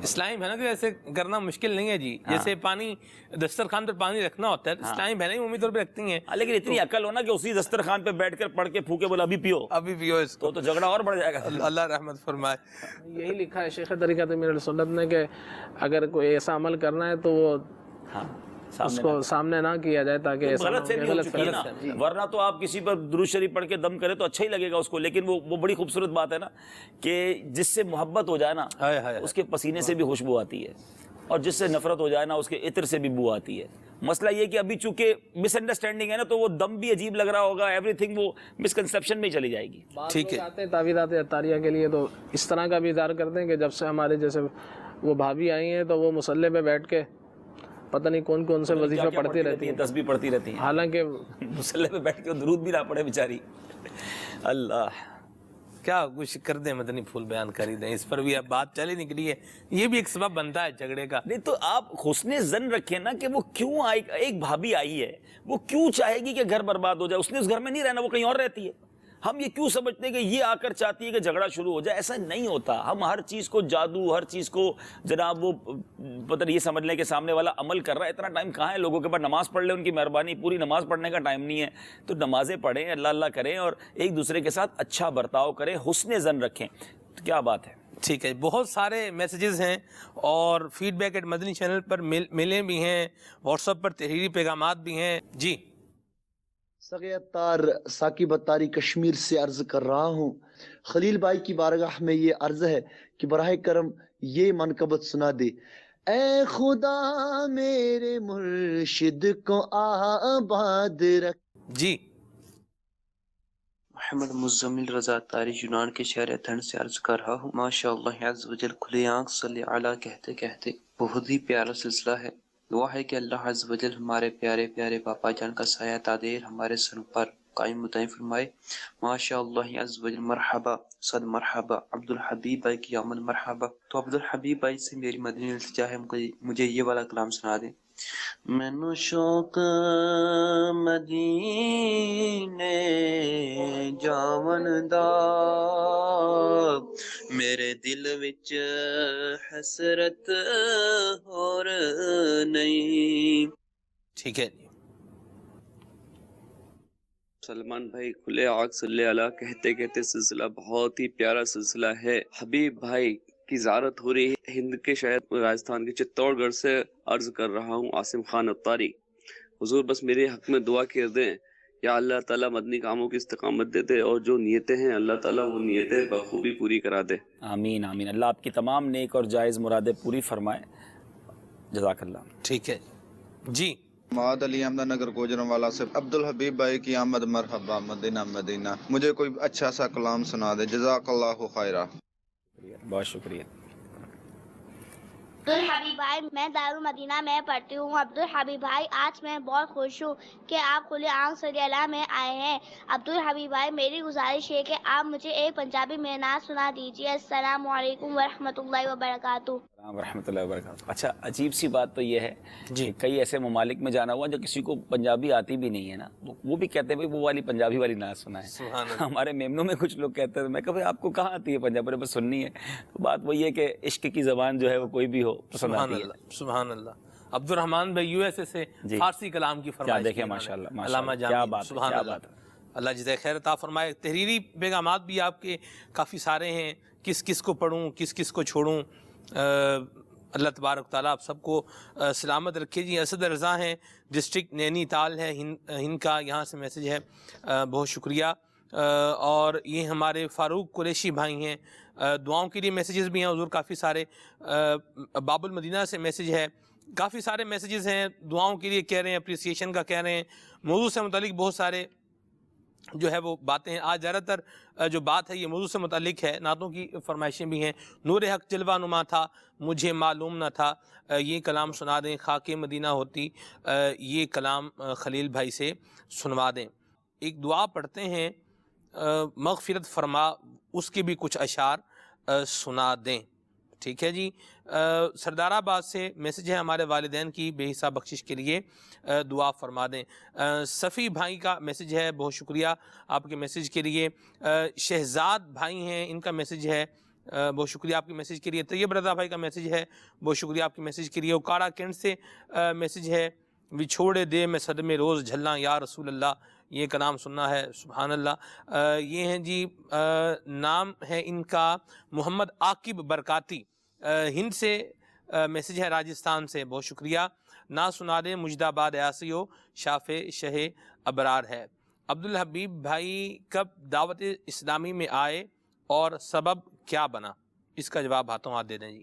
اسلامی بہنوں کے ایسے کرنا مشکل نہیں ہے جی. جیسے پانی دسترخوان پر پانی رکھنا ہوتا ہے، اسلامی بہنیں عمومی طور پہ رکھتی ہیں، لیکن اتنی عقل ہونا کہ اسی دسترخوان پہ بیٹھ کر پڑھ کے پھونکے بولا ابھی پیو اس کو، تو جھگڑا اور بڑھ جائے گا. اللہ رحمت فرمائے. یہی لکھا ہے شیخ طریقت امیر السنت نے کہ اگر کوئی ایسا عمل کرنا ہے تو وہ اس کو سامنے نہ کیا جائے تاکہ غلط فہمی نا. ورنہ تو آپ کسی پر درود شریف پڑھ کے دم کرے تو اچھا ہی لگے گا اس کو، لیکن وہ بڑی خوبصورت بات ہے نا کہ جس سے محبت ہو جائے نا اس کے پسینے سے بھی خوشبو آتی ہے. اور جس سے نفرت ہو جائے نا اس کے عطر سے بھی بو آتی ہے. مسئلہ یہ کہ ابھی چونکہ مس انڈرسٹینڈنگ ہے نا تو وہ دم بھی عجیب لگ رہا ہوگا, ایوری تھنگ وہ مسکنسیپشن میں چلی جائے گی. ٹھیک ہے, آتے ہیں تعویذات عطاریہ کے لیے تو اس طرح کا بھی اظہار کرتے ہیں کہ جب سے ہمارے جیسے وہ بھابھی آئی ہیں تو وہ مصلے پہ بیٹھ کے پتہ نہیں کون کون سے وظیفہ پڑھتی رہتی ہیں, تسبیح پڑھتی رہتی ہیں, حالانکہ مصلے پہ بیٹھ کے درود بھی نہ پڑھے بیچاری. اللہ کیا کچھ کر دیں, مدنی پھول بیان کر ہی دیں, اس پر بھی اب بات چلی نکلی ہے, یہ بھی ایک سبب بنتا ہے جھگڑے کا. نہیں تو آپ حسن ظن رکھیں نا کہ وہ کیوں آئی, ایک بھابھی آئی ہے وہ کیوں چاہے گی کہ گھر برباد ہو جائے, اس نے اس گھر میں نہیں رہنا, وہ کہیں اور رہتی ہے. ہم یہ کیوں سمجھتے ہیں کہ یہ آ کر چاہتی ہے کہ جھگڑا شروع ہو جائے, ایسا نہیں ہوتا. ہم ہر چیز کو جادو, ہر چیز کو جناب وہ پتہ نہیں یہ سمجھ لیں کہ سامنے والا عمل کر رہا ہے. اتنا ٹائم کہاں ہے لوگوں کے پاس, نماز پڑھ لیں, ان کی مہربانی, پوری نماز پڑھنے کا ٹائم نہیں ہے. تو نمازیں پڑھیں, اللہ اللہ کریں اور ایک دوسرے کے ساتھ اچھا برتاؤ کریں, حسن ظن رکھیں. تو کیا بات ہے. ٹھیک ہے, بہت سارے میسیجز ہیں اور feed back at Madani channel پر ملیں بھی ہیں, واٹس ایپ پر تحریری پیغامات بھی ہیں. جی سگے اتار ثاقب اتاری کشمیر سے عرض کر رہا ہوں. خلیل بھائی کی بارگاہ میں یہ عرض ہے کہ براہ کرم یہ منقبت سنا دے. اے خدا میرے مرشد کو آباد رکھ. جی محمد مزمل رضا تاری یونان کے شہر ایتھنز سے عرض کر رہا ہوں. ماشاء اللہ عز وجل کھلے آنکھ صلی علی کہتے کہتے بہت ہی پیارا سلسلہ ہے. دعا ہے کہ اللہ عز وجل ہمارے پیارے پیارے باپا جان کا سایہ تادیر ہمارے سر پر قائم مدائم فرمائے. ماشاء اللہ عز وجل. مرحبا صد مرحبا. عبد الحبیب بھائی کی آمد مرحبا. تو عبد الحبیب بھائی سے میری مدنی التجا ہے, مجھے یہ والا کلام سنا دیں. مینو شوق مدینے جاون دا, میرے دل وچ حسرت اور نہیں. ٹھیک ہے. سلمان بھائی کھلے آگ صلی اللہ کہتے کہتے سلسلہ بہت ہی پیارا سلسلہ ہے. حبیب بھائی کی زیارت ہو رہی ہے ہند کے شہر راجستھان کے چتور گڑھ سے. عرض کر رہا ہوں عاصم خان اتاری. حضور بس میرے حق میں دعا کر دیں, یا اللہ تعالیٰ مدنی کاموں کی استقامت دے دے, اور جو نیتیں ہیں اللہ تعالیٰ وہ نیتیں بخوبی پوری کرا دے. آمین آمین. اللہ آپ کی تمام نیک اور جائز مرادیں پوری فرمائے. جزاک اللہ. ٹھیک ہے. جی معاد علی احمد نگر گوجران والا سے عبد الحبیب بھائی کی آمد مرحبا. مدینہ مدینہ. مجھے کوئی اچھا سا کلام سنا دے. جزاک اللہ خیرہ. بہت شکریہ. عبد الحبیب بھائی میں دارالمدینہ میں پڑھتی ہوں. عبد الحبیب بھائی آج میں بہت خوش ہوں کہ آپ کھلے آنکھ صلی اللہ میں آئے ہیں. عبد الحبیب بھائی میری گزارش ہے کہ آپ مجھے ایک پنجابی میں نعت سنا دیجیے. السلام علیکم ورحمۃ اللہ وبرکاتہ. ورحمۃ اللہ وبرکاتہ. اچھا عجیب سی بات تو یہ ہے جی, کئی ایسے ممالک میں جانا ہوا جو کسی کو پنجابی آتی بھی نہیں ہے نا, وہ بھی کہتے ہیں بھائی وہ والی پنجابی والی نعت سنا ہے. ہمارے میمنوں میں کچھ لوگ کہتے ہیں, میں کہا بھائی آپ کو کہاں آتی ہے پنجابی, بس سننی ہے. تو بات وہی ہے کہ عشق کی زبان جو ہے وہ کوئی بھی ہو پسند آتی ہے. سبحان اللہ. عبد الرحمان بھائی یو ایس اے سے فارسی کلام کی فرمائش. دیکھیں ماشاء اللہ علامہ جامی. سبحان اللہ. اللہ جزائے خیر عطا فرمائے. تحریری پیغامات بھی آپ کے کافی سارے ہیں, کس کس کو پڑھوں کس کس کو چھوڑوں. اللہ تبارک تعالیٰ آپ سب کو سلامت رکھے. جی اسد رضا ہیں, ڈسٹرکٹ نینی تال ہے ہند کا, یہاں سے میسیج ہے, بہت شکریہ. اور یہ ہمارے فاروق قریشی بھائی ہیں, دعاؤں کے لیے میسیجز بھی ہیں حضور کافی سارے. باب المدینہ سے میسیج ہے, کافی سارے میسیجز ہیں دعاؤں کے لیے کہہ رہے ہیں, اپریسیشن کا کہہ رہے ہیں. موضوع سے متعلق بہت سارے جو ہے وہ باتیں ہیں. آج زیادہ تر جو بات ہے یہ موضوع سے متعلق ہے. نعتوں کی فرمائشیں بھی ہیں. نور حق جلوہ نما تھا مجھے معلوم نہ تھا, یہ کلام سنا دیں. خاک مدینہ ہوتی, یہ کلام خلیل بھائی سے سنوا دیں. ایک دعا پڑھتے ہیں, مغفرت فرما, اس کے بھی کچھ اشعار سنا دیں. ٹھیک ہے جی. سردار آباد سے میسیج ہے ہمارے والدین کی بے حساب بخشش کے لیے دعا فرما دیں. صفی بھائی کا میسیج ہے, بہت شکریہ آپ کے میسیج کے لیے. شہزاد بھائی ہیں, ان کا میسیج ہے, بہت شکریہ آپ کے میسیج کے لیے. طیب رضا بھائی کا میسیج ہے, بہت شکریہ آپ کے میسیج کے لیے. اوکاڑا کینٹ سے میسیج ہے, بچھوڑے دے میں صدمے روز جھلنا یا رسول اللہ, یہ کلام سننا ہے. سبحان اللہ. یہ ہیں جی, نام ہے ان کا محمد عاقب برکاتی, ہند سے میسیج ہے, راجستھان سے, بہت شکریہ. نا سنا دیں مجد آباد ایاسیو شاف شہ ابرار ہے. عبد الحبیب بھائی کب دعوت اسلامی میں آئے اور سبب کیا بنا, اس کا جواب ہاتھوں ہاتھ دے دیں جی.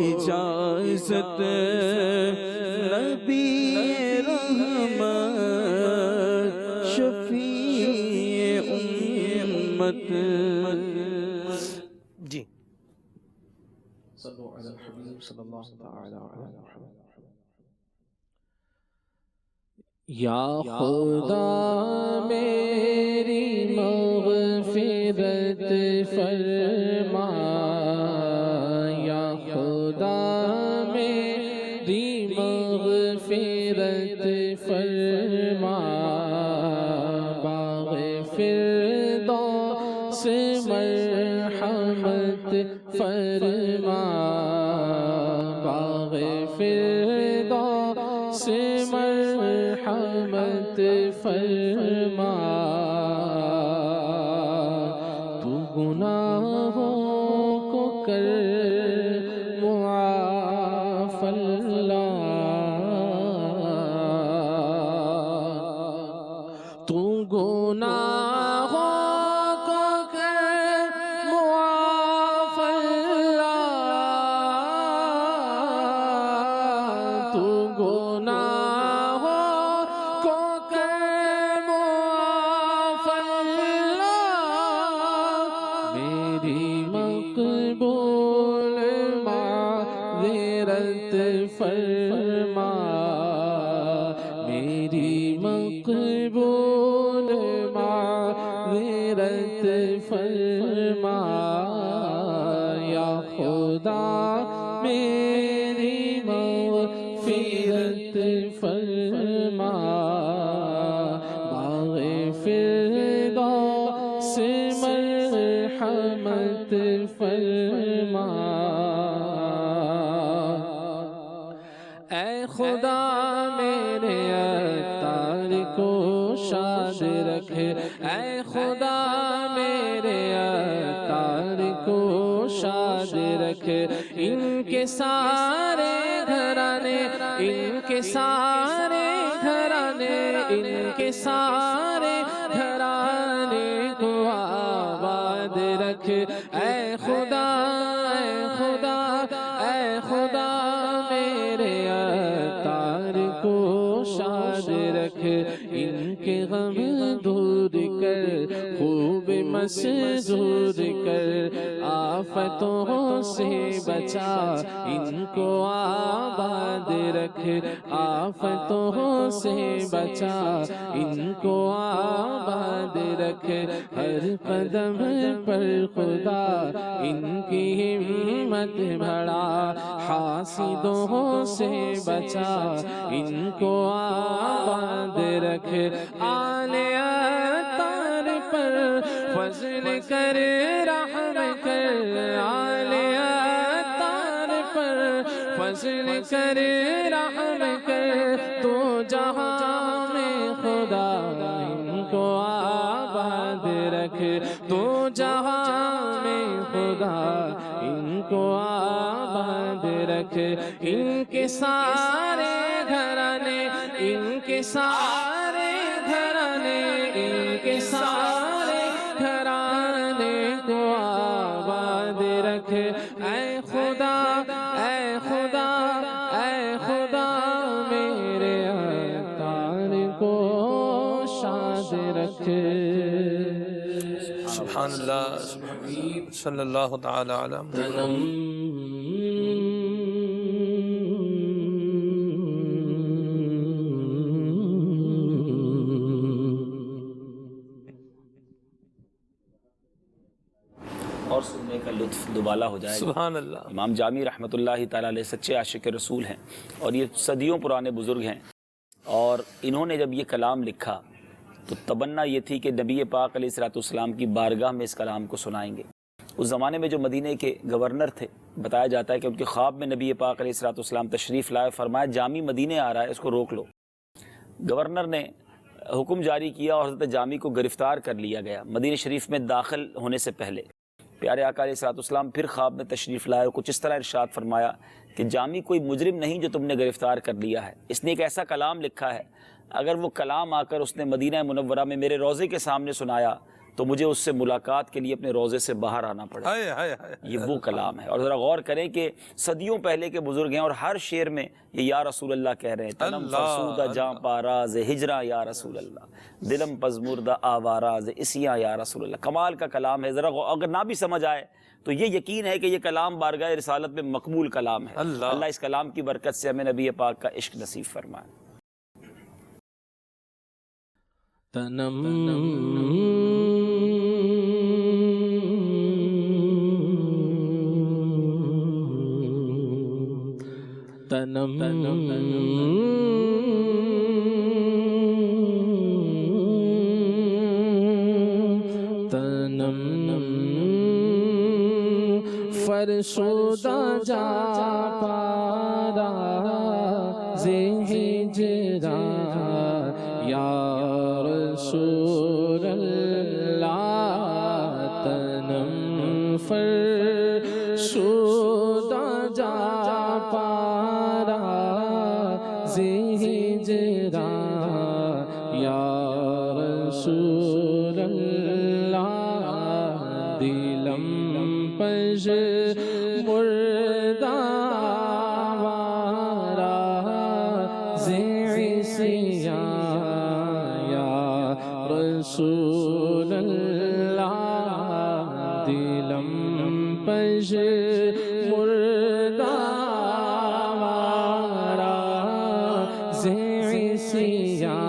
اجازت نبی رحمت شفیع امت. جی صلو علی الحبیب صلی اللہ تعالی علیہ وسلم. یا خدا میری مغفرت فرما، یا خدا میری مغفرت فرما، باغ فردوس مرحمت فرما، باغ فردوس مرحمت فرما. تو گناہوں کو کر معاف اللہ، تو گناہوں کو کر معاف اللہ، تو گناہوں کو کر معاف اللہ. میری مقبول معذرت فرما، میری مقبول معذرت فرما. یا خدا میری مغفرت فرما، باغ فردوس مرحمت فرما. اے خدا میرے عطار کو شاد رکھ، اے خدا میرے عطار کو شاد رکھ. ان کے سارے گھرانے، ان کے سارے گھرانے، ان کے سارے گھرانے کو آباد رکھ. اے خدا، اے خدا، اے خدا میرے عطار کو شاد رکھ. ان کے غم دور کر، خوب مسرور کر، آفتوں سے بچا ان کو آباد رکھ. آفتوں سے بچا ان کو آباد رکھ. ہر قدم پر خدا ان کی ہمت بڑھا، حاسدوں سے بچا ان کو آباد رکھ. آل عطار پر فضل کر، رحم کر، آل عطار پر فضل کر، رحم کر. تو جہاں میں خدا ان کو آباد رکھ، تو جہاں میں خدا ان کو آباد رکھ. ان کے سارے گھرانے، ان کے سارے گھرانے، ان کے سارے گھرانے کو آباد رکھ. اے خدا، اے خدا، اے خدا میرے عطار کو شاد رکھ. سبحان اللہ، صلی اللہ تعالی علیہ وسلم. اور سننے کا لطف دوبالا ہو جائے گا. سبحان اللہ. امام جامی رحمۃ اللہ تعالیٰ علیہ سچے عاشق رسول ہیں، اور یہ صدیوں پرانے بزرگ ہیں. اور انہوں نے جب یہ کلام لکھا تو تمنا یہ تھی کہ نبی پاک علیہ الصلوۃ والسلام کی بارگاہ میں اس کلام کو سنائیں گے. اس زمانے میں جو مدینہ کے گورنر تھے، بتایا جاتا ہے کہ ان کے خواب میں نبی پاک علیہ الصلوۃ والسلام تشریف لائے، فرمایا جامی مدینہ آ رہا ہے، اس کو روک لو. گورنر نے حکم جاری کیا اور حضرت جامی کو گرفتار کر لیا گیا. مدینہ شریف میں داخل ہونے سے پہلے پیارے آقا علیہ الصلوۃ والسلام پھر خواب میں تشریف لائے اور کچھ اس طرح ارشاد فرمایا کہ جامی کوئی مجرم نہیں جو تم نے گرفتار کر لیا ہے، اس نے ایک ایسا کلام لکھا ہے، اگر وہ کلام آ کر اس نے مدینہ منورہ میں میرے روضے کے سامنے سنایا تو مجھے اس سے ملاقات کے لیے اپنے روزے سے باہر آنا پڑا. یہ وہ کلام ہے. اور ذرا غور کریں کہ صدیوں پہلے کے بزرگ ہیں اور ہر شعر میں یہ یا رسول اللہ کہہ رہے ہیں. تنم فرسودہ جاں پاراز ہجراں یا رسول اللہ، دلم پزمردہ آواراز اسیاں یا رسول اللہ. کمال کا کلام ہے. ذرا اگر نہ بھی سمجھ آئے تو یہ یقین ہے کہ یہ کلام بارگاہ رسالت میں مقبول کلام ہے. اللہ اس کلام کی برکت سے ہمیں نبی پاک کا عشق نصیب فرمائے. تنم تنم تنم فرسودہ جا پارا ہجرا یا رسول اللہ. تنم فرسودہ جا پارا ہجرا یا رسول اللہ. دلم پج مردہ وارا زیسیا یا رسول اللہ. دلم پج مردہ وارا زیسیا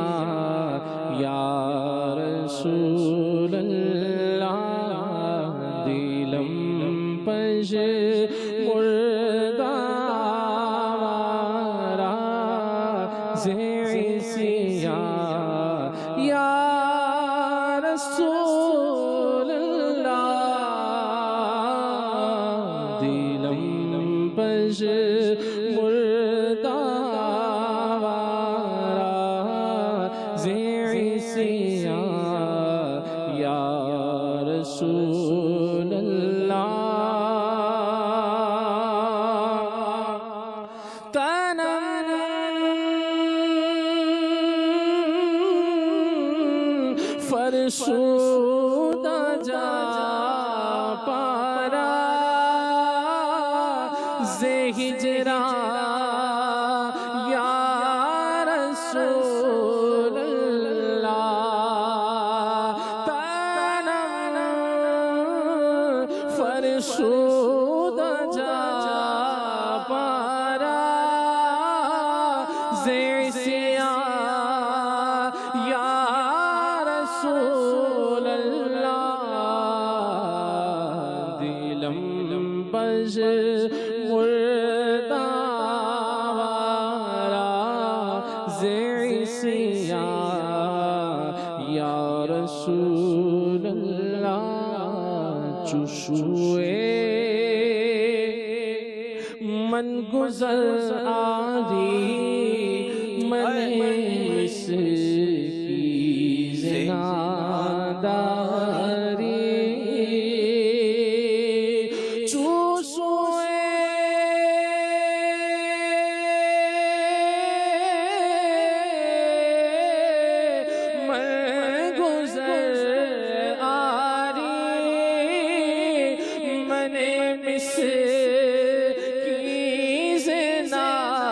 یا رسول اللہ. دلم پج مردہ وارا زیسیا یا رسول اللہ. دلم پج مردہ وارا زیسیا یا رسول اللہ. فرسودہ جا پارا ہجرا یا رسول اللہ. تنم فرسودہ جا پارا زیسیا یا رسول اللہ. دلم پج مردہ وارا زیسیا یا رسول اللہ. چشوے من گزر آری من اس کی زناداری. چوسوے من گزر آری من مس کی زناداری.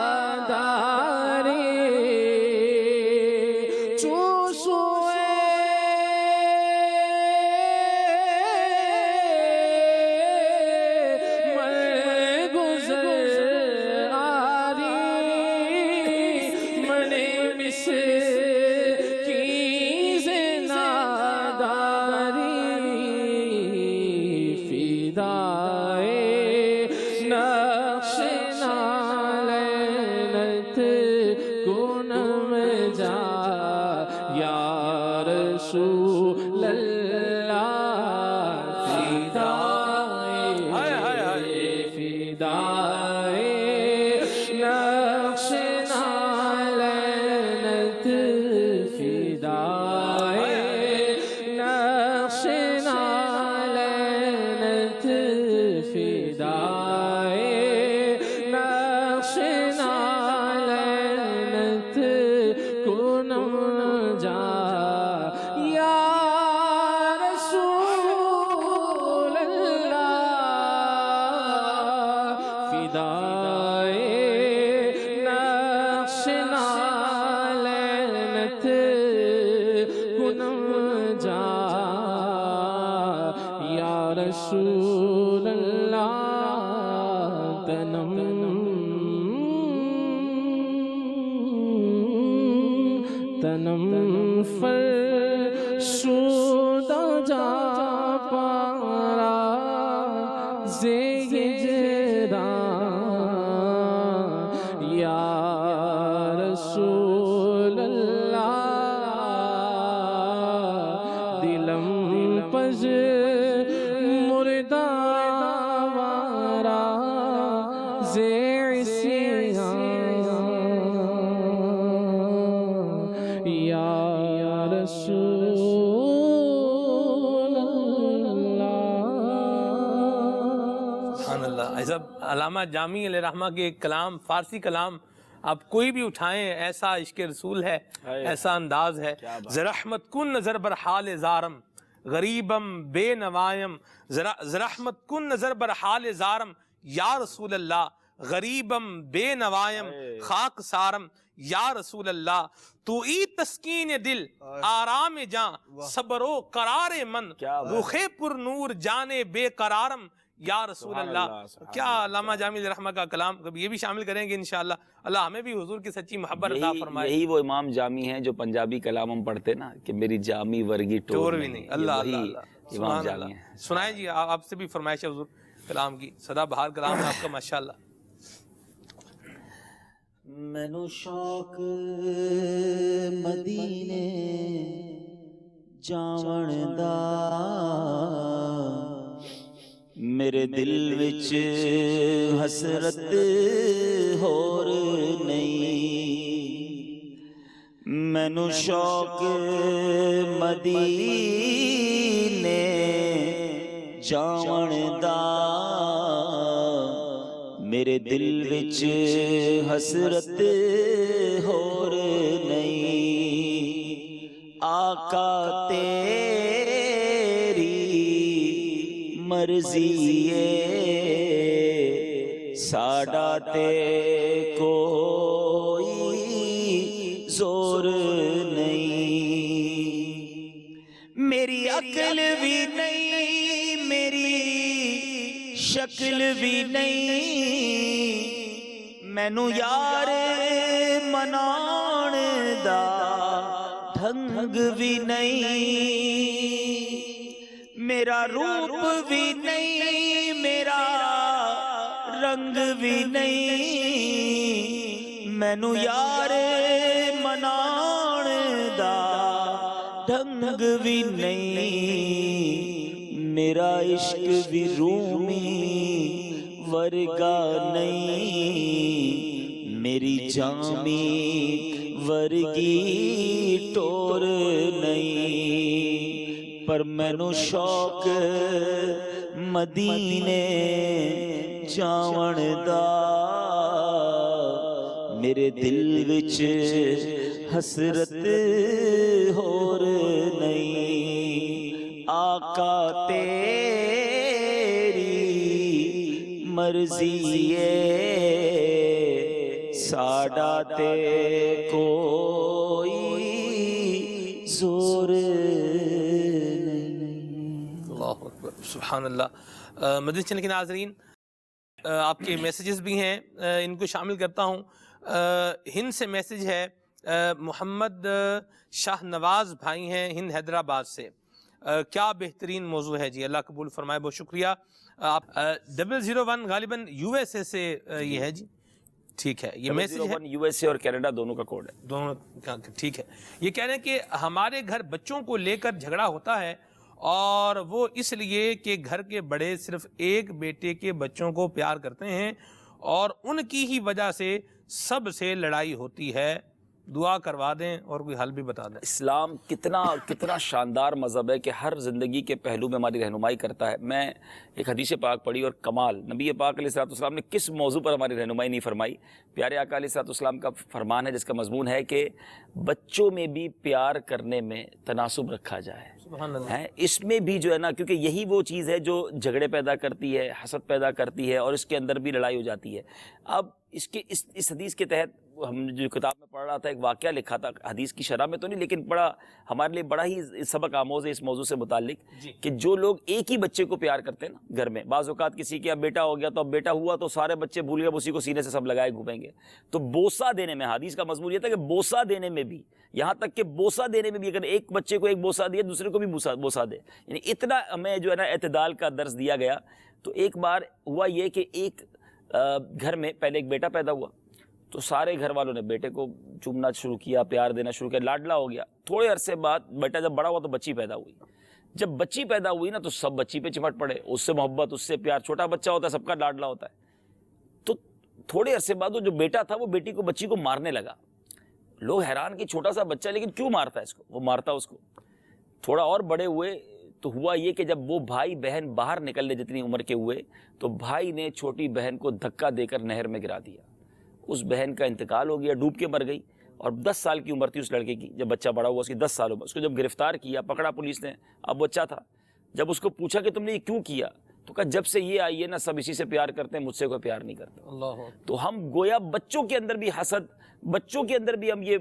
تنم فرشودہ جا پارا زیجران یا رسول اللہ دلم پج مردہ وارا زیسیان یا رسول اللہ۔ سبحان اللہ۔ ایسا علامہ جامی علیہ رحمہ کے کلام، فارسی کلام آپ کوئی بھی اٹھائیں، ایسا عشق رسول ہے، ایسا انداز ہے۔ زرحمت کن نظر بر حال زارم غریبم بے نوائم، زرحمت کن نظر بر حال زارم یا رسول اللہ غریبم بے نوائم خاک سارم یا رسول اللہ، تو ای تسکین دل آرام جاں صبر و قرار من، رخ پر نور جانے بے قرارم یا رسول اللہ۔ کیا علامہ جامی علیہ رحمہ کا کلام، کبھی یہ بھی شامل کریں گے انشاءاللہ۔ اللہ ہمیں بھی حضور کی سچی محبت عطا فرمائے۔ یہی وہ امام جامی ہیں جو پنجابی کلام ہم پڑھتے نا کہ میری جامی ورگی ٹور بھی نہیں۔ اللہ اللہ، امام جامی ہیں۔ سنائیں جی، آپ سے بھی فرمائش ہے حضور کلام کی، سدا بہار کلام ہے آپ کا ماشاءاللہ۔ مینو شوق مدینے جاون دا، میرے دل وچ حسرت ہور نہیں، مینو شوق مدینے جاون دا، میرے دل وچ حسرت ہور نہیں، آقا تیری مرضی ہے ساڈا تے کوئی زور نہیں، میری عقل بھی نہیں، میری شکل بھی نہیں، مینو یار منان دا ڈھنگ بھی نہیں، میرا روپ بھی نہیں، میرا رنگ بھی نہیں، مینو یار منان دا ڈھنگ بھی نہیں، میرا عشق بھی رومی ورگا نہیں، میری جامی ورگی ٹور نہیں، پر مینو شوق مدینے جاون دا، میرے دل وچ حسرت ہور نہیں، آقا تیری مرضی ہے ساڈا تے کوئی زور نہیں۔ اللہ اکبر، سبحان اللہ۔ مدنی چینل کے ناظرین، آپ کے میسیجز بھی ہیں، ان کو شامل کرتا ہوں۔ ہند سے میسیج ہے، محمد شاہ نواز بھائی ہیں ہند حیدرآباد سے۔ کیا بہترین موضوع ہے جی، اللہ قبول فرمائے، بہت شکریہ۔ آپ 001 غالباً USA سے یہ ہے جی، ٹھیک ہے، یہ میسیج ہے۔ USA اور کینیڈا دونوں کا کوڈ ہے، دونوں ٹھیک ہے۔ یہ کہہ رہے ہیں کہ ہمارے گھر بچوں کو لے کر جھگڑا ہوتا ہے، اور وہ اس لیے کہ گھر کے بڑے صرف ایک بیٹے کے بچوں کو پیار کرتے ہیں اور ان کی ہی وجہ سے سب سے لڑائی ہوتی ہے، دعا کروا دیں اور کوئی حل بھی بتا دیں۔ اسلام کتنا شاندار مذہب ہے کہ ہر زندگی کے پہلو میں ہماری رہنمائی کرتا ہے۔ میں ایک حدیث پاک پڑھی اور کمال، نبی پاک علیہ السلام نے کس موضوع پر ہماری رہنمائی نہیں فرمائی۔ پیارے آقا علیہ السلام کا فرمان ہے جس کا مضمون ہے کہ بچوں میں بھی پیار کرنے میں تناسب رکھا جائے۔ ہیں اس میں بھی جو ہے نا، کیونکہ یہی وہ چیز ہے جو جھگڑے پیدا کرتی ہے، حسد پیدا کرتی ہے، اور اس کے اندر بھی لڑائی ہو جاتی ہے۔ اب اس حدیث کے تحت ہم جو کتاب میں پڑھ رہا تھا، ایک واقعہ لکھا تھا، حدیث کی شرح میں تو نہیں، لیکن بڑا ہمارے لیے بڑا ہی سبق آموز ہے اس موضوع سے متعلق، کہ جو لوگ ایک ہی بچے کو پیار کرتے ہیں نا گھر میں، بعض اوقات کسی کے اب بیٹا ہو گیا تو اب بیٹا ہوا تو سارے بچے بھول گئے، اسی کو سینے سے سب لگائے گھومیں گے، تو بوسہ دینے میں، حدیث کا مضمون یہ تھا کہ بوسہ دینے میں بھی، یہاں تک کہ بوسہ دینے میں بھی اگر ایک بچے کو ایک بوسہ دیا دوسرے کو بھی بوسہ دے، یعنی اتنا ہمیں جو ہے نا اعتدال کا درس دیا گیا۔ تو ایک بار ہوا یہ کہ ایک گھر میں پہلے ایک بیٹا پیدا ہوا، تو سارے گھر والوں نے بیٹے کو چومنا شروع کیا، پیار دینا شروع کیا، لاڈلا ہو گیا۔ تھوڑے عرصے بعد بیٹا جب بڑا ہوا تو بچی پیدا ہوئی، جب بچی پیدا ہوئی نا تو سب بچی پہ چمٹ پڑے، اس سے محبت، اس سے پیار، چھوٹا بچہ ہوتا ہے سب کا لاڈلا ہوتا ہے۔ تو تھوڑے عرصے بعد وہ جو بیٹا تھا وہ بچی کو مارنے لگا۔ لوگ حیران کہ چھوٹا سا بچہ لیکن کیوں مارتا ہے اس کو، وہ مارتا اس کو۔ تھوڑا اور بڑے ہوئے تو ہوا یہ کہ جب وہ بھائی بہن باہر نکلنے جتنی عمر کے ہوئے تو بھائی نے چھوٹی بہن کو دھکا دے کر نہر میں گرا دیا، اس بہن کا انتقال ہو گیا، ڈوب کے مر گئی، اور 10 سال کی عمر تھی اس لڑکے کی جب بچہ بڑا ہوا، اس کی 10 سال عمر۔ اس کو جب گرفتار کیا، پکڑا پولیس نے، اب بچہ تھا، جب اس کو پوچھا کہ تم نے یہ کیوں کیا تو کہا جب سے یہ آئی ہے نا سب اسی سے پیار کرتے ہیں، مجھ سے کوئی پیار نہیں کرتا۔ اللہ۔ تو ہم گویا بچوں کے اندر بھی حسد، بچوں کے اندر بھی ہم یہ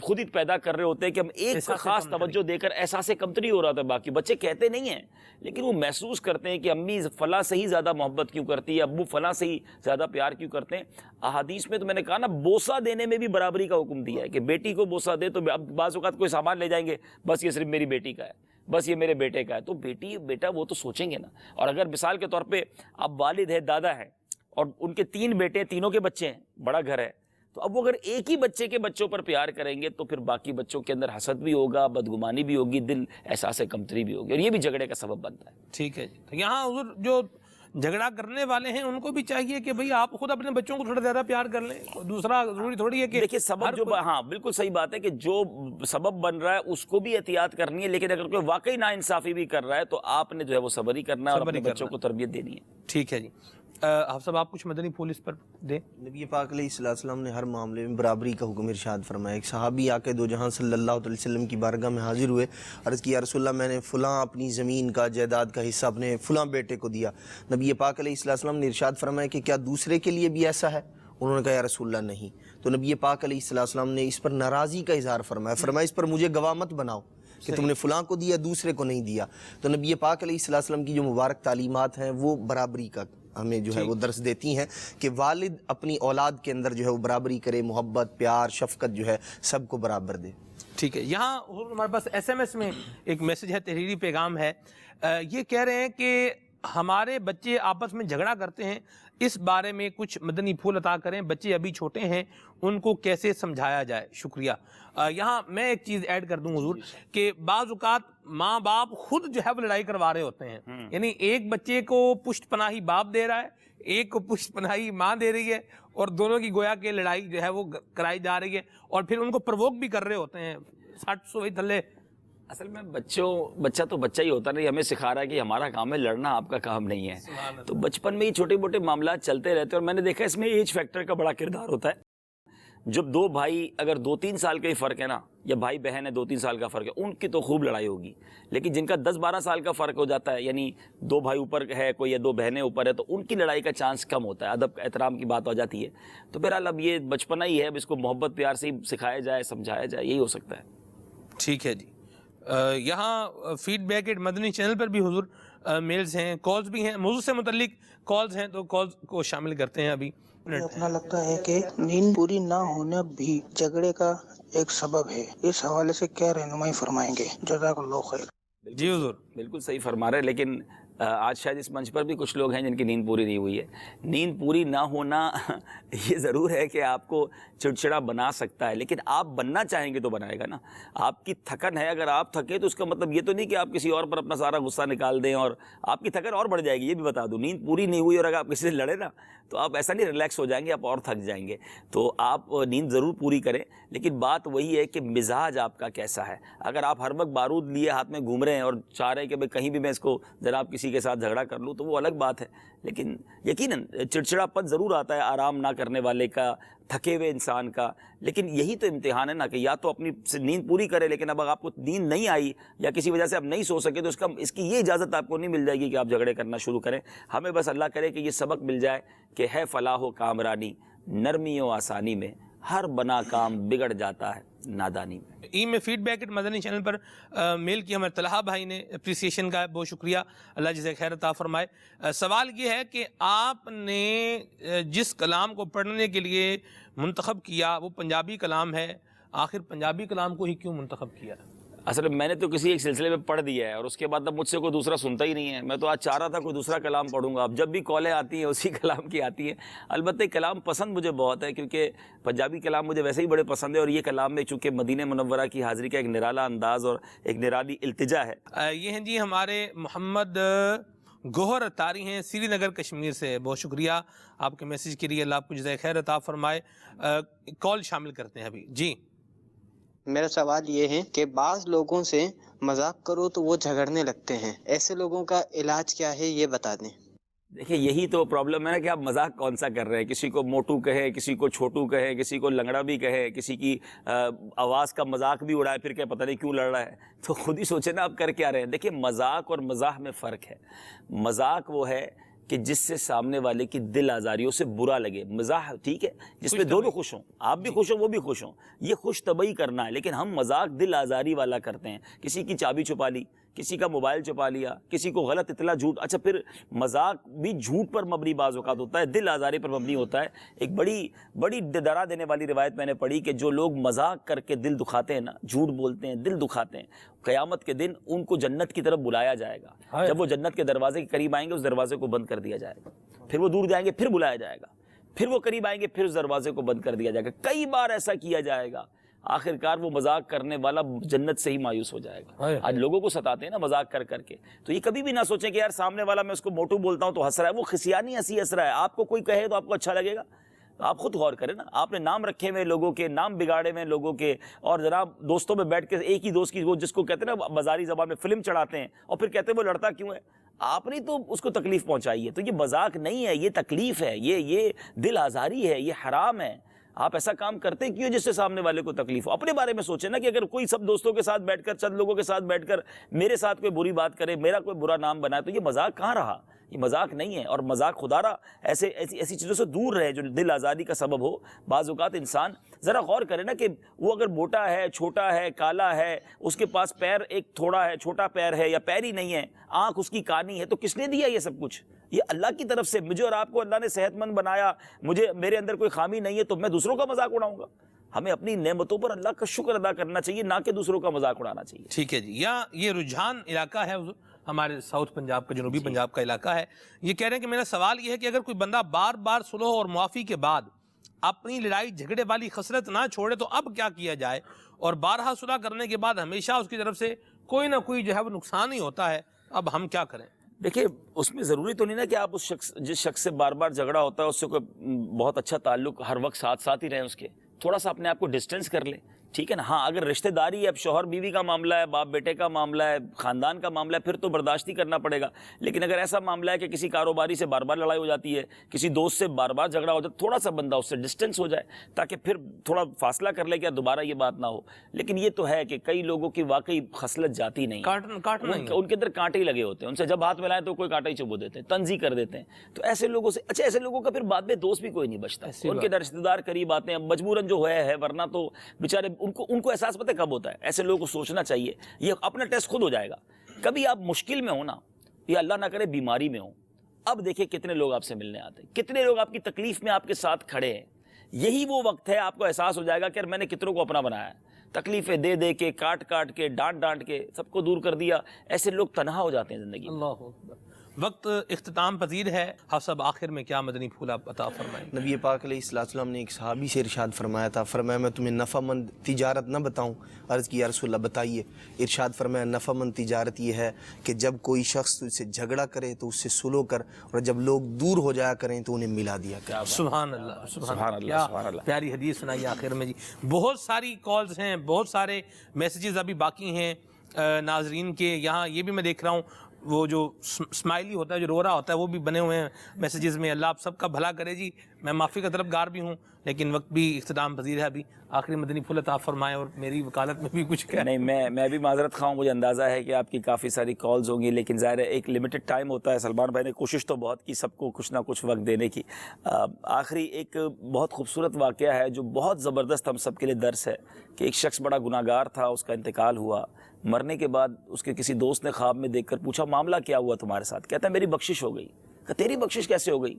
خود ہی پیدا کر رہے ہوتے ہیں کہ ہم ایک کو خاص توجہ دے کر احساس کمتری ہو رہا تھا، باقی بچے کہتے نہیں ہیں لیکن وہ محسوس کرتے ہیں کہ امی فلاں سے ہی زیادہ محبت کیوں کرتی ہے، ابو فلاں سے ہی زیادہ پیار کیوں کرتے ہیں۔ احادیث میں تو میں نے کہا نا بوسہ دینے میں بھی برابری کا حکم دیا ہے کہ بیٹی کو بوسہ دے، تو اب بعض اوقات کوئی سامان لے جائیں گے، بس یہ صرف میری بیٹی کا ہے، بس یہ میرے بیٹے کا ہے، تو بیٹی بیٹا وہ تو سوچیں گے نا۔ اور اگر مثال کے طور پہ اب والد ہے، دادا ہے، اور ان کے 3 بیٹے، تینوں کے بچے ہیں، بڑا گھر ہے، تو اب وہ اگر ایک ہی بچے کے بچوں پر پیار کریں گے تو پھر باقی بچوں کے اندر حسد بھی ہوگا، بدگمانی بھی ہوگی، دل احساس کمتری بھی ہوگی، اور یہ بھی جھگڑے کا سبب بنتا ہے۔ ٹھیک ہے جی۔ یہاں حضور جو جھگڑا کرنے والے ہیں ان کو بھی چاہیے کہ بھئی آپ خود اپنے بچوں کو تھوڑا زیادہ پیار کر لیں، دوسرا ضروری تھوڑی ہے کہ دیکھیے سبب جو ہاں بالکل صحیح بات ہے کہ جو سبب بن رہا ہے اس کو بھی احتیاط کرنی ہے، لیکن اگر کوئی واقعی ناانصافی بھی کر رہا ہے تو آپ نے جو ہے وہ صبر ہی کرنا ہے اور اپنے بچوں کو تربیت دینی ہے۔ ٹھیک ہے جی۔ حافظ صاحب آپ کچھ مدنی پھول اس پر دیں۔ نبی پاک علیہ السلام نے ہر معاملے میں برابری کا حکم ارشاد فرمایا۔ ایک صحابی آ کے دو جہاں صلی اللہ علیہ وسلم کی بارگاہ میں حاضر ہوئے، عرض کی یا رسول اللہ میں نے فلاں اپنی زمین کا جائیداد کا حصہ اپنے فلاں بیٹے کو دیا۔ نبی پاک علیہ السلام نے ارشاد فرمایا کہ کیا دوسرے کے لیے بھی ایسا ہے؟ انہوں نے کہا یا رسول اللہ نہیں۔ تو نبی پاک علیہ السلام نے اس پر ناراضی کا اظہار فرمایا اس پر مجھے گواہ مت بناؤ کہ تم نے فلاں کو دیا دوسرے کو نہیں دیا۔ تو نبی پاک علیہ السلام کی جو مبارک تعلیمات ہیں وہ برابری کا ہمیں جو ہے وہ درس دیتی ہیں کہ والد اپنی اولاد کے اندر جو ہے وہ برابری کرے، محبت، پیار، شفقت جو ہے سب کو برابر دے۔ ٹھیک ہے۔ یہاں ہمارے پاس SMS میں ایک میسج ہے، تحریری پیغام ہے، یہ کہہ رہے ہیں کہ ہمارے بچے آپس میں جھگڑا کرتے ہیں، اس بارے میں کچھ مدنی پھول عطا کریں، بچے ابھی چھوٹے ہیں ان کو کیسے سمجھایا جائے؟ شکریہ۔ یہاں میں ایک چیز ایڈ کر دوں حضور کہ بعض اوقات ماں باپ خود جو ہے وہ لڑائی کروا رہے ہوتے ہیں، یعنی ایک بچے کو پشت پناہی باپ دے رہا ہے، ایک کو پشت پناہی ماں دے رہی ہے، اور دونوں کی گویا کہ لڑائی جو ہے وہ کرائی جا رہی ہے، اور پھر ان کو پرووک بھی کر رہے ہوتے ہیں 60 تھلے۔ اصل میں بچہ تو بچہ ہی ہوتا نہیں، ہمیں سکھا رہا ہے کہ ہمارا کام ہے لڑنا، آپ کا کام نہیں ہے۔ تو بچپن میں ہی چھوٹے موٹے معاملات چلتے رہتے ہیں، اور میں نے دیکھا اس میں ایج فیکٹر کا بڑا کردار ہوتا ہے۔ جب 2 بھائی اگر 2-3 سال کا ہی فرق ہے نا، یا بھائی بہن ہے 2-3 سال کا فرق ہے، ان کی تو خوب لڑائی ہوگی، لیکن جن کا 10-12 سال کا فرق ہو جاتا ہے، یعنی 2 بھائی اوپر ہے کوئی یا 2 بہنیں اوپر ہے، تو ان کی لڑائی کا چانس کم ہوتا ہے، ادب احترام کی بات ہو جاتی ہے۔ تو بہرحال اب یہ بچپنا ہی ہے، اب اس کو محبت پیار سے ہی سکھایا جائے، سمجھایا جائے، یہی ہو سکتا ہے۔ ٹھیک ہے جی۔ یہاں feed back at Madani channel پر بھی حضور میلز ہیں، کالز بھی ہیں، موضوع سے متعلق کالز ہیں، تو کالز کو شامل کرتے ہیں ابھی۔ اپنا لگتا ہے کہ نیند پوری نہ ہونا بھی جھگڑے کا ایک سبب ہے، اس حوالے سے کیا رہنمائی فرمائیں گے؟ جزاک اللہ خیر۔ جی حضور بالکل صحیح فرما رہے ہیں، لیکن آج شاید اس منچ پر بھی کچھ لوگ ہیں جن کی نیند پوری نہیں ہوئی ہے۔ نیند پوری نہ ہونا یہ ضرور ہے کہ آپ کو چڑچڑا بنا سکتا ہے، لیکن آپ بننا چاہیں گے تو بنائے گا نا۔ آپ کی تھکن ہے، اگر آپ تھکے تو اس کا مطلب یہ تو نہیں کہ آپ کسی اور پر اپنا سارا غصہ نکال دیں اور آپ کی تھکن اور بڑھ جائے گی۔ یہ بھی بتا دوں، نیند پوری نہیں ہوئی اور اگر آپ کسی سے لڑے نا تو آپ ایسا نہیں ریلیکس ہو جائیں گے، آپ اور تھک جائیں گے۔ تو آپ نیند ضرور پوری کریں، لیکن بات وہی ہے کہ مزاج آپ کا کیسا ہے۔ اگر آپ ہر وقت بارود لیے ہاتھ میں گھوم رہے ہیں اور چاہ رہے ہیں کہ بھئی کہیں بھی میں اس کو ذرا آپ کسی کے ساتھ جھگڑا کر لوں تو وہ الگ بات ہے، لیکن یقیناً چڑچڑاپن ضرور آتا ہے آرام نہ کرنے والے کا، تھکے ہوئے انسان کا، لیکن یہی تو امتحان ہے نا کہ یا تو اپنی نیند پوری کرے، لیکن اب آپ کو نیند نہیں آئی یا کسی وجہ سے آپ نہیں سو سکے تو اس کی یہ اجازت آپ کو نہیں مل جائے گی کہ آپ جھگڑے کرنا شروع کریں. ہمیں بس اللہ کرے کہ یہ سبق مل جائے کہ ہے فلاح و کامرانی نرمی و آسانی میں، ہر بنا کام بگڑ جاتا ہے نادانی میں. ای میں فیڈ بیک مدنی چینل پر میل کیا ہمارے طلحہ بھائی نے، اپریسیشن کا بہت شکریہ، اللہ جزاک خیر عطا فرمائے. سوال یہ ہے کہ آپ نے جس کلام کو پڑھنے کے لیے منتخب کیا وہ پنجابی کلام ہے، آخر پنجابی کلام کو ہی کیوں منتخب کیا؟ اصل میں نے تو کسی ایک سلسلے میں پڑھ دیا ہے اور اس کے بعد اب مجھ سے کوئی دوسرا سنتا ہی نہیں ہے. میں تو آج چاہ رہا تھا کوئی دوسرا کلام پڑھوں گا. اب جب بھی کالیں آتی ہیں اسی کلام کی آتی ہیں. البتہ کلام پسند مجھے بہت ہے کیونکہ پنجابی کلام مجھے ویسے ہی بڑے پسند ہے، اور یہ کلام میں چونکہ مدینہ منورہ کی حاضری کا ایک نرالا انداز اور ایک نرالی التجا ہے. یہ ہیں جی ہمارے محمد گوہر اتاری ہیں سری نگر کشمیر سے. بہت شکریہ آپ کے میسیج کے لیے، اللہ آپ کو جزائے خیر عطا فرمائے. کال شامل کرتے ہیں ابھی. جی میرا سوال یہ ہے کہ بعض لوگوں سے مذاق کرو تو وہ جھگڑنے لگتے ہیں، ایسے لوگوں کا علاج کیا ہے یہ بتا دیں. دیکھیں یہی تو پرابلم ہے نا کہ آپ مذاق کون سا کر رہے ہیں. کسی کو موٹو کہے، کسی کو چھوٹو کہے، کسی کو لنگڑا بھی کہے، کسی کی آواز کا مذاق بھی اڑائے، پھر کہ پتہ نہیں کیوں لڑ رہا ہے. تو خود ہی سوچیں نا آپ کر کیا رہے ہیں. دیکھیں مذاق اور مزاح میں فرق ہے. مذاق وہ ہے کہ جس سے سامنے والے کی دل آزاریوں سے برا لگے. مزاح ٹھیک ہے جس میں دونوں خوش ہوں، آپ بھی خوش ہوں وہ بھی خوش ہوں، یہ خوش طبعی کرنا ہے. لیکن ہم مذاق دل آزاری والا کرتے ہیں. کسی کی چابی چھپا لی، کسی کا موبائل چھپا لیا، کسی کو غلط اطلاع جھوٹ. اچھا پھر مذاق بھی جھوٹ پر مبنی بعض اوقات ہوتا ہے، دل آزاری پر مبنی ہوتا ہے. ایک بڑی ڈرا دینے والی روایت میں نے پڑھی کہ جو لوگ مذاق کر کے دل دکھاتے ہیں نا، جھوٹ بولتے ہیں، دل دکھاتے ہیں، قیامت کے دن ان کو جنت کی طرف بلایا جائے گا. جب وہ جنت کے دروازے کے قریب آئیں گے اس دروازے کو بند کر دیا جائے گا. پھر وہ دور جائیں گے پھر بلایا جائے گا. پھر وہ قریب آئیں گے پھر اس دروازے کو بند کر دیا جائے گا. کئی بار ایسا کیا جائے گا. آخر کار وہ مذاق کرنے والا جنت سے ہی مایوس ہو جائے گا. آج لوگوں کو ستاتے ہیں نا مذاق کر کر کے. تو یہ کبھی بھی نہ سوچیں کہ یار سامنے والا میں اس کو موٹو بولتا ہوں تو ہنس رہا ہے، وہ خسیانی ہنسی ہنس رہا ہے. آپ کو کوئی کہے تو آپ کو اچھا لگے گا؟ آپ خود غور کریں نا. آپ نے نام رکھے ہوئے لوگوں کے، نام بگاڑے ہوئے لوگوں کے، اور جناب دوستوں میں بیٹھ کے ایک ہی دوست کی وہ جس کو کہتے ہیں نا بازاری زبان میں فلم چڑھاتے ہیں اور پھر کہتے ہیں وہ لڑتا کیوں ہے. آپ نے تو اس کو تکلیف پہنچائی ہے. تو یہ مذاق نہیں ہے، یہ تکلیف ہے، یہ دل آزاری ہے، یہ حرام ہے. آپ ایسا کام کرتے کیوں جس سے سامنے والے کو تکلیف ہو؟ اپنے بارے میں سوچیں نا کہ اگر کوئی سب دوستوں کے ساتھ بیٹھ کر، چند لوگوں کے ساتھ بیٹھ کر میرے ساتھ کوئی بری بات کرے، میرا کوئی برا نام بنائے، تو یہ مذاق کہاں رہا؟ یہ مذاق نہیں ہے. اور مذاق خدا را ایسی چیزوں سے دور رہے جو دل آزاری کا سبب ہو. بعض اوقات انسان ذرا غور کرے نا کہ وہ اگر موٹا ہے، چھوٹا ہے، کالا ہے، اس کے پاس پیر ایک تھوڑا ہے، چھوٹا پیر ہے یا پیر ہی نہیں ہے، آنکھ اس کی کانی ہے، تو کس نے دیا یہ سب کچھ؟ یہ اللہ کی طرف سے. مجھے اور آپ کو اللہ نے صحت مند بنایا، میرے اندر کوئی خامی نہیں ہے تو میں دوسروں کا مذاق اڑاؤں گا؟ ہمیں اپنی نعمتوں پر اللہ کا شکر ادا کرنا چاہیے، نہ کہ دوسروں کا مذاق اڑانا چاہیے. ٹھیک ہے جی. یا یہ رجحان علاقہ ہے ہمارے ساؤتھ پنجاب کا، جنوبی پنجاب کا علاقہ ہے. یہ کہہ رہے ہیں کہ میرا سوال یہ ہے کہ اگر کوئی بندہ بار بار صلح اور معافی کے بعد اپنی لڑائی جھگڑے والی خصلت نہ چھوڑے تو اب کیا کیا جائے؟ اور بارہا صلح کرنے کے بعد ہمیشہ اس کی طرف سے کوئی نہ کوئی جو ہے وہ نقصان ہی ہوتا ہے، اب ہم کیا کریں؟ دیکھیں اس میں ضروری تو نہیں نا کہ آپ جس شخص سے بار بار جھگڑا ہوتا ہے اس سے کوئی بہت اچھا تعلق ہر وقت ساتھ ہی رہیں. اس کے تھوڑا سا اپنے آپ کو ڈسٹینس کر لیں. ٹھیک ہے نا. ہاں اگر رشتہ داری ہے، اب شوہر بیوی کا معاملہ ہے، باپ بیٹے کا معاملہ ہے، خاندان کا معاملہ ہے، پھر تو برداشت ہی کرنا پڑے گا. لیکن اگر ایسا معاملہ ہے کہ کسی کاروباری سے بار بار لڑائی ہو جاتی ہے، کسی دوست سے بار بار جھگڑا ہو جاتا ہے، تھوڑا سا بندہ اس سے ڈسٹینس ہو جائے تاکہ پھر تھوڑا فاصلہ کر لے کہ دوبارہ یہ بات نہ ہو. لیکن یہ تو ہے کہ کئی لوگوں کی واقعی خصلت جاتی نہیں، ان کے اندر کانٹے ہی لگے ہوتے ہیں. ان سے جب ہاتھ ملائیں تو کوئی کانٹا ہی چبو دیتے ہیں، طنز ہی کر دیتے ہیں. تو ایسے لوگوں سے ایسے لوگوں کا پھر بعد میں دوست بھی کوئی نہیں بچتا. ان کے رشتہ دار قریب آتے ہیں مجبوراً جو ہے، ورنہ تو بیچارے ان کو احساس پتہ کب ہوتا ہے؟ ایسے لوگوں کو سوچنا چاہیے. یہ اپنا ٹیسٹ خود ہو جائے گا. کبھی آپ مشکل میں ہو نا، یا اللہ نہ کرے بیماری میں ہو، اب دیکھیں کتنے لوگ آپ سے ملنے آتے ہیں، کتنے لوگ آپ کی تکلیف میں آپ کے ساتھ کھڑے ہیں. یہی وہ وقت ہے آپ کو احساس ہو جائے گا کہ یار میں نے کتنوں کو اپنا بنایا ہے، تکلیفیں دے دے کے، کاٹ کے، ڈانٹ کے سب کو دور کر دیا. ایسے لوگ تنہا ہو جاتے ہیں زندگی. اللہ اکبر. وقت اختتام پذیر ہے. آپ سب آخر میں کیا مدنی پھول آپ عطا فرمائیں؟ نبی پاک علیہ السلام نے ایک صحابی سے ارشاد فرمایا تھا، فرمایا میں تمہیں نفع مند تجارت نہ بتاؤں؟ عرض کی یا رسول اللہ بتائیے. ارشاد فرمایا نفع مند تجارت یہ ہے کہ جب کوئی شخص تجھ سے جھگڑا کرے تو اس سے سلو کر، اور جب لوگ دور ہو جایا کریں تو انہیں ملا دیا کر. سبحان اللہ، سبحان اللہ. کیا پیاری حدیث سنائی آخر میں جی. بہت ساری کالز ہیں، بہت سارے میسیجز ابھی باقی ہیں ناظرین کے. یہاں یہ بھی میں دیکھ رہا ہوں وہ جو اسمائلی ہوتا ہے جو رو رہا ہوتا ہے وہ بھی بنے ہوئے ہیں میسیجز میں. اللہ آپ سب کا بھلا کرے جی. میں معافی کا طلبگار بھی ہوں لیکن وقت بھی اختتام پذیر ہے. ابھی آخری مدنی پھول عطا فرمائیں اور میری وکالت میں بھی کچھ کہہ. نہیں میں بھی معذرت خواہ ہوں. مجھے اندازہ ہے کہ آپ کی کافی ساری کالز ہوں گی لیکن ظاہر ہے ایک لمیٹڈ ٹائم ہوتا ہے. سلمان بھائی نے کوشش تو بہت کی سب کو کچھ نہ کچھ وقت دینے کی. آخری ایک بہت خوبصورت واقعہ ہے جو بہت زبردست ہم سب کے لیے درس ہے کہ ایک شخص بڑا گناہ گار تھا, اس کا انتقال ہوا. مرنے کے بعد اس کے کسی دوست نے خواب میں دیکھ کر پوچھا معاملہ کیا ہوا تمہارے ساتھ؟ کہتا ہے میری بخشش ہو گئی. کہا تیری بخشش کیسے ہو گئی؟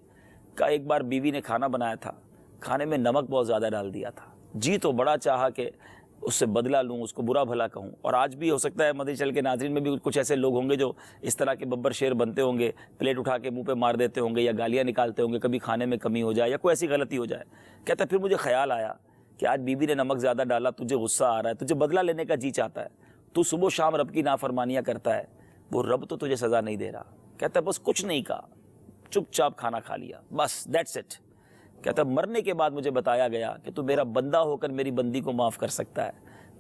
کہا ایک بار بیوی نے کھانا بنایا تھا, کھانے میں نمک بہت زیادہ ڈال دیا تھا. جی تو بڑا چاہا کہ اس سے بدلہ لوں, اس کو برا بھلا کہوں. اور آج بھی ہو سکتا ہے مدنی چینل کے ناظرین میں بھی کچھ ایسے لوگ ہوں گے جو اس طرح کے ببر شیر بنتے ہوں گے, پلیٹ اٹھا کے منہ پہ مار دیتے ہوں گے یا گالیاں نکالتے ہوں گے کبھی کھانے میں کمی ہو جائے یا کوئی ایسی غلطی ہو جائے. کہتا ہے پھر مجھے خیال آیا کہ آج بیوی نے نمک زیادہ ڈالا, تجھے غصہ آ رہا ہے, تجھے بدلہ لینے کا جی چاہتا ہے, تو صبح و شام رب کی نافرمانیاں کرتا ہے, وہ رب تو تجھے سزا نہیں دے رہا. کہتا ہے بس کچھ نہیں کہا, چپ چاپ کھانا کھا لیا, بس دیٹس اٹ. کہتا ہے مرنے کے بعد مجھے بتایا گیا کہ تو میرا بندہ ہو کر میری بندی کو معاف کر سکتا ہے.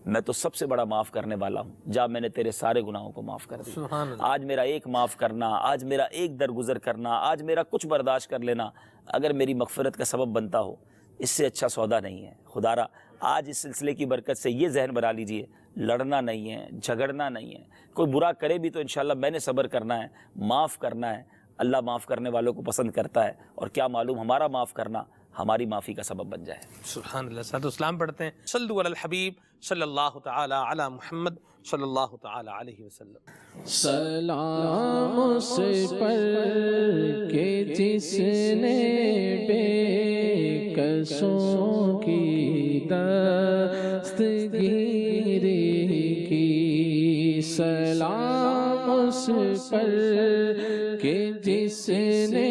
میں تو سب سے بڑا معاف کرنے والا ہوں. جا میں نے تیرے سارے گناہوں کو معاف کر دیا. آج میرا ایک معاف کرنا, آج میرا ایک درگزر کرنا, آج میرا کچھ برداشت کر لینا اگر میری مغفرت کا سبب بنتا ہو, اس سے اچھا سودا نہیں ہے. خدا را آج اس سلسلے کی برکت سے یہ ذہن بنا لیجئے, لڑنا نہیں ہے, جھگڑنا نہیں ہے. کوئی برا کرے بھی تو انشاءاللہ میں نے صبر کرنا ہے, معاف کرنا ہے. اللہ معاف کرنے والوں کو پسند کرتا ہے, اور کیا معلوم ہمارا معاف کرنا ہماری معافی کا سبب بن جائے. سبحان اللہ. صلاۃ و سلام پڑھتے ہیں. صلو علی الحبیب صلی اللہ تعالی علی محمد صلی اللہ تعالی علیہ وسلم. سلام اس پر کہ جس نے بے کسوں کی دستگیری کی. سلام اس پر کہ جس نے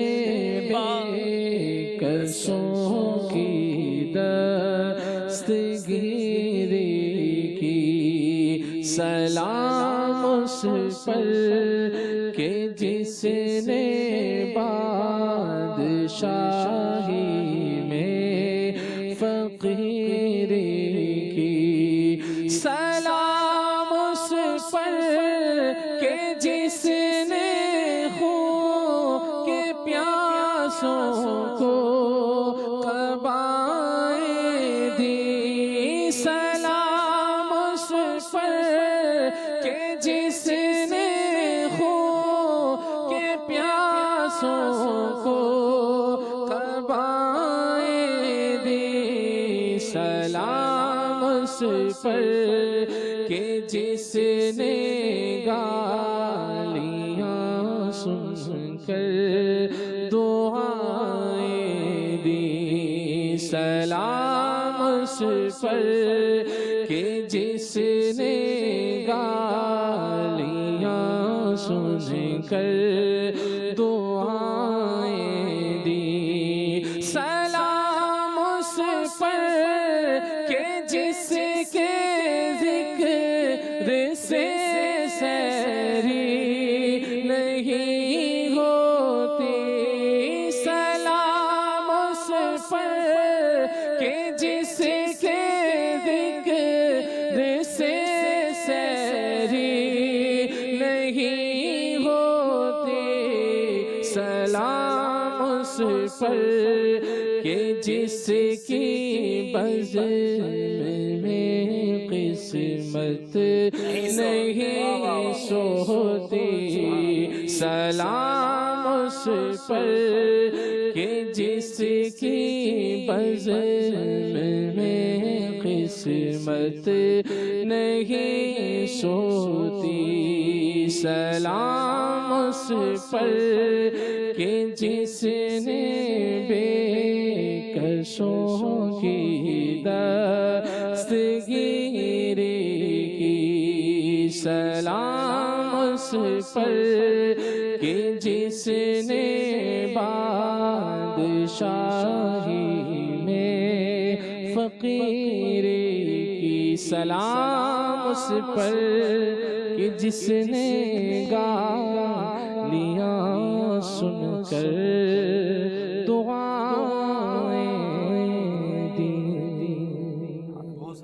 بے کسوں کی دستگیری کی. سلام اس پر کہ جس نے بادشاہی میں فقیری کی. سلام اس پر کہ جس نے خون کے پیاسوں کو قبائیں دی. سلام اس پر کہ جس نے خون کے پیاسوں کو قبائیں دی. سلام اس پر کہ جس نے گالیاں سن کر دعائیں دی. سلام اس پر کہ جس نے گالیاں سن کر دعائیں دی. سلام اس پر کہ جس کے ذکر سے سحری نہیں ہوتی. سلام اس پر کہ جس کے ذکر سے سحری نہیں ہوتی. سلام اس پر کہ جس کی بزم میں قسمت نہیں سوتی. سلام اس پر کہ جس کی بزم میں قسمت نہیں سوتی. سلام اس پر کہ جس نے بے کسوں کی دستگیری کی. سلام اس پر کہ جس نے بادشاہی میں فقیری کی. سلام اس پر کہ جس نے گالیاں سن کر دعائیں دی.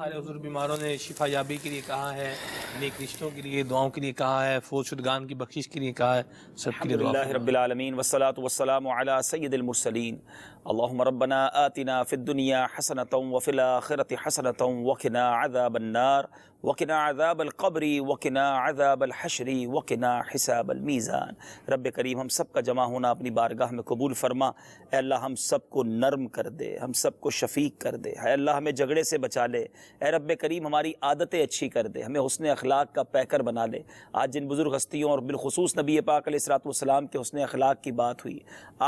سارے حضور بیماروں نے شفا یابی کے لیے کہا ہے، نیک رشتوں کے لیے دعاؤں کے لیے کہا ہے، فوت شدگان کی بخشش کے لیے کہا ہے، سب کے لیے دعا الحمدللہ رب العالمین والصلاة والسلام علی سید المرسلین اللہم ربنا آتنا فی الدنیا حسنۃ وفی الآخرۃ حسنۃ وقنا عذاب النار وقنا عذاب القبر وقنا عذاب الحشر وقنا حساب المیزان۔ رب کریم ہم سب کا جمع ہونا اپنی بارگاہ میں قبول فرما۔ اے اللہ ہم سب کو نرم کر دے، ہم سب کو شفیق کر دے۔ اے اللہ ہمیں جھگڑے سے بچا لے۔ اے رب کریم ہماری عادتیں اچھی کر دے، ہمیں حسن اخلاق کا پیکر بنا لے۔ آج جن بزرگ ہستیوں اور بالخصوص نبی پاک علیہ الصلوۃ والسلام کے حسن اخلاق کی بات ہوئی،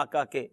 آقا کے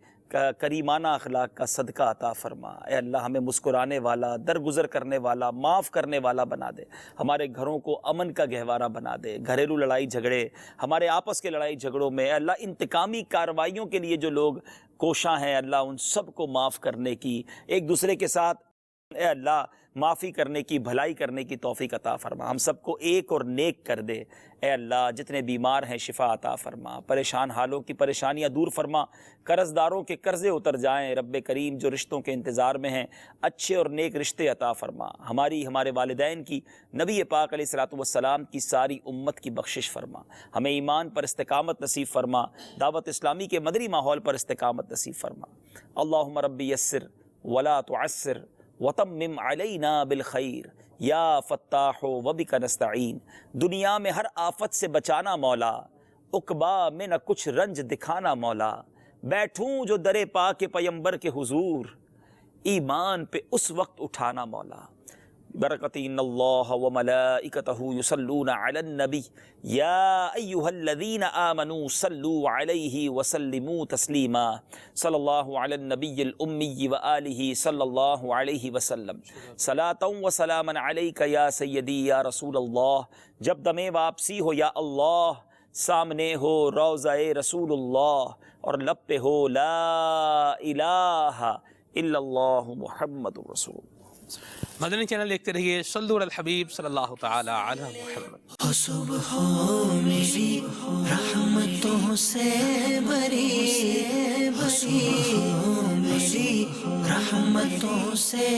کریمانہ اخلاق کا صدقہ عطا فرما۔ اے اللہ ہمیں مسکرانے والا، درگزر کرنے والا، معاف کرنے والا بنا دے۔ ہمارے گھروں کو امن کا گہوارہ بنا دے۔ گھریلو لڑائی جھگڑے، ہمارے آپس کے لڑائی جھگڑوں میں اے اللہ انتقامی کارروائیوں کے لیے جو لوگ کوشاں ہیں، اللہ ان سب کو معاف کرنے کی، ایک دوسرے کے ساتھ اے اللہ معافی کرنے کی، بھلائی کرنے کی توفیق عطا فرما۔ ہم سب کو ایک اور نیک کر دے۔ اے اللہ جتنے بیمار ہیں شفا عطا فرما، پریشان حالوں کی پریشانیاں دور فرما، قرض داروں کے قرضے اتر جائیں۔ رب کریم جو رشتوں کے انتظار میں ہیں اچھے اور نیک رشتے عطا فرما۔ ہمارے والدین کی، نبی پاک علیہ الصلوۃ والسلام کی ساری امت کی بخشش فرما۔ ہمیں ایمان پر استقامت نصیب فرما، دعوت اسلامی کے مدنی ماحول پر استقامت نصیب فرما۔ اللہم رب یسر ولا تعسر وتمم علینا بالخیر یا فتاح وبک نستعین۔ دنیا میں ہر آفت سے بچانا مولا، عقبا میں نہ کچھ رنج دکھانا مولا۔ بیٹھوں جو در پاک پیمبر کے حضور، ایمان پہ اس وقت اٹھانا مولا۔ برکت ان اللہ وملائکتہ یصلون علی النبی یا ایہا الذین آمنوا صلوا علیہ وسلموا تسلیما۔ صلی اللہ علی النبی الامی وآلہ صلی اللہ علیہ وسلم۔ صلاۃ و سلاما علیک یا سیدی یا رسول اللہ۔ جب دم واپسی ہو یا اللہ، سامنے ہو روضہ رسول اللہ، اور لب پہ ہو لا الہ الا اللہ محمد رسول اللہ۔ مدنی چینل دیکھتے رہیے، صلو علی الحبیب صلی اللہ تعالی علی محمد۔ صبح میری رحمتوں سے بری، میری رحمتوں سے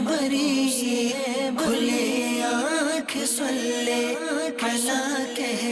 بری، کھلے آنکھ صلی علی کہہ